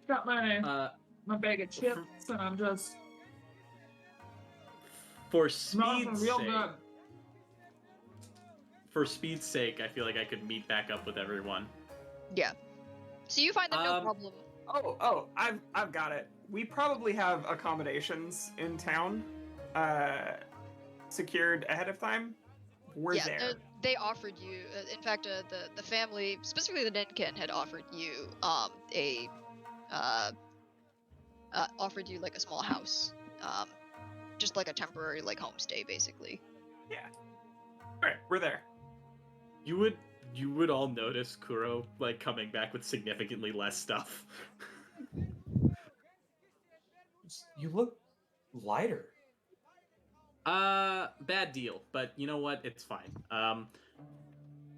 Speaker 3: Got my bag of
Speaker 4: For-
Speaker 3: chips, and I'm just
Speaker 4: For
Speaker 3: smelling
Speaker 4: speed's
Speaker 3: real
Speaker 4: sake,
Speaker 3: good.
Speaker 4: for speed's sake, I feel like I could meet back up with everyone.
Speaker 1: Yeah. So you find them no problem.
Speaker 2: Oh, I've got it. We probably have accommodations in town, secured ahead of time. We're
Speaker 1: Yeah,
Speaker 2: there.
Speaker 1: they offered you. In fact, the family, specifically the Nenken, had offered you offered you like a small house, just like a temporary like homestay, basically.
Speaker 2: Yeah. All right, we're there.
Speaker 4: You would all notice Kuro like coming back with significantly less stuff.
Speaker 5: You look lighter.
Speaker 4: Bad deal, but you know what? It's fine.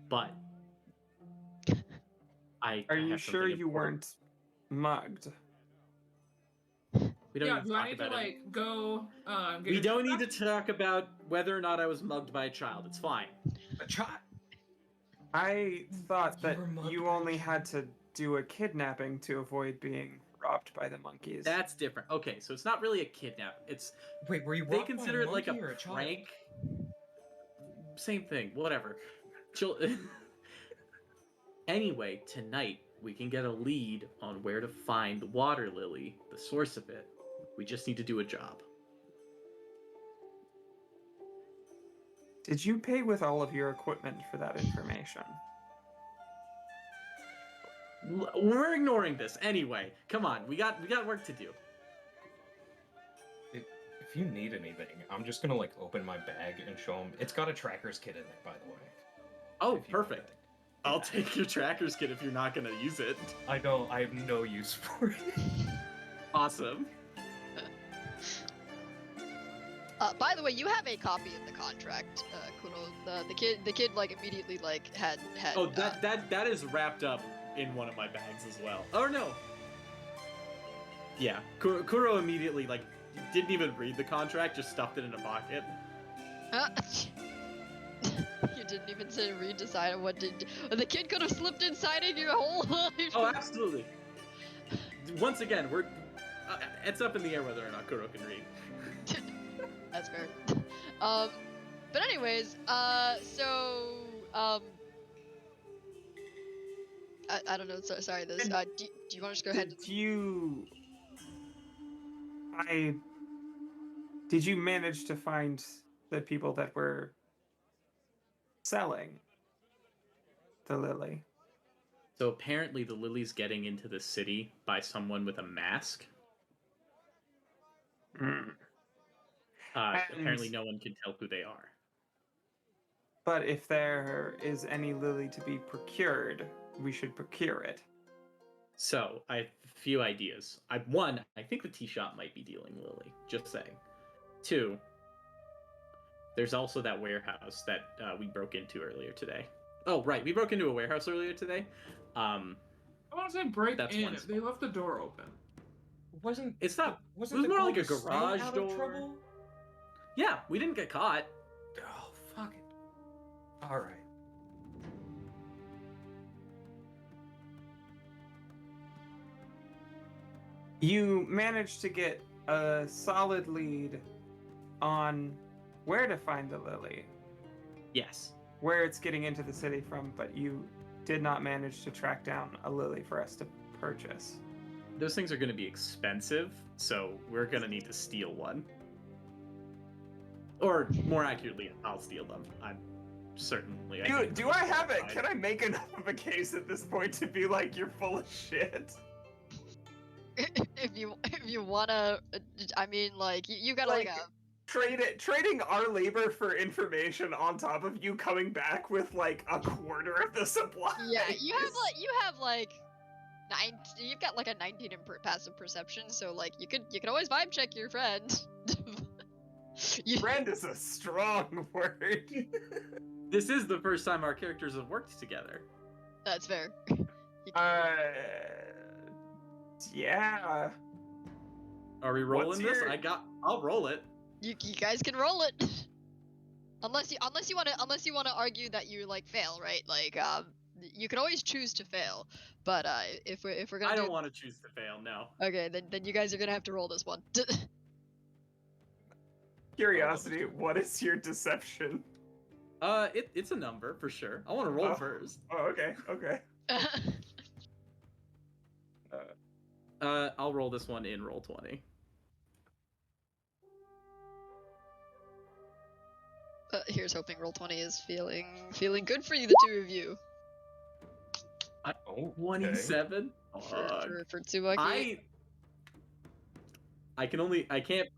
Speaker 4: But
Speaker 2: Are you sure you weren't mugged?
Speaker 4: We don't
Speaker 3: Yeah,
Speaker 4: need to
Speaker 3: do
Speaker 4: talk
Speaker 3: I need to
Speaker 4: about it.
Speaker 3: like go? Get
Speaker 4: We
Speaker 3: your
Speaker 4: don't
Speaker 3: shit
Speaker 4: need to talk about whether or not I was mugged by a child. It's fine.
Speaker 5: A child.
Speaker 2: I thought
Speaker 5: You
Speaker 2: that
Speaker 5: were mugged
Speaker 2: you
Speaker 5: by a
Speaker 2: only had
Speaker 5: child.
Speaker 2: to do a kidnapping to avoid being robbed by the monkeys.
Speaker 4: That's different. Okay, so it's not really a kidnap. It's
Speaker 5: Wait, were you?
Speaker 4: they
Speaker 5: robbed by
Speaker 4: consider it like a
Speaker 5: monkey or a child?
Speaker 4: prank. Same thing. Whatever. Anyway, tonight we can get a lead on where to find the water lily, the source of it. We just need to do a job.
Speaker 2: Did you pay with all of your equipment for that information?
Speaker 4: We're ignoring this anyway. Come on, we got work to do.
Speaker 5: If you need anything, I'm just gonna like open my bag and show him. It's got a tracker's kit in it, by the way.
Speaker 4: Oh,
Speaker 5: if you
Speaker 4: perfect.
Speaker 5: want it.
Speaker 4: I'll take your tracker's kit if you're not gonna use it.
Speaker 5: I have no use for it.
Speaker 4: Awesome.
Speaker 1: By the way, you have a copy of the contract, Kuno. The kid like immediately like had.
Speaker 4: Oh, that is wrapped up in one of my bags as well. Or no. Yeah, Kuro immediately like didn't even read the contract, just stuffed it in a pocket.
Speaker 1: You didn't even say read decide what did. The kid could have slipped inside of your whole life.
Speaker 4: Oh, absolutely. Once again, it's up in the air whether or not Kuro can read.
Speaker 1: That's fair. But anyways, I don't know. Sorry. This. Do you want to just go ahead?
Speaker 2: Did you manage to find the people that were selling the lily?
Speaker 4: So apparently the lily's getting into the city by someone with a mask. Apparently no one can tell who they are.
Speaker 2: But if there is any lily to be procured, we should procure it.
Speaker 4: So I have a few ideas. One, I think the tea shop might be dealing lily. Just saying. Two, there's also that warehouse that we broke into earlier today. Oh, right, we broke into a warehouse earlier today.
Speaker 3: I want to say break
Speaker 4: That's
Speaker 3: in.
Speaker 4: one
Speaker 3: They left the door open.
Speaker 4: It's not.
Speaker 5: Wasn't
Speaker 4: it was
Speaker 5: the
Speaker 4: more
Speaker 5: goal
Speaker 4: like a
Speaker 5: to stay
Speaker 4: garage
Speaker 5: out
Speaker 4: door.
Speaker 5: of trouble?
Speaker 4: Yeah, we didn't get caught.
Speaker 5: Oh, fuck it. All right.
Speaker 2: You managed to get a solid lead on where to find the lily,
Speaker 4: Yes.
Speaker 2: where it's getting into the city from, but you did not manage to track down a lily for us to purchase.
Speaker 4: Those things are going to be expensive, so we're going to need to steal one. Or more accurately, I'll steal them. I'm certainly.
Speaker 2: Do I have it? Can I make enough of a case at this point to be like, you're full of shit?
Speaker 1: if you wanna, I mean, like you gotta like a.
Speaker 2: Trading our labor for information on top of you coming back with like a quarter of the supply.
Speaker 1: Yeah, you have like 9. You've got like a 19 in passive perception, so like you could always vibe check your friend.
Speaker 2: Friend is a strong word.
Speaker 4: This is the first time our characters have worked together.
Speaker 1: That's fair.
Speaker 2: Yeah.
Speaker 4: Are we rolling this? I'll roll it.
Speaker 1: You guys can roll it. Unless you want to argue that you like fail, right? Like you can always choose to fail. But if we're gonna
Speaker 4: I don't want to choose to fail, no.
Speaker 1: Okay, then you guys are gonna have to roll this one.
Speaker 2: Curiosity, what is your deception?
Speaker 4: It's a number for sure. I want to roll first.
Speaker 2: Oh, okay.
Speaker 4: I'll roll this one in roll 20.
Speaker 1: Here's hoping roll 20 is feeling good for you, the two of you.
Speaker 4: 27
Speaker 1: for Tsubaki.
Speaker 4: I can't.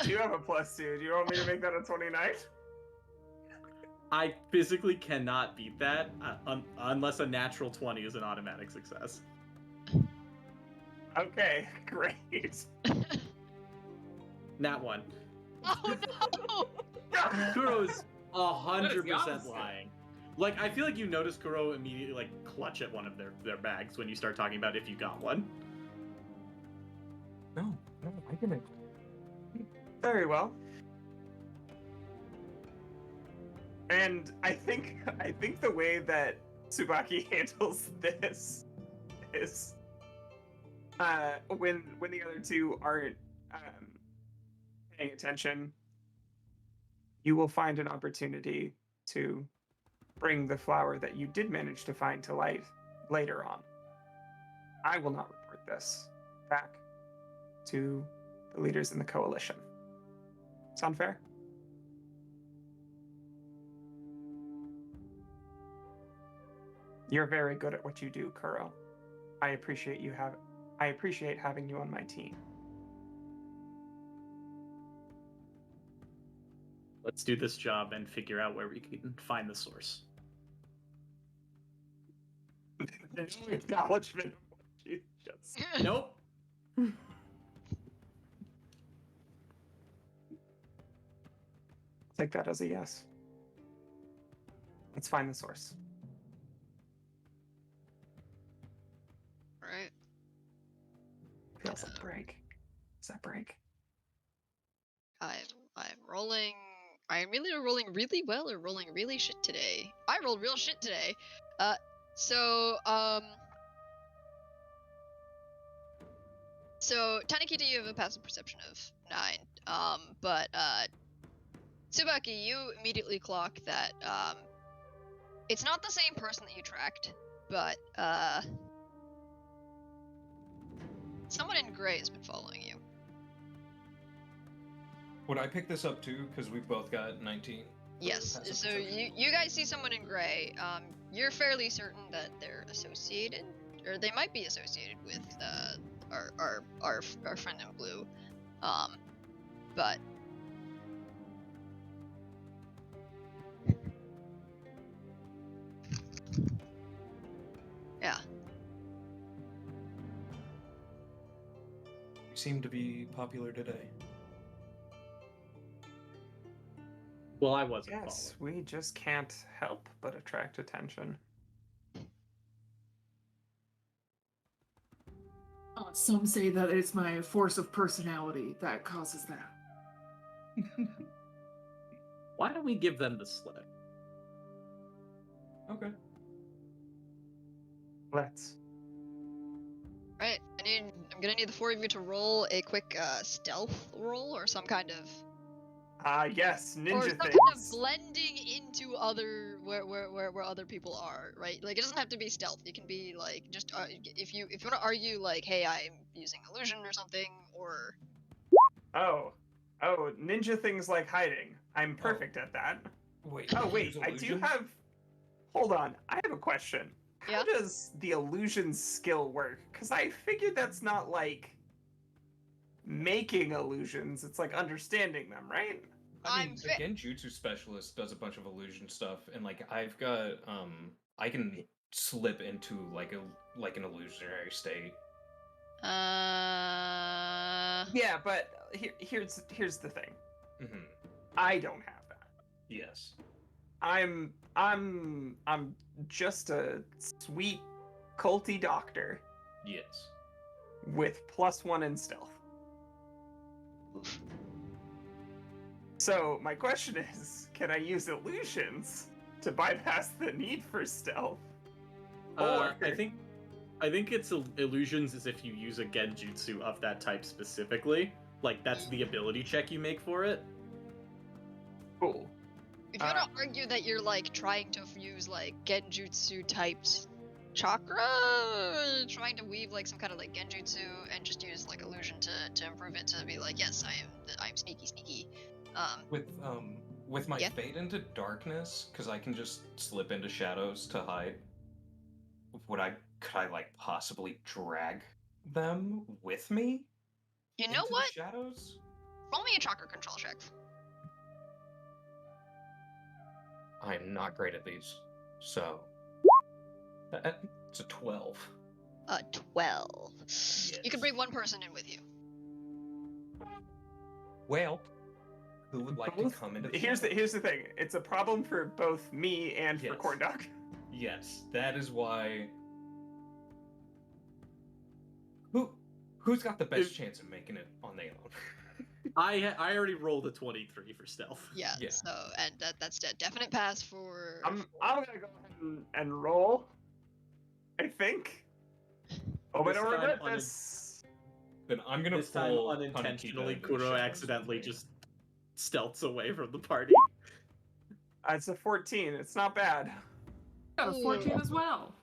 Speaker 2: You have a +2. Do you want me to make that a 29?
Speaker 4: I physically cannot beat that unless a natural 20 is an automatic success.
Speaker 2: Okay, great.
Speaker 4: Nat 1.
Speaker 1: Oh no!
Speaker 4: Kuro's 100% lying. Like, I feel like you notice Kuro immediately like clutch at one of their bags when you start talking about if you got one.
Speaker 5: No, I didn't.
Speaker 2: Very well. And I think the way that Tsubaki handles this is when the other two aren't paying attention, you will find an opportunity to bring the flower that you did manage to find to light later on. I will not report this back to the leaders in the coalition. Sound fair? You're very good at what you do, Kuro. I appreciate having you on my team.
Speaker 4: Let's do this job and figure out where we can find the source.
Speaker 2: There's no acknowledgement of what you just said.
Speaker 4: Nope.
Speaker 2: Take that as a yes. Let's find the source.
Speaker 1: Right.
Speaker 2: Feels like break. Is that break?
Speaker 1: I'm rolling. I'm really rolling really well or rolling really shit today. I rolled real shit today. So Tanakita, you have a passive perception of 9. But Tsubaki, you immediately clock that it's not the same person that you tracked, but someone in gray has been following you.
Speaker 5: Would I pick this up too? Because we both got 19.
Speaker 1: Yes.
Speaker 5: Passive
Speaker 1: So
Speaker 5: perception.
Speaker 1: you guys see someone in gray. You're fairly certain that they're associated, or they might be associated with our friend in blue. But yeah.
Speaker 5: You seem to be popular today.
Speaker 4: Well, I wasn't
Speaker 2: Yes,
Speaker 4: following.
Speaker 2: we just can't help but attract attention.
Speaker 3: Some say that it's my force of personality that causes that.
Speaker 4: Why don't we give them the slip?
Speaker 5: Okay.
Speaker 2: Let's.
Speaker 1: Right. I'm gonna need the four of you to roll a quick stealth roll or some kind of
Speaker 2: Yes,
Speaker 1: or
Speaker 2: ninja
Speaker 1: some kind of
Speaker 2: things.
Speaker 1: blending into other where other people are, right? Like it doesn't have to be stealth. It can be like just if you want to argue like, hey, I'm using illusion or something, or
Speaker 2: Oh, ninja things like hiding. I'm perfect at that.
Speaker 5: Wait.
Speaker 2: Oh
Speaker 5: you
Speaker 2: wait,
Speaker 5: use
Speaker 2: I do
Speaker 5: illusion?
Speaker 2: have. Hold on, I have a question. How
Speaker 1: Yeah?
Speaker 2: does the illusion skill work? Because I figured that's not like making illusions. It's like understanding them, right?
Speaker 5: I
Speaker 1: I'm
Speaker 5: mean,
Speaker 1: fa-
Speaker 5: a Genjutsu specialist does a bunch of illusion stuff, and like I've got I can slip into like an illusionary state.
Speaker 2: Yeah, but here's the thing.
Speaker 5: Mm-hmm.
Speaker 2: I don't have that.
Speaker 5: Yes.
Speaker 2: I'm just a sweet culty doctor
Speaker 5: Yes.
Speaker 2: with +1 in stealth. So my question is, can I use illusions to bypass the need for stealth? Or
Speaker 4: I think it's illusions is if you use a genjutsu of that type specifically. Like that's the ability check you make for it.
Speaker 2: cool.
Speaker 1: if you want to argue that you're like trying to use like genjutsu typed chakra, trying to weave like some kind of like genjutsu and just use like illusion to improve it to be like, yes, I'm sneaky.
Speaker 5: With my
Speaker 1: Yeah.
Speaker 5: fade into darkness, because I can just slip into shadows to hide. Could I like possibly drag them with me?
Speaker 1: You know
Speaker 5: into the
Speaker 1: what?
Speaker 5: shadows?
Speaker 1: Roll me a chakra control check.
Speaker 5: I'm not great at these, so it's a 12.
Speaker 1: 12. You can
Speaker 5: Yes.
Speaker 1: bring one person in with you.
Speaker 5: Well, who would like to come into the
Speaker 2: Here's
Speaker 5: shadows?
Speaker 2: the thing. It's a problem for both me and for
Speaker 5: Yes.
Speaker 2: Corn Dog.
Speaker 5: Yes, that is why. Who's got the best chance of making it on their own?
Speaker 4: I already rolled a 23 for stealth.
Speaker 1: Yeah.
Speaker 5: Yeah.
Speaker 1: So and that's a definite pass for.
Speaker 2: I'm gonna go ahead and roll. I think. Oh, I
Speaker 4: This
Speaker 2: don't
Speaker 4: time
Speaker 2: regret this.
Speaker 5: Then I'm gonna
Speaker 4: This time
Speaker 5: pull
Speaker 4: unintentionally,
Speaker 5: Hanekita into the
Speaker 4: Kuro
Speaker 5: shadows
Speaker 4: accidentally
Speaker 5: with me.
Speaker 4: just stealths away from the party.
Speaker 2: It's a 14. It's not bad.
Speaker 3: Got a 14 as well.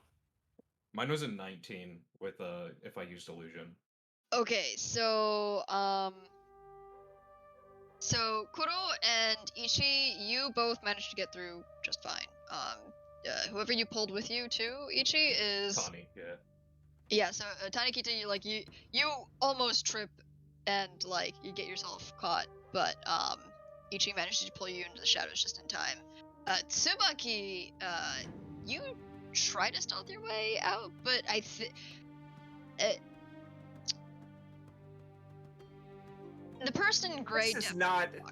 Speaker 5: Mine was a 19 with if I used illusion.
Speaker 1: Okay, so Kuro and Ichi, you both managed to get through just fine. Whoever you pulled with you too, Ichi is
Speaker 5: Connie, yeah.
Speaker 1: yeah. So Tanekita, you almost trip and like you get yourself caught, but Ichi managed to pull you into the shadows just in time. Tsubaki, you try to stealth your way out, but the person in gray.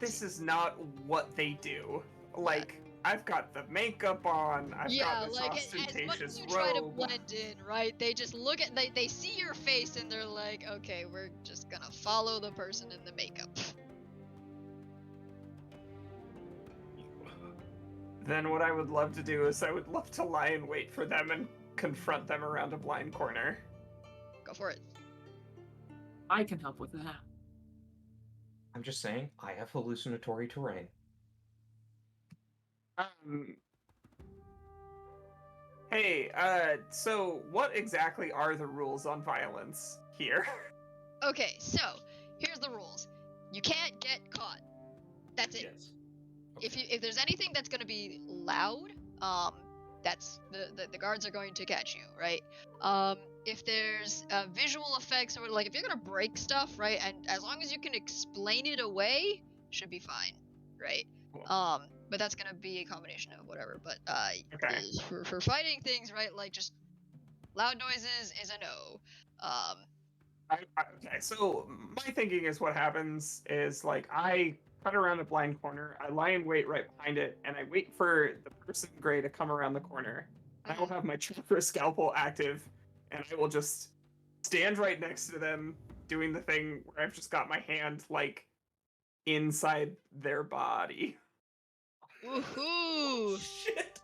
Speaker 2: This is not what they do. Like, I've got the makeup on. I've got this
Speaker 1: like
Speaker 2: ostentatious
Speaker 1: as much as you
Speaker 2: robe.
Speaker 1: try to blend in, right? They just look at they see your face and they're like, okay, we're just gonna follow the person in the makeup.
Speaker 2: Then what I would love to do is I would love to lie in wait for them and confront them around a blind corner.
Speaker 1: Go for it.
Speaker 3: I can help with that.
Speaker 5: I'm just saying, I have hallucinatory terrain.
Speaker 2: Hey, so what exactly are the rules on violence here?
Speaker 1: Okay, so here's the rules. You can't get caught. That's it.
Speaker 5: Yes.
Speaker 1: If there's anything that's gonna be loud, that's the guards are going to catch you, right? If there's visual effects or like if you're gonna break stuff, right, and as long as you can explain it away, should be fine, right?
Speaker 2: Cool.
Speaker 1: But that's gonna be a combination of whatever. But
Speaker 2: Okay.
Speaker 1: for fighting things, right, like just loud noises is a no.
Speaker 2: Okay, so my thinking is what happens is like I cut around the blind corner, I lie in wait right behind it, and I wait for the person gray to come around the corner. I will have my chakra scalpel active, and I will just stand right next to them, doing the thing where I've just got my hand like inside their body.
Speaker 1: Woohoo!
Speaker 5: Shit.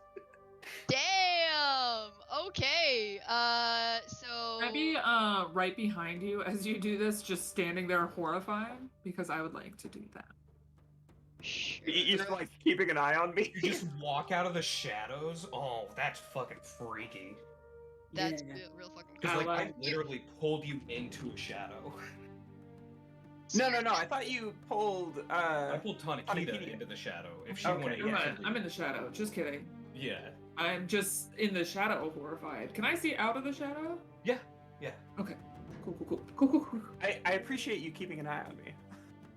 Speaker 1: Damn. Okay. So.
Speaker 3: Can I be right behind you as you do this, just standing there horrified? Because I would like to do that.
Speaker 1: Sure.
Speaker 2: You're like keeping an eye on me.
Speaker 5: You just walk out of the shadows? Oh, that's fucking freaky.
Speaker 1: That's
Speaker 3: Yeah.
Speaker 1: real fucking
Speaker 5: Because,
Speaker 1: cool.
Speaker 5: like, I
Speaker 3: like-
Speaker 5: literally pulled you into a shadow.
Speaker 2: No, I thought you pulled.
Speaker 5: I pulled Tanakita
Speaker 2: Tanakita.
Speaker 5: into the shadow. If she
Speaker 2: Okay,
Speaker 5: wanted to
Speaker 2: yeah.
Speaker 5: actively-
Speaker 3: I'm in the shadow. Just kidding.
Speaker 5: Yeah.
Speaker 3: I'm just in the shadow horrified. Can I see out of the shadow?
Speaker 5: Yeah.
Speaker 3: Okay. Cool.
Speaker 2: I appreciate you keeping an eye on me.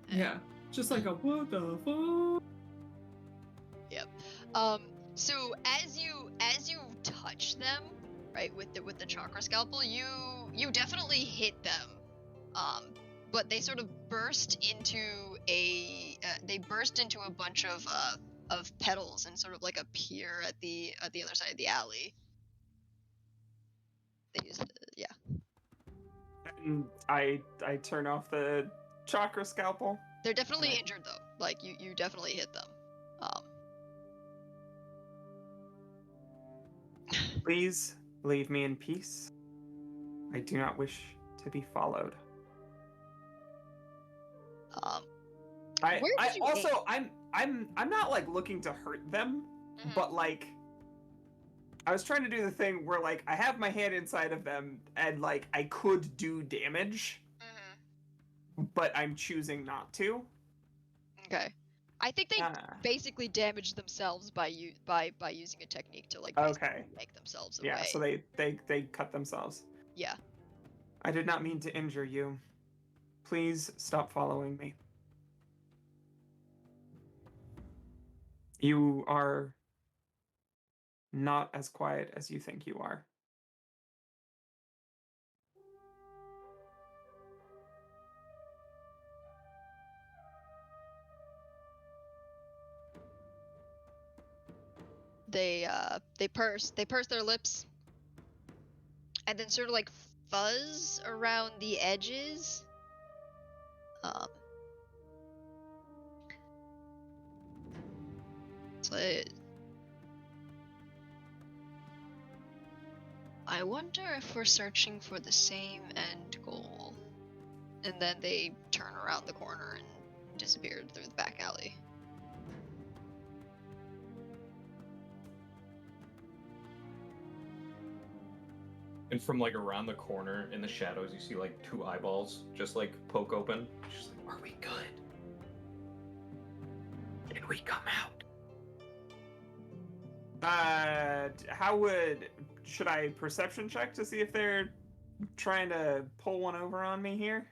Speaker 3: Yeah. Just like a what the fuck?
Speaker 1: So as you touch them, right, with the chakra scalpel, you definitely hit them. But they sort of burst into a bunch of petals and sort of like appear at the other side of the alley. They use yeah.
Speaker 2: And I turn off the chakra scalpel.
Speaker 1: They're definitely
Speaker 2: Right.
Speaker 1: injured though. Like you definitely hit them.
Speaker 2: Please leave me in peace. I do not wish to be followed.
Speaker 1: Where did you
Speaker 2: also I'm not like looking to hurt them,
Speaker 1: Mhm.
Speaker 2: but like I was trying to do the thing where like I have my hand inside of them and like I could do damage, but I'm choosing not to.
Speaker 1: Okay. I think they
Speaker 2: Ah,
Speaker 1: basically damage themselves by using a technique to like basically
Speaker 2: okay.
Speaker 1: make themselves
Speaker 2: Yeah,
Speaker 1: away.
Speaker 2: so they cut themselves.
Speaker 1: Yeah.
Speaker 2: I did not mean to injure you. Please stop following me. You are not as quiet as you think you are.
Speaker 1: They purse their lips and then sort of like fuzz around the edges. So I wonder if we're searching for the same end goal. And then they turn around the corner and disappear through the back alley.
Speaker 5: And from like around the corner in the shadows, you see like two eyeballs just like poke open. Just like, are we good? Can we come out?
Speaker 2: Should I perception check to see if they're trying to pull one over on me here?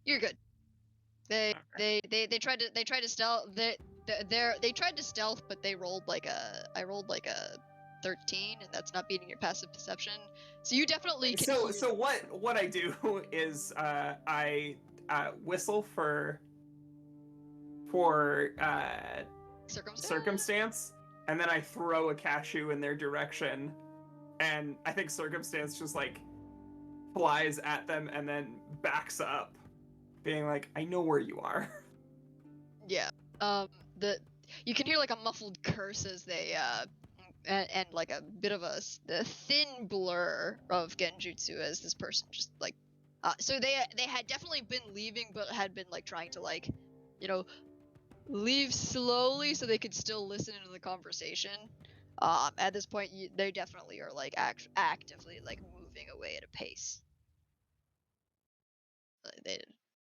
Speaker 1: You're good. They tried to stealth. They tried to stealth, but I rolled like a 13, and that's not beating your passive perception. So you definitely can hear
Speaker 2: So what I do is I whistle for circumstance, and then I throw a cashew in their direction, and I think circumstance just like flies at them and then backs up, being like, I know where you are.
Speaker 1: Yeah. You can hear like a muffled curse as they and like a bit of a thin blur of genjutsu as this person just like so they had definitely been leaving, but had been like trying to like, you know, leave slowly so they could still listen to the conversation. At this point, they definitely are like actively like moving away at a pace. They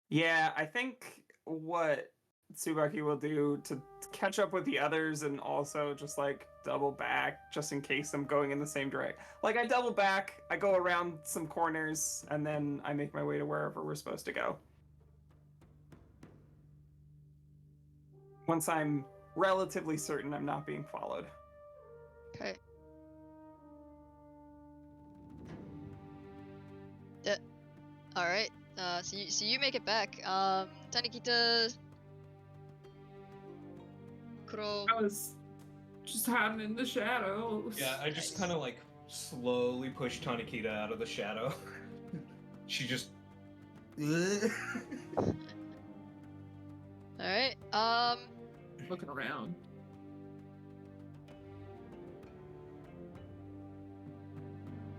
Speaker 2: Yeah, I think what Tsubaki will do to catch up with the others and also just like double back just in case I'm going in the same direction. Like I double back, I go around some corners, and then I make my way to wherever we're supposed to go. Once I'm relatively certain I'm not being followed.
Speaker 1: okay. All right. So you make it back. Tanikita, Kuro.
Speaker 3: I was just hiding in the shadows.
Speaker 5: Yeah, I just
Speaker 1: Nice.
Speaker 5: kind of like slowly push Tanikita out of the shadow. She just.
Speaker 1: All right.
Speaker 3: Looking around.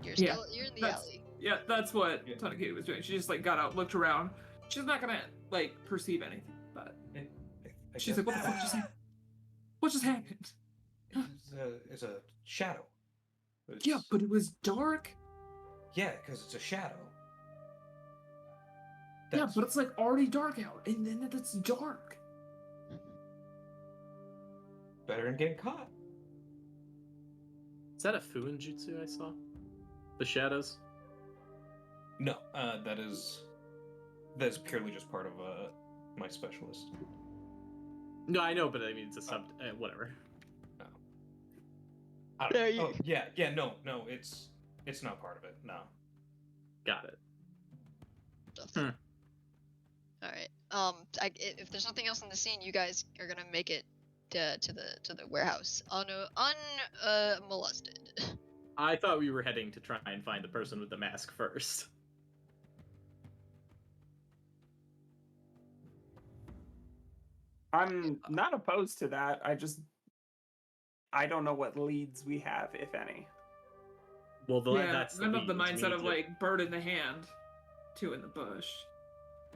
Speaker 1: You're
Speaker 3: Yeah,
Speaker 1: still you're in the
Speaker 3: that's-
Speaker 1: alley.
Speaker 3: Yeah, that's what
Speaker 5: Yeah.
Speaker 3: Tanakita was doing. She just like got out, looked around. She's not gonna like perceive anything, but she's like, "What the fuck just happened? What just happened?"
Speaker 5: It's a shadow.
Speaker 3: Yeah, but it was dark.
Speaker 5: Yeah, because it's a shadow.
Speaker 3: Yeah, but it's like already dark out, and then it's dark.
Speaker 5: better than getting caught.
Speaker 4: Is that a Fuin jutsu I saw? The shadows?
Speaker 5: No, that's purely just part of my specialist.
Speaker 4: No, I know, but I mean it's a sub. Whatever.
Speaker 5: No.
Speaker 1: Yeah, you-
Speaker 5: Oh yeah, no, it's not part of it. No.
Speaker 4: Got it.
Speaker 1: Nothing. All right. If there's nothing else in the scene, you guys are gonna make it to the warehouse unmolested.
Speaker 4: I thought we were heading to try and find the person with the mask first.
Speaker 2: I'm not opposed to that. I don't know what leads we have, if any.
Speaker 4: Well,
Speaker 3: Yeah,
Speaker 4: that's the
Speaker 3: I'm of the
Speaker 4: lead, is we
Speaker 3: mindset
Speaker 4: need
Speaker 3: of
Speaker 4: to-
Speaker 3: like bird in the hand, two in the bush.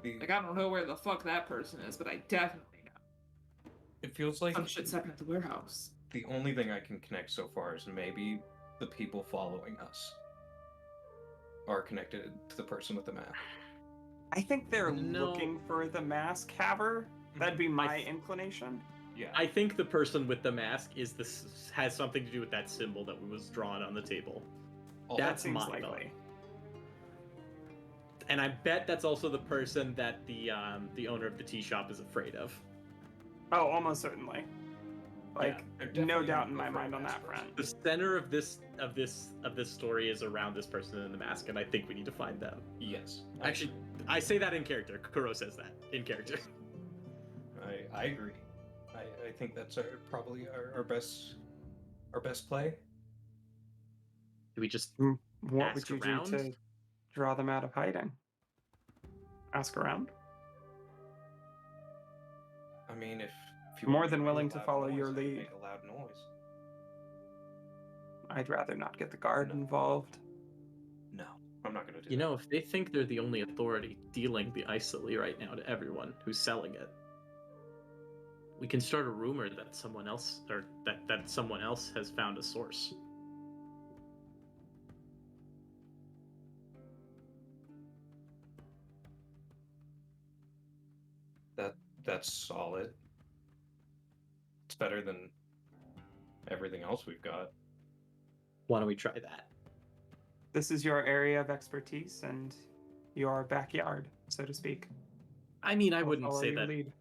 Speaker 3: Like I don't know where the fuck that person is, but I definitely know.
Speaker 5: It feels like
Speaker 3: Some shit's happened at the warehouse.
Speaker 5: the only thing I can connect so far is maybe the people following us are connected to the person with the map.
Speaker 2: I think they're
Speaker 4: No.
Speaker 2: looking for the mask haver. That'd be my inclination.
Speaker 5: Yeah.
Speaker 4: I think the person with the mask has something to do with that symbol that was drawn on the table.
Speaker 5: Oh,
Speaker 2: That
Speaker 4: That's
Speaker 2: seems
Speaker 4: my
Speaker 2: likely.
Speaker 4: And I bet that's also the person that the owner of the tea shop is afraid of.
Speaker 2: Oh, almost certainly. Like,
Speaker 5: they're
Speaker 2: no
Speaker 5: definitely
Speaker 2: doubt in
Speaker 5: gonna
Speaker 2: my
Speaker 5: go for
Speaker 2: mind
Speaker 5: a
Speaker 2: on
Speaker 5: mask
Speaker 2: that
Speaker 5: person.
Speaker 2: front.
Speaker 4: The center of this story is around this person in the mask, and I think we need to find them.
Speaker 5: Yes.
Speaker 4: Actually, I say that in character. Kuro says that in character.
Speaker 5: I agree. I think that's probably our best play.
Speaker 4: Do we just
Speaker 2: What
Speaker 4: ask
Speaker 2: would you
Speaker 4: around?
Speaker 2: do to draw them out of hiding? Ask around?
Speaker 5: I mean, if you
Speaker 2: More
Speaker 5: want
Speaker 2: than
Speaker 5: make a
Speaker 2: willing to
Speaker 5: loud
Speaker 2: follow
Speaker 5: noise,
Speaker 2: your
Speaker 5: I can
Speaker 2: lead.
Speaker 5: Make a loud noise.
Speaker 2: I'd rather not get the guard
Speaker 5: No.
Speaker 2: involved.
Speaker 5: No, I'm not gonna do.
Speaker 4: You
Speaker 5: that.
Speaker 4: know, if they think they're the only authority dealing the isoli right now to everyone who's selling it, we can start a rumor that someone else or that someone else has found a source.
Speaker 5: That's solid. It's better than everything else we've got.
Speaker 4: Why don't we try that?
Speaker 2: This is your area of expertise and your backyard, so to speak.
Speaker 4: I mean, I
Speaker 2: I'll
Speaker 4: wouldn't
Speaker 2: follow
Speaker 4: say
Speaker 2: your
Speaker 4: that
Speaker 2: lead.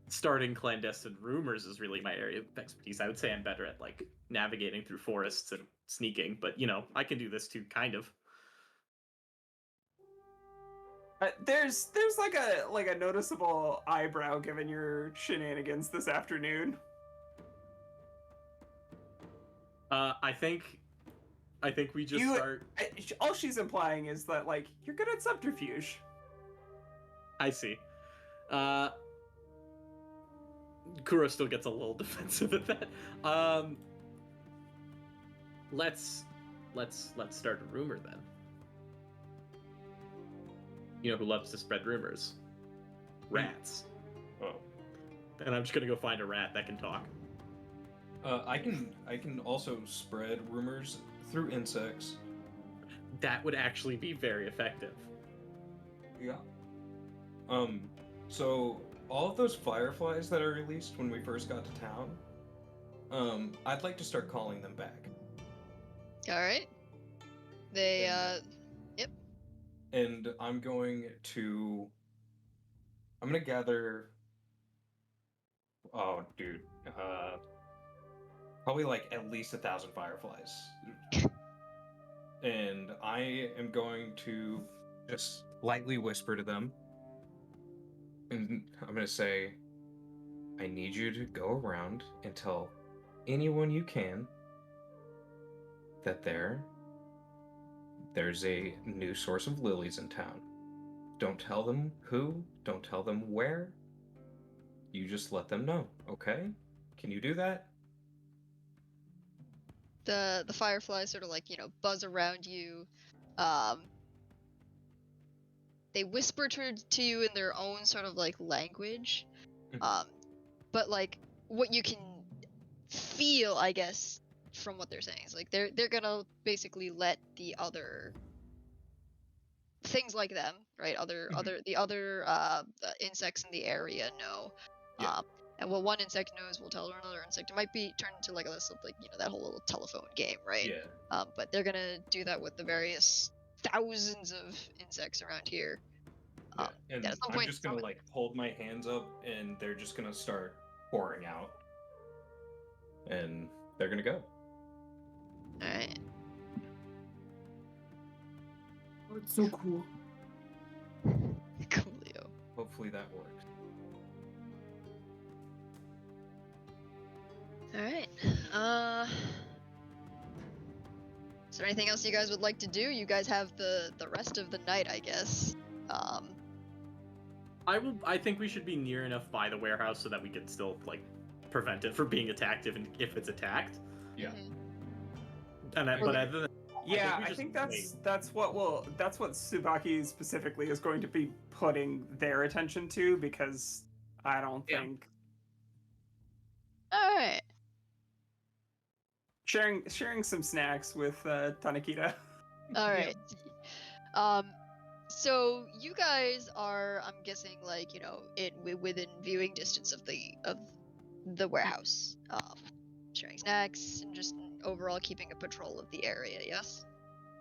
Speaker 4: starting clandestine rumors is really my area of expertise. I would say I'm better at like navigating through forests and sneaking, but you know, I can do this too, kind of.
Speaker 2: There's like a noticeable eyebrow given your shenanigans this afternoon.
Speaker 4: I think we just start.
Speaker 2: All she's implying is that like you're good at subterfuge.
Speaker 4: I see. Kuro still gets a little defensive at that. Let's start a rumor then. You know who loves to spread rumors? Rats.
Speaker 5: Oh,
Speaker 4: And I'm just gonna go find a rat that can talk.
Speaker 5: I can also spread rumors through insects.
Speaker 4: That would actually be very effective.
Speaker 5: Yeah. So all of those fireflies that are released when we first got to town, I'd like to start calling them back.
Speaker 1: All right. They
Speaker 5: And I'm gonna gather. Oh, dude. Probably like at least 1,000 fireflies. And I am going to just lightly whisper to them. And I'm gonna say, I need you to go around and tell anyone you can that there's a new source of lilies in town. Don't tell them who, don't tell them where. You just let them know, okay? Can you do that?
Speaker 1: the fireflies sort of like, buzz around you. Um, they whisper to you in their own sort of like language. But like what you can feel, I guess, from what they're saying is like they're gonna basically let the other things like them, right? The other insects in the area know.
Speaker 5: Yeah.
Speaker 1: And what one insect knows will tell another insect. It might be turned into like a little, like, that whole little telephone game, right?
Speaker 5: Yeah.
Speaker 1: But they're gonna do that with the various thousands of insects around here.
Speaker 5: Yeah. And
Speaker 1: at some
Speaker 5: I'm
Speaker 1: point,
Speaker 5: just gonna like hold my hands up and they're just gonna start pouring out. And they're gonna go.
Speaker 1: Alright.
Speaker 3: Oh, it's so cool.
Speaker 1: Coolio.
Speaker 5: Hopefully that works.
Speaker 1: Alright. Is there anything else you guys would like to do? You guys have the rest of the night, I guess.
Speaker 4: I think we should be near enough by the warehouse so that we can still like prevent it from being attacked if it's attacked.
Speaker 5: Yeah.
Speaker 1: Mm-hmm.
Speaker 4: And but other than
Speaker 2: Yeah, I
Speaker 4: just
Speaker 2: think
Speaker 4: wait.
Speaker 2: that's what Tsubaki specifically is going to be putting their attention to, because I don't
Speaker 5: Yeah.
Speaker 2: think
Speaker 1: Alright.
Speaker 2: sharing some snacks with Tanakita.
Speaker 1: Alright. So you guys are, I'm guessing, like, within viewing distance of the warehouse. Sharing snacks and just overall keeping a patrol of the area, yes?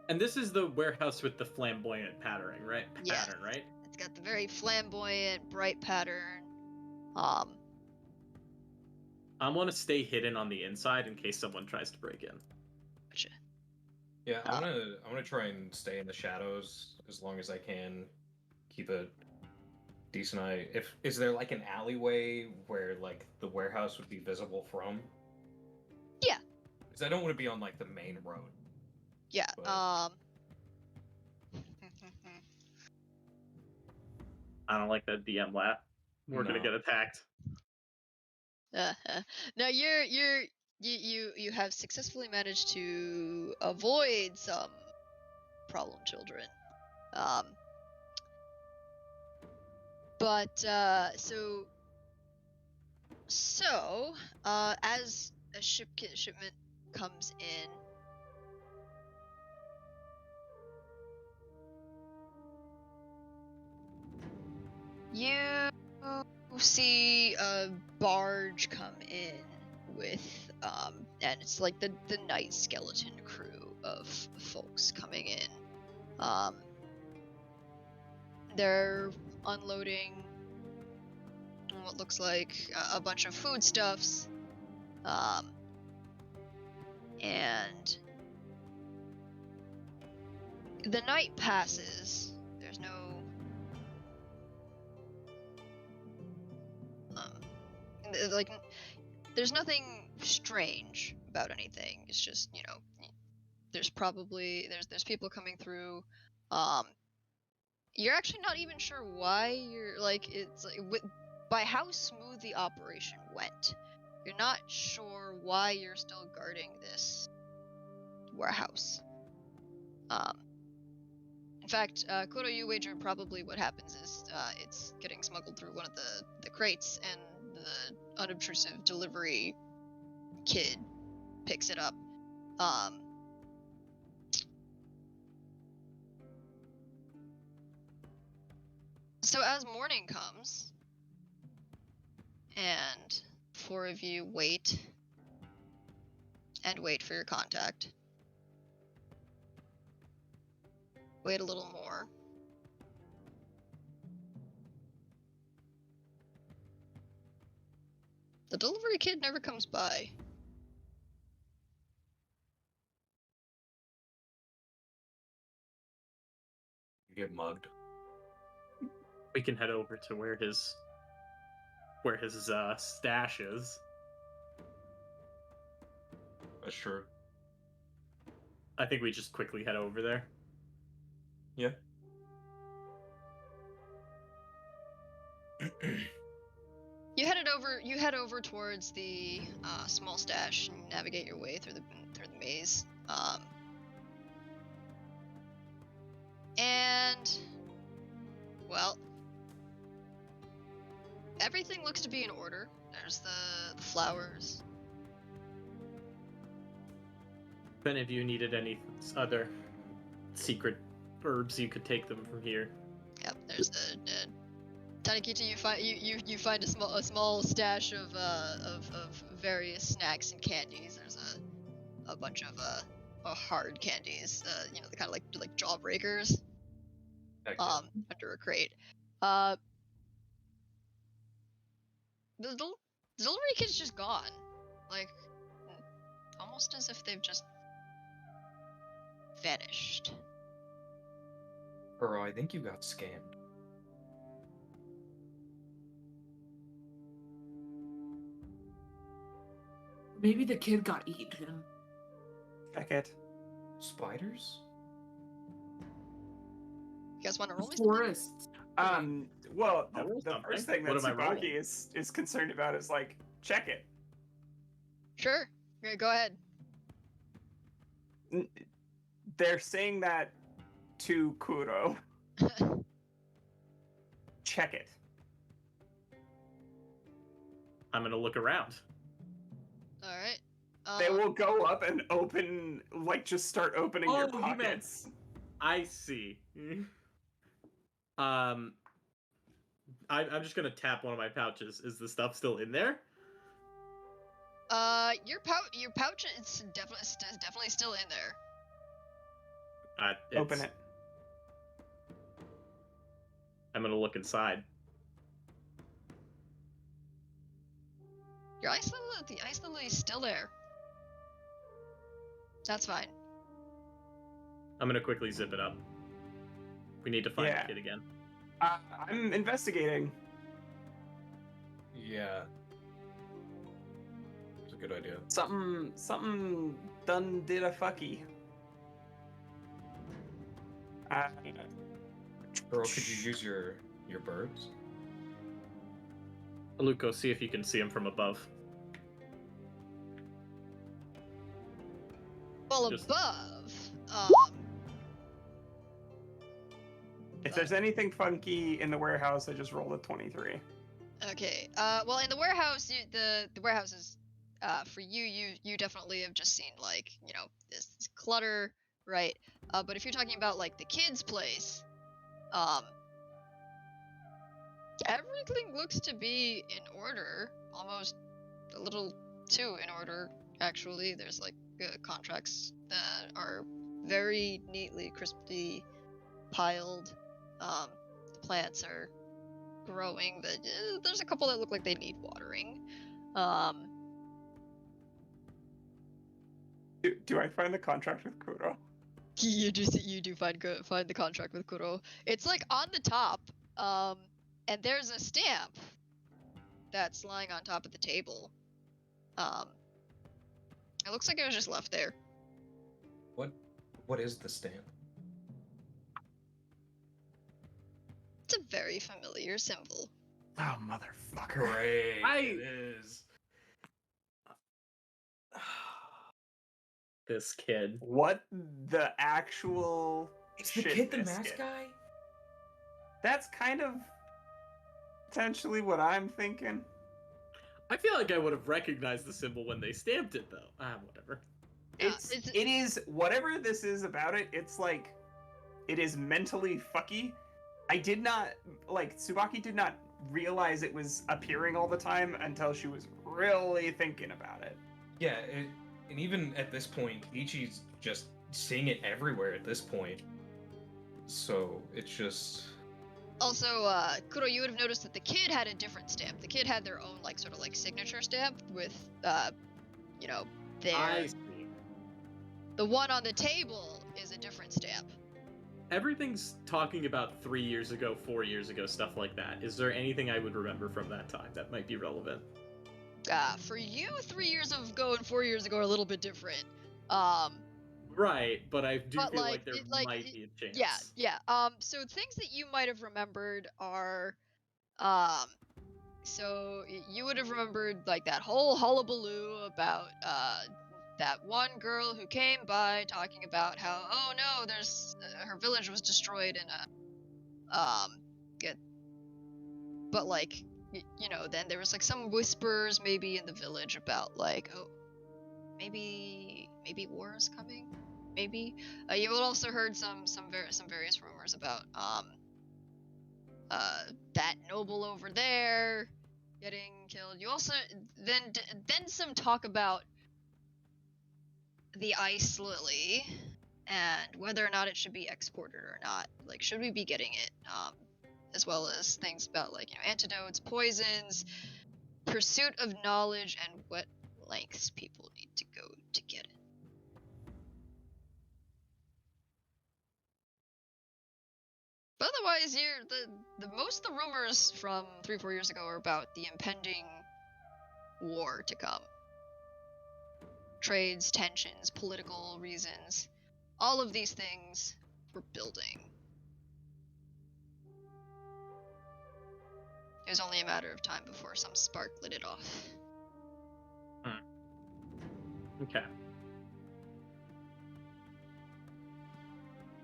Speaker 4: And this is the warehouse with the flamboyant pattern, right?
Speaker 1: Yes.
Speaker 4: Pattern, right?
Speaker 1: It's got the very flamboyant, bright pattern.
Speaker 4: I want to stay hidden on the inside in case someone tries to break in.
Speaker 1: Gotcha.
Speaker 5: Yeah, I'm gonna try and stay in the shadows as long as I can. Keep a decent eye. Is there like an alleyway where like the warehouse would be visible from?
Speaker 1: Yeah.
Speaker 5: Because I don't want to be on like the main road.
Speaker 1: Yeah.
Speaker 5: But-
Speaker 4: I don't like that DM laugh. We're gonna
Speaker 5: No.
Speaker 4: get attacked.
Speaker 1: Now you have successfully managed to avoid some problem children. But as a shipment comes in, you see a barge come in with and it's like the night skeleton crew of folks coming in. They're unloading what looks like a bunch of foodstuffs, and the night passes. There's no like there's nothing strange about anything. It's just, there's probably there's people coming through. You're actually not even sure why you're like, it's like, by how smooth the operation went. You're not sure why you're still guarding this warehouse. In fact, Kuro, you wager probably what happens is it's getting smuggled through one of the crates, and the unobtrusive delivery kid picks it up. So as morning comes, and 4 of you wait and wait for your contact. Wait a little more. The delivery kid never comes by.
Speaker 5: You get mugged.
Speaker 4: We can head over to where his stash is.
Speaker 5: That's true.
Speaker 4: I think we just quickly head over there.
Speaker 5: Yeah.
Speaker 1: You head over towards the small stash and navigate your way through the maze. And well, everything looks to be in order. There's the flowers.
Speaker 4: If any of you needed any other secret herbs, you could take them from here.
Speaker 1: Yep, there's the Tanakita. You find a small stash of various snacks and candies. There's a bunch of hard candies. The kind of like jawbreakers.
Speaker 5: Heck yeah.
Speaker 1: Under a crate. The delivery kid's just gone. Like, almost as if they've just vanished.
Speaker 5: Bro, I think you got scammed.
Speaker 3: Maybe the kid got eaten.
Speaker 2: Check it.
Speaker 5: Spiders?
Speaker 1: You guys want to roll me?
Speaker 3: Forests.
Speaker 2: Well,
Speaker 4: I'll roll
Speaker 2: the
Speaker 4: something.
Speaker 2: first thing that
Speaker 4: What am I rolling?
Speaker 2: Tsubaki is concerned about is like, check it.
Speaker 1: Sure. Okay, go ahead.
Speaker 2: They're saying that to Kuro. Check it.
Speaker 4: I'm gonna look around.
Speaker 1: All right.
Speaker 2: They will go up and open, like, just start opening your
Speaker 4: Oh, you meant-
Speaker 2: pockets.
Speaker 4: I see. I'm just gonna tap one of my pouches. Is the stuff still in there?
Speaker 1: Your pouch is definitely still in there.
Speaker 2: Open it.
Speaker 4: I'm gonna look inside.
Speaker 1: The ice lily is still there. That's fine.
Speaker 4: I'm gonna quickly zip it up. We need to find
Speaker 2: Yeah.
Speaker 4: the kid again.
Speaker 2: I'm investigating.
Speaker 5: Yeah. It's a good idea.
Speaker 2: Something done did a fucky.
Speaker 5: Bro, could you use your birds?
Speaker 4: Aluko, see if you can see him from above.
Speaker 1: Well,
Speaker 4: Just-
Speaker 1: above.
Speaker 2: If there's anything funky in the warehouse, I just rolled a 23.
Speaker 1: Okay. Well, in the warehouse, the warehouse is, for you definitely have just seen, like, this clutter, right? But if you're talking about, like, the kid's place, everything looks to be in order, almost a little too in order, actually. There's, like, contracts that are very neatly, crisply piled. The plants are growing, but there's a couple that look like they need watering.
Speaker 2: Do I find the contract with Kuro?
Speaker 1: You do find the contract with Kuro. It's like on the top, and there's a stamp that's lying on top of the table. It looks like it was just left there.
Speaker 5: What is the stamp?
Speaker 1: It's a very familiar symbol.
Speaker 2: Oh, motherfucker.
Speaker 5: Great.
Speaker 4: It
Speaker 5: is.
Speaker 4: This kid.
Speaker 2: What the actual
Speaker 5: It's the
Speaker 2: shit
Speaker 5: kid, the
Speaker 2: biscuit?
Speaker 5: mask guy?
Speaker 2: That's kind of potentially what I'm thinking.
Speaker 4: I feel like I would have recognized the symbol when they stamped it, though. Whatever.
Speaker 2: It is whatever this is about it. It's like it is mentally fucky. I did not Tsubaki did not realize it was appearing all the time until she was really thinking about it.
Speaker 5: Yeah, and even at this point, Ichi's just seeing it everywhere at this point. So it's just.
Speaker 1: Also, Kuro, you would have noticed that the kid had a different stamp. The kid had their own, like, sort of like signature stamp with, you know, their.
Speaker 4: I see.
Speaker 1: The one on the table is a different stamp.
Speaker 4: Everything's talking about 3 years ago, 4 years ago, stuff like that. Is there anything I would remember from that time that might be relevant?
Speaker 1: For you, 3 years ago and 4 years ago are a little bit different.
Speaker 4: Right, but I do
Speaker 1: But,
Speaker 4: feel
Speaker 1: like,
Speaker 4: like there might be a chance.
Speaker 1: Yeah. So things that you might have remembered are, so you would have remembered like that whole hullabaloo about that one girl who came by talking about how, oh no, there's her village was destroyed in a but like you know, then there was like some whispers maybe in the village about like, oh, maybe war is coming. Maybe you also heard some various rumors about that noble over there getting killed. You also then some talk about the ice lily and whether or not it should be exported or not. Like, should we be getting it? As well as things about like, you know, antidotes, poisons, pursuit of knowledge, and what lengths people need to go to get it. But otherwise, the most of the rumors from 3-4 years ago are about the impending war to come. Trades, tensions, political reasons, all of these things were building. It was only a matter of time before some spark lit it off.
Speaker 4: Okay.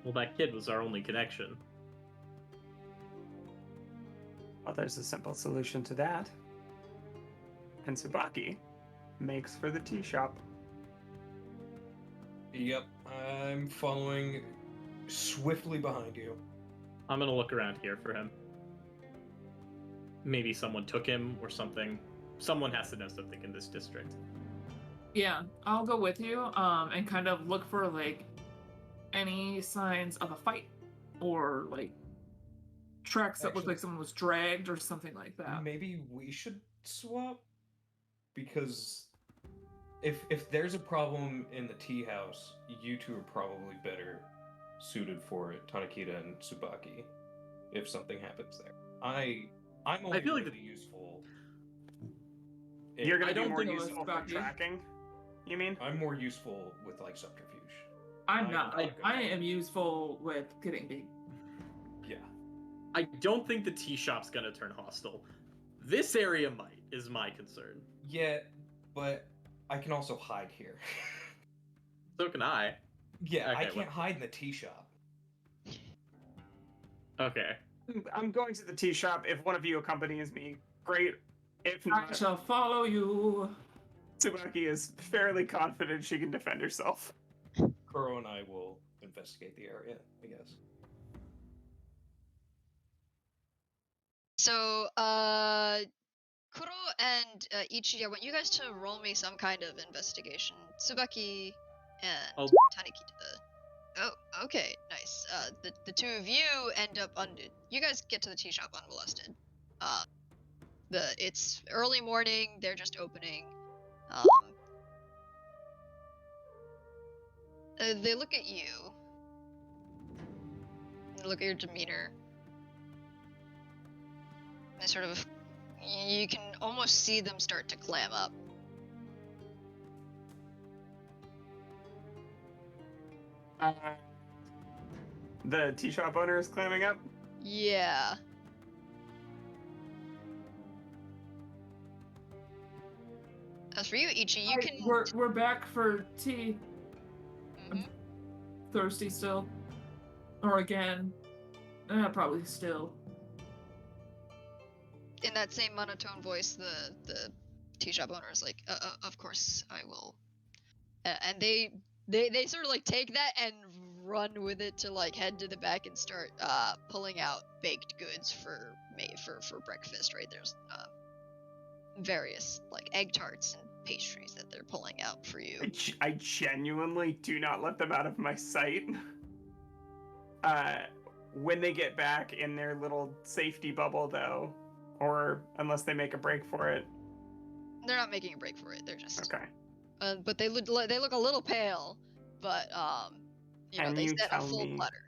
Speaker 4: Well, that kid was our only connection.
Speaker 2: Well, there's a simple solution to that. And Tsubaki makes for the tea shop.
Speaker 5: Yep, I'm following swiftly behind you.
Speaker 4: I'm gonna look around here for him. Maybe someone took him or something. Someone has to know something in this district.
Speaker 3: Yeah, I'll go with you, and kind of look for like any signs of a fight or like tracks that look like someone was dragged or something like that.
Speaker 5: Maybe we should swap, because if there's a problem in the tea house, you two are probably better suited for it, Tanakita and Tsubaki. If something happens there, I'm only
Speaker 4: feel like
Speaker 5: really useful.
Speaker 2: You're gonna
Speaker 4: I
Speaker 2: be
Speaker 4: don't
Speaker 2: more
Speaker 3: think it was
Speaker 2: useful for
Speaker 3: Tsubaki.
Speaker 2: tracking, you mean?
Speaker 5: I'm more useful with like subterfuge.
Speaker 3: I'm not.
Speaker 5: I-
Speaker 3: I am useful with getting beat.
Speaker 5: Yeah.
Speaker 4: I don't think the tea shop's gonna turn hostile. This area might, is my concern.
Speaker 5: Yeah, but I can also hide here.
Speaker 4: So can I.
Speaker 5: Yeah, I
Speaker 4: Okay,
Speaker 5: can't hide in the tea shop.
Speaker 4: Okay.
Speaker 2: I'm going to the tea shop. If one of you accompanies me, great. If
Speaker 3: I
Speaker 2: not,
Speaker 3: shall follow you.
Speaker 2: Tsubaki is fairly confident she can defend herself.
Speaker 5: Kuro and I will investigate the area, I guess.
Speaker 1: So, Kuro and Ichi, I want you guys to roll me some kind of investigation. Tsubaki and
Speaker 4: Oh.
Speaker 1: Tanakita. Oh, okay, nice. The two of you end up you guys get to the tea shop unmolested. It's early morning. They're just opening. They look at you. They look at your demeanor. They sort of, you can almost see them start to clam up.
Speaker 2: The tea shop owner is clamming up.
Speaker 1: Yeah. As for you, Ichi, you can.
Speaker 3: We're back for tea.
Speaker 1: Mhm.
Speaker 3: Thirsty still, or again? Probably still.
Speaker 1: In that same monotone voice, the tea shop owner is like, of course I will. And they sort of like take that and run with it to like head to the back and start pulling out baked goods for breakfast. Right, there's various like egg tarts and pastries that they're pulling out for you.
Speaker 2: I genuinely do not let them out of my sight. When they get back in their little safety bubble, though, or unless they make a break for it.
Speaker 1: They're not making a break for it. They're just
Speaker 2: Okay.
Speaker 1: But they look a little pale. But you know, they set a full platter.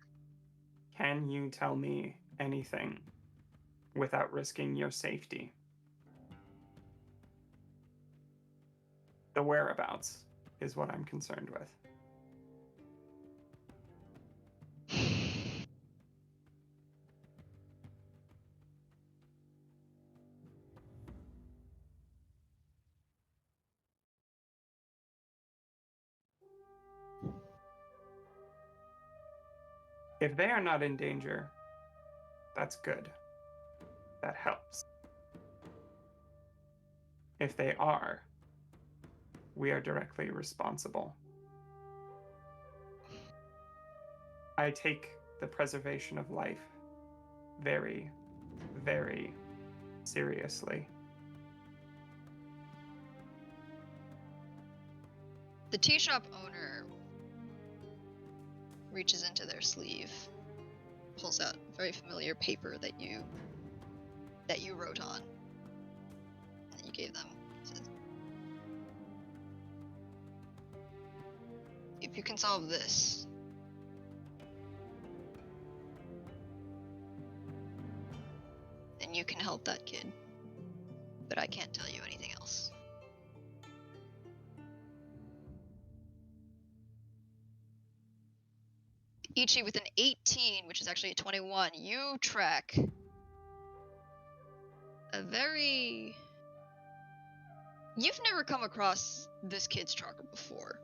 Speaker 2: Can you tell me anything without risking your safety? The whereabouts is what I'm concerned with. If they are not in danger, that's good. That helps. If they are, we are directly responsible. I take the preservation of life very, very seriously.
Speaker 1: The tea shop owner reaches into their sleeve, pulls out very familiar paper that you wrote on, that you gave them. Says, if you can solve this, then you can help that kid. But I can't tell you anything else. Ichi with an 18, which is actually a 21, you track a very... You've never come across this kid's tracker before.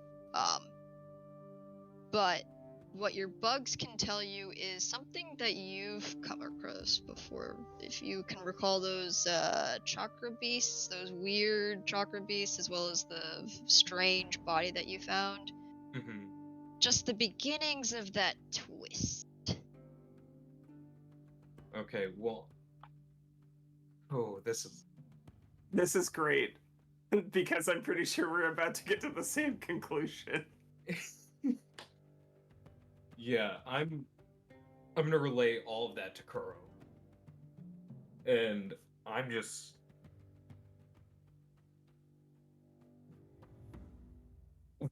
Speaker 1: But what your bugs can tell you is something that you've come across before. If you can recall those chakra beasts, those weird chakra beasts, as well as the strange body that you found.
Speaker 5: Mm-hmm.
Speaker 1: Just the beginnings of that twist.
Speaker 5: Okay, well... Oh, this
Speaker 2: is great. Because I'm pretty sure we're about to get to the same conclusion.
Speaker 5: Yeah, I'm gonna relay all of that to Kuro. And I'm just...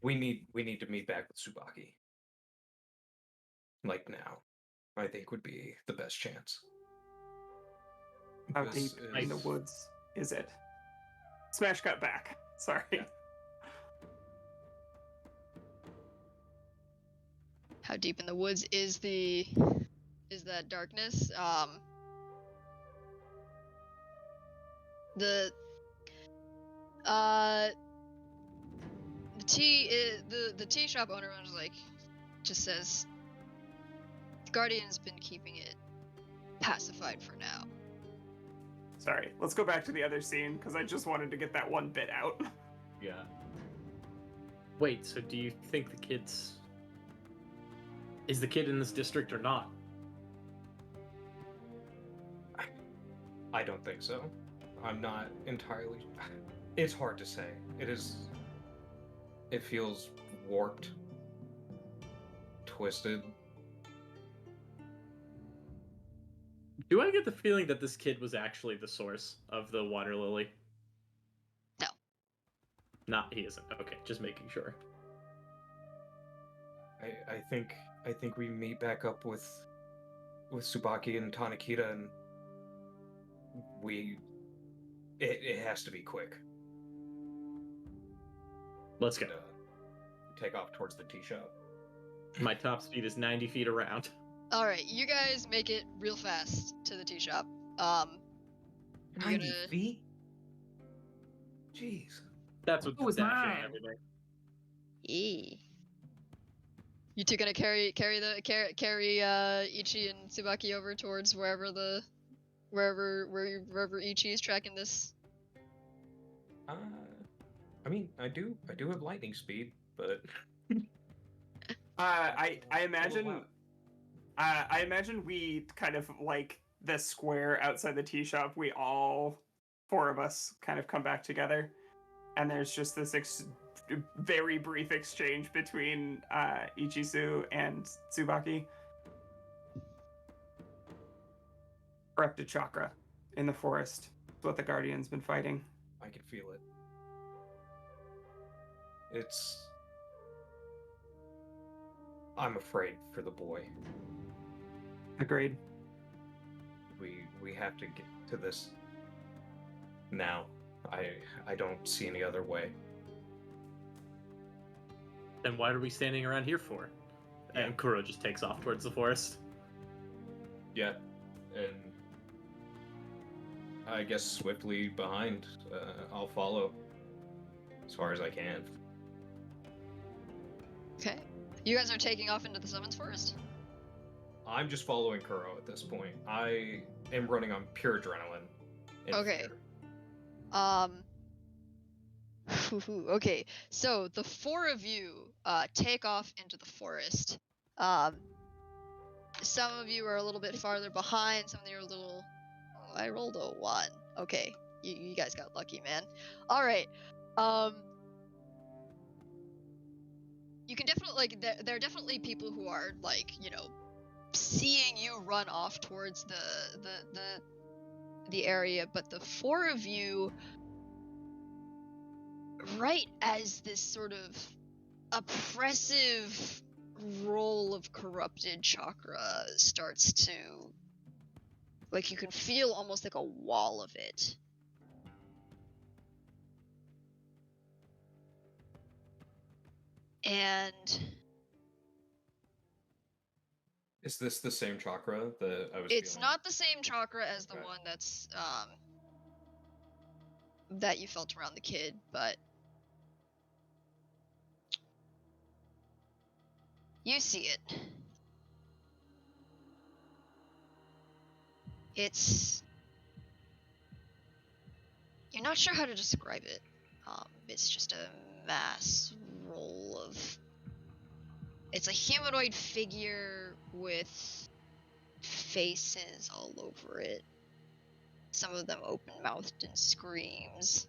Speaker 5: We need to meet back with Tsubaki. Like now. I think would be the best chance.
Speaker 2: How
Speaker 5: This
Speaker 2: deep in the woods is it? Smash cut back. Sorry.
Speaker 5: Yeah.
Speaker 1: How deep in the woods is that darkness? The tea shop owner was like, just says, the Guardian's been keeping it pacified for now.
Speaker 2: Sorry, let's go back to the other scene, because I just wanted to get that one bit out.
Speaker 4: Yeah. Wait, so do you think the kid's... Is the kid in this district or not?
Speaker 5: I don't think so. I'm not entirely... It's hard to say. It feels warped. Twisted.
Speaker 4: Do I get the feeling that this kid was actually the source of the water lily?
Speaker 1: No.
Speaker 4: Not, he isn't. Okay, just making sure.
Speaker 5: I think we meet back up with Tsubaki and Tanakita, and it has to be quick.
Speaker 4: Let's go.
Speaker 5: And, take off towards the tea shop.
Speaker 4: My top speed is 90 feet around.
Speaker 1: All right, you guys make it real fast to the tea shop.
Speaker 5: 90 feet? Jeez.
Speaker 4: That's what
Speaker 3: It was
Speaker 4: the dash
Speaker 3: mine.
Speaker 4: and everything.
Speaker 1: You two gonna carry Ichi and Tsubaki over towards wherever Ichi is tracking this
Speaker 5: I mean, I do have lightning speed, but
Speaker 2: I imagine
Speaker 5: loud.
Speaker 2: I imagine we kind of like the square outside the tea shop. We all four of us kind of come back together, and there's just this very brief exchange between Ichisu and Tsubaki. Corrupted chakra in the forest. It's what the Guardian's been fighting.
Speaker 5: I can feel it. It's. I'm afraid for the boy.
Speaker 2: Agreed.
Speaker 5: We have to get to this now. I don't see any other way.
Speaker 4: Then why are we standing around here for? And Kuro just takes off towards the forest.
Speaker 5: Yeah, and I guess swiftly behind, I'll follow as far as I can.
Speaker 1: Okay. You guys are taking off into the Summons Forest?
Speaker 5: I'm just following Kuro at this point. I am running on pure adrenaline. And
Speaker 1: Okay.
Speaker 5: fear.
Speaker 1: Okay, so the four of you take off into the forest. Some of you are a little bit farther behind, some of you are a little... Oh, I rolled a 1. Okay, you guys got lucky, man. Alright, you can definitely, like, there are definitely people who are, like, you know, seeing you run off towards the area, but the four of you, right as this sort of oppressive roll of corrupted chakra starts to, like, you can feel almost like a wall of it. And
Speaker 5: Is this the same chakra that I was
Speaker 1: it's
Speaker 5: feeling?
Speaker 1: not the same chakra as the
Speaker 5: Okay.
Speaker 1: one that's that you felt around the kid, but you see it. It's... You're not sure how to describe it. It's just a mass roll of... It's a humanoid figure with faces all over it. Some of them open-mouthed in screams.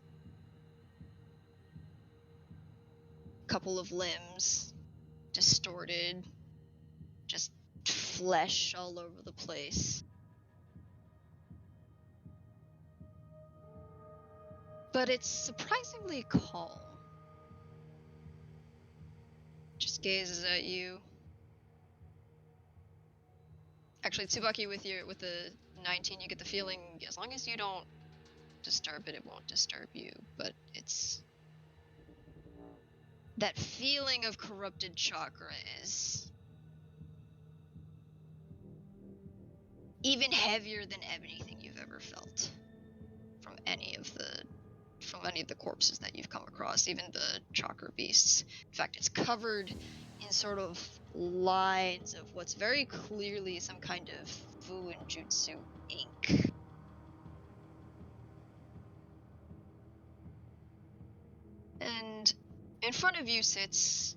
Speaker 1: Couple of limbs distorted. Just flesh all over the place. But it's surprisingly calm. Just gazes at you. Actually, Tsubaki, with the 19, you get the feeling as long as you don't disturb it, it won't disturb you. But it's... that feeling of corrupted chakra is even heavier than anything you've ever felt from any of the corpses that you've come across, even the chakra beasts. In fact, it's covered in sort of lines of what's very clearly some kind of fu and jutsu ink. And in front of you sits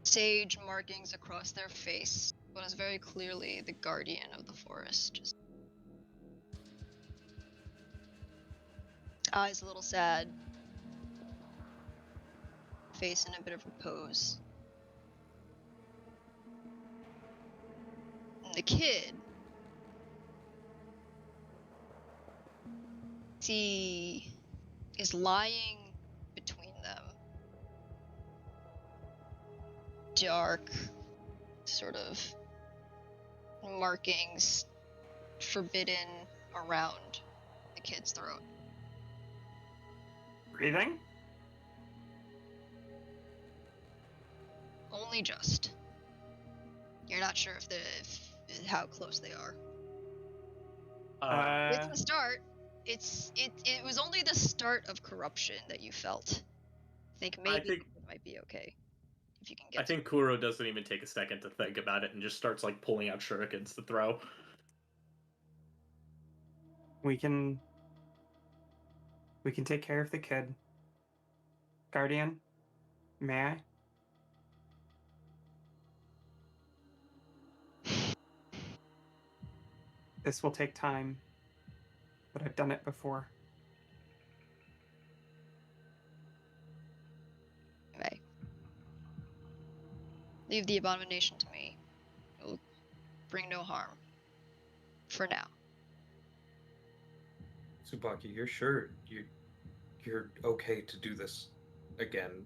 Speaker 1: sage markings across their face, what is very clearly the guardian of the forest. Just eyes a little sad, face in a bit of repose. And the kid, he is lying between them. Dark, sort of markings forbidden around the kid's throat.
Speaker 2: Breathing?
Speaker 1: Only just. You're not sure if how close they are. It's the start. It was only the start of corruption that you felt. I think maybe it might be okay if you can get.
Speaker 4: I think Kuro doesn't even take a second to think about it and just starts like pulling out shurikens to throw.
Speaker 2: We can We can take care of the kid. Guardian, may I? This will take time, but I've done it before.
Speaker 1: Okay. Leave the abomination to me. It will bring no harm. For now.
Speaker 5: Tsubaki, you're sure you're okay to do this again,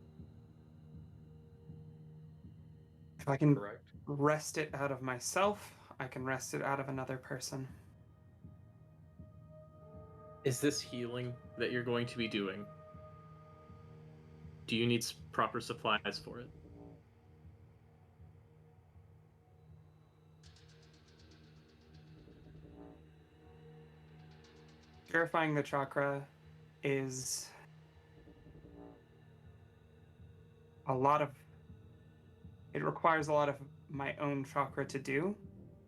Speaker 2: If I can
Speaker 5: correct?
Speaker 2: wrest it out of myself, I can wrest it out of another person.
Speaker 4: Is this healing that you're going to be doing? Do you need proper supplies for it?
Speaker 2: Purifying the chakra is it requires a lot of my own chakra to do,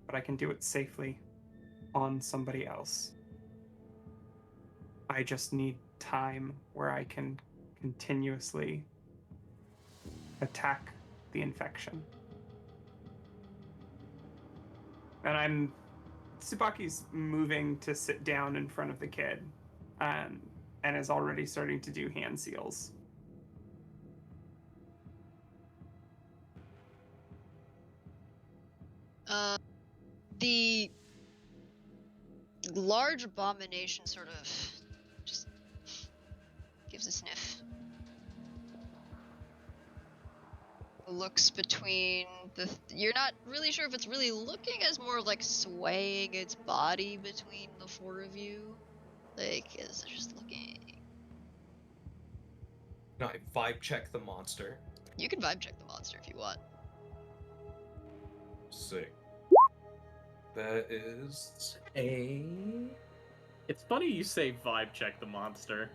Speaker 2: but I can do it safely on somebody else. I just need time where I can continuously attack the infection. And Tsubaki's moving to sit down in front of the kid, and is already starting to do hand seals.
Speaker 1: The large abomination sort of just gives a sniff. Looks between you're not really sure if it's really looking, as more like swaying its body between the four of you. Like, is it just looking?
Speaker 5: No, I vibe check the monster.
Speaker 1: You can vibe check the monster if you want.
Speaker 5: Sick. That is a...
Speaker 4: It's funny you say vibe check the monster.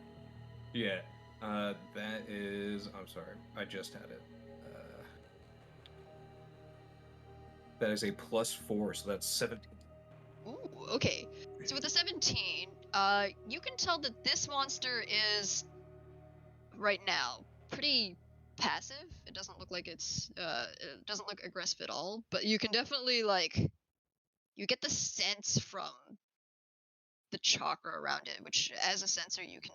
Speaker 5: Yeah. That is... I'm sorry. I just had it. That is a +4, so that's 17.
Speaker 1: Ooh, okay. So with a 17, you can tell that this monster is, right now, pretty passive. It doesn't look like it doesn't look aggressive at all, but you can definitely, like, you get the sense from the chakra around it, which, as a sensor, you can,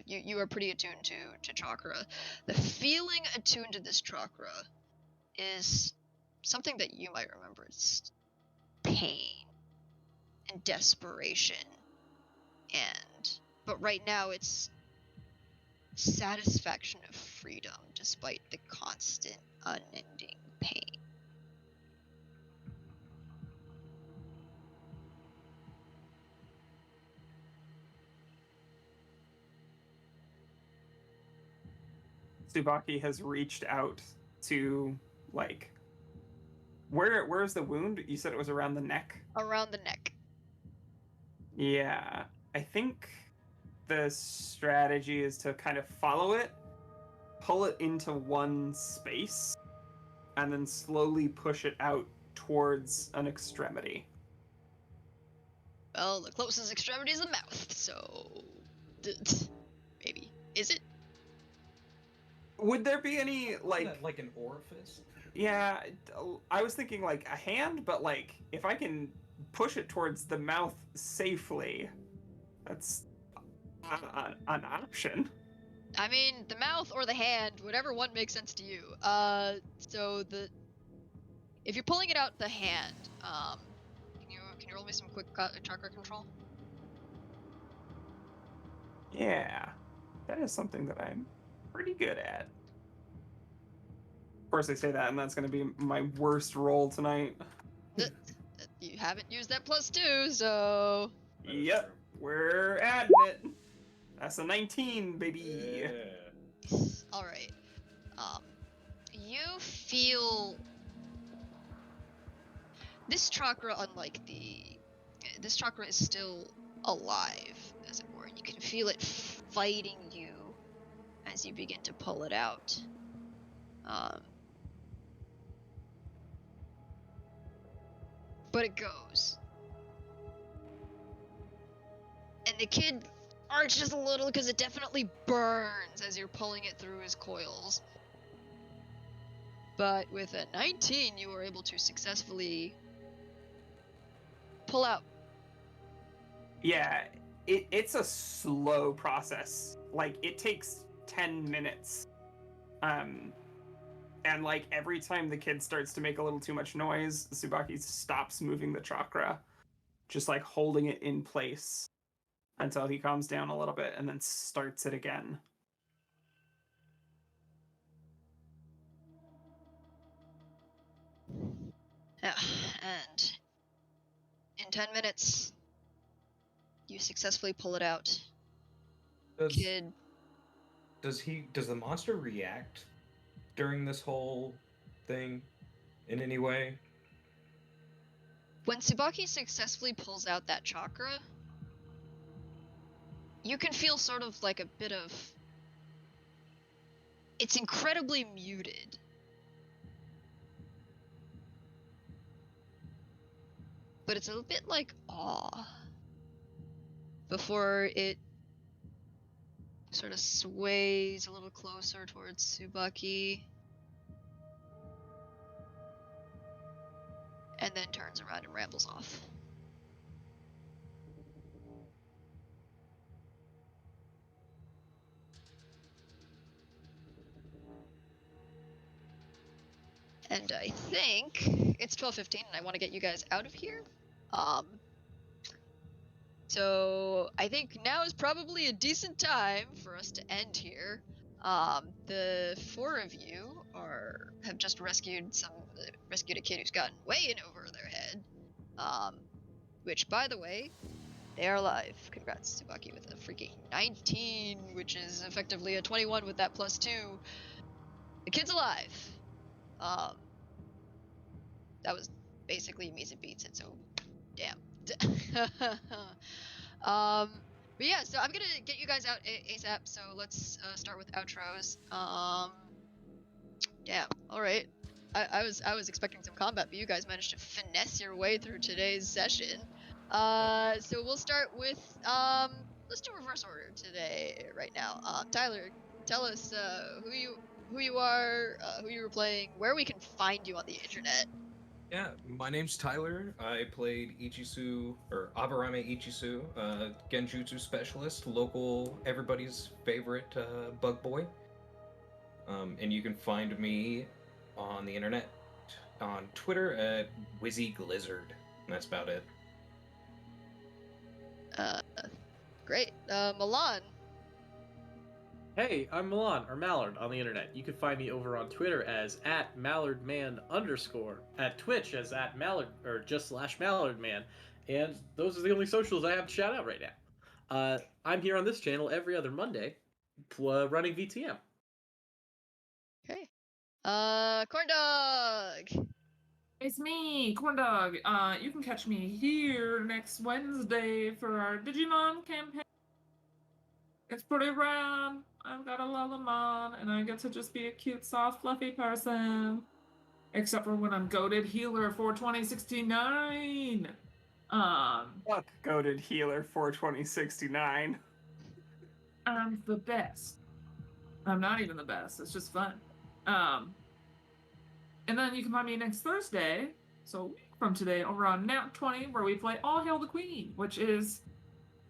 Speaker 1: you are pretty attuned to chakra. The feeling attuned to this chakra is something that you might remember. It's pain and desperation, but right now it's satisfaction of freedom despite the constant unending pain.
Speaker 2: Tsubaki has reached out to, like, where's the wound? You said it was around the neck?
Speaker 1: Around the neck.
Speaker 2: Yeah, I think the strategy is to kind of follow it, pull it into one space, and then slowly push it out towards an extremity.
Speaker 1: Well, the closest extremity is the mouth, so maybe. Is it?
Speaker 2: Would there be any,
Speaker 5: Like an orifice?
Speaker 2: Yeah, I was thinking like a hand, but like if I can push it towards the mouth safely, that's an option.
Speaker 1: I mean, the mouth or the hand, whatever one makes sense to you. So if you're pulling it out the hand, can you roll me some quick chakra control?
Speaker 2: Yeah, that is something that I'm pretty good at. Of course, I say that, and that's going to be my worst roll tonight.
Speaker 1: You haven't used that +2, so...
Speaker 2: Yep, we're at it. That's a 19, baby.
Speaker 5: Yeah.
Speaker 1: Alright. You feel... This chakra, unlike this chakra is still alive, as it were. You can feel it fighting you as you begin to pull it out. But it goes. And the kid arches a little because it definitely burns as you're pulling it through his coils. But with a 19, you were able to successfully pull out.
Speaker 2: Yeah, it's a slow process. Like, it takes 10 minutes. And like every time the kid starts to make a little too much noise, Tsubaki stops moving the chakra, just like holding it in place until he calms down a little bit and then starts it again.
Speaker 1: Yeah, and in 10 minutes, you successfully pull it out. Kid.
Speaker 5: Does the monster react during this whole thing in any way?
Speaker 1: When Tsubaki successfully pulls out that chakra, you can feel sort of like a bit of... It's incredibly muted. But it's a bit like awe. Before it sort of sways a little closer towards Tsubaki. And then turns around and rambles off. And I think it's 12:15 and I want to get you guys out of here. So I think now is probably a decent time for us to end here. The four of you have just rescued a kid who's gotten way in over their head. Which, by the way, they are alive. Congrats, Tsubaki, with a freaking 19, which is effectively a 21 with that +2. The kid's alive. That was basically meets and beats it, so damn. But yeah, so I'm gonna get you guys out ASAP, so let's start with outros. Yeah, alright. I was expecting some combat, but you guys managed to finesse your way through today's session. So we'll start with, let's do reverse order today, right now. Tyler, tell us who you are, who you were playing, where we can find you on the internet.
Speaker 5: Yeah, my name's Tyler. I played Ichisu, or Aburame Ichisu, Genjutsu specialist, local, everybody's favorite bug boy. And you can find me on the internet, on Twitter at WizzyGlizzard. That's about it.
Speaker 1: Great. Milan.
Speaker 4: Hey, I'm Milan, or Mallard, on the internet. You can find me over on Twitter as @MallardMan_, at Twitch as @Mallard, or just /MallardMan, and those are the only socials I have to shout out right now. I'm here on this channel every other Monday, running VTM.
Speaker 1: Okay. Corn Dog.
Speaker 3: It's me, Corn Dog. You can catch me here next Wednesday for our Digimon campaign. It's pretty rad. I've got a Lullamon, and I get to just be a cute, soft, fluffy person. Except for when I'm goated healer for 2069.
Speaker 2: Fuck goated healer 42069.
Speaker 3: I'm the best. I'm not even the best. It's just fun. And then you can find me next Thursday, so a week from today, over on Nat 20, where we play All Hail the Queen, which is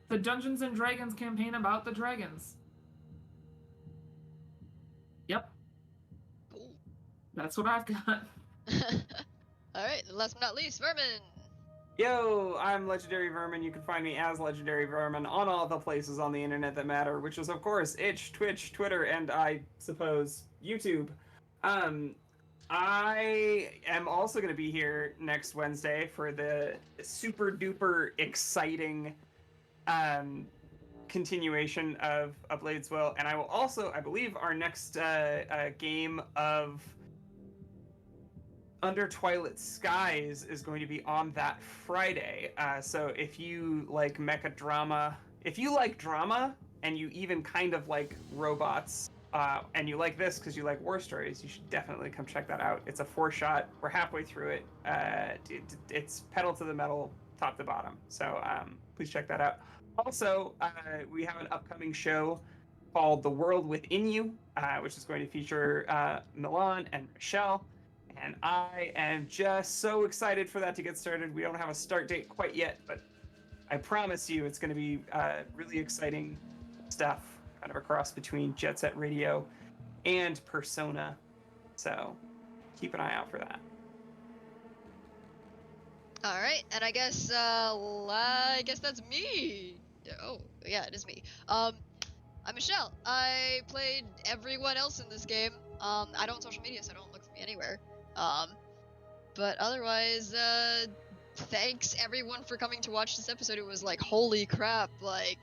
Speaker 3: the Dungeons and Dragons campaign about the dragons. Yep.
Speaker 1: Cool.
Speaker 3: That's what I've got.
Speaker 1: Alright, and last but not least, Vermin.
Speaker 2: Yo, I'm Legendary Vermin. You can find me as Legendary Vermin on all the places on the internet that matter, which is, of course, Itch, Twitch, Twitter, and I suppose YouTube. I am also going to be here next Wednesday for the super duper exciting continuation of A Blade's Will, and I will also, I believe, our next game of Under Twilight Skies is going to be on that Friday. So if you like mecha drama, if you like drama and you even kind of like robots, and you like this because you like war stories, you should definitely come check that out. It's a 4-shot. We're halfway through it. It's pedal to the metal, top to bottom. So please check that out. Also, we have an upcoming show called The World Within You, which is going to feature Milan and Michelle. And I am just so excited for that to get started. We don't have a start date quite yet, but I promise you it's going to be really exciting stuff, kind of a cross between Jet Set Radio and Persona. So keep an eye out for that.
Speaker 1: All right, and I guess that's me. Oh, yeah, it is me. I'm Michelle. I played everyone else in this game. I don't social media, so don't look for me anywhere. But otherwise, thanks everyone for coming to watch this episode. It was like, holy crap, like,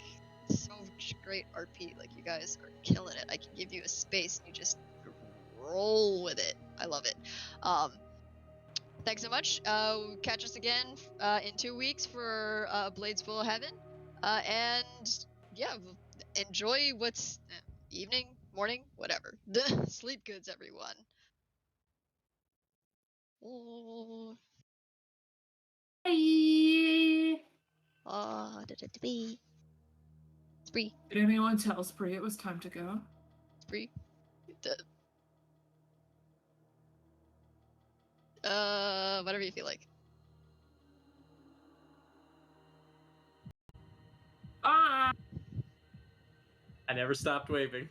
Speaker 1: so much great RP. Like, you guys are killing it. I can give you a space and you just roll with it. I love it. Thanks so much. Catch us again in 2 weeks for Blades Full of Heaven. And yeah, enjoy what's evening, morning, whatever. Sleep goods, everyone. Oh,
Speaker 3: Bye.
Speaker 1: Spree,
Speaker 3: Did anyone tell Spree it was time to go?
Speaker 1: spree. Whatever you feel like.
Speaker 3: Ah.
Speaker 4: I never stopped waving.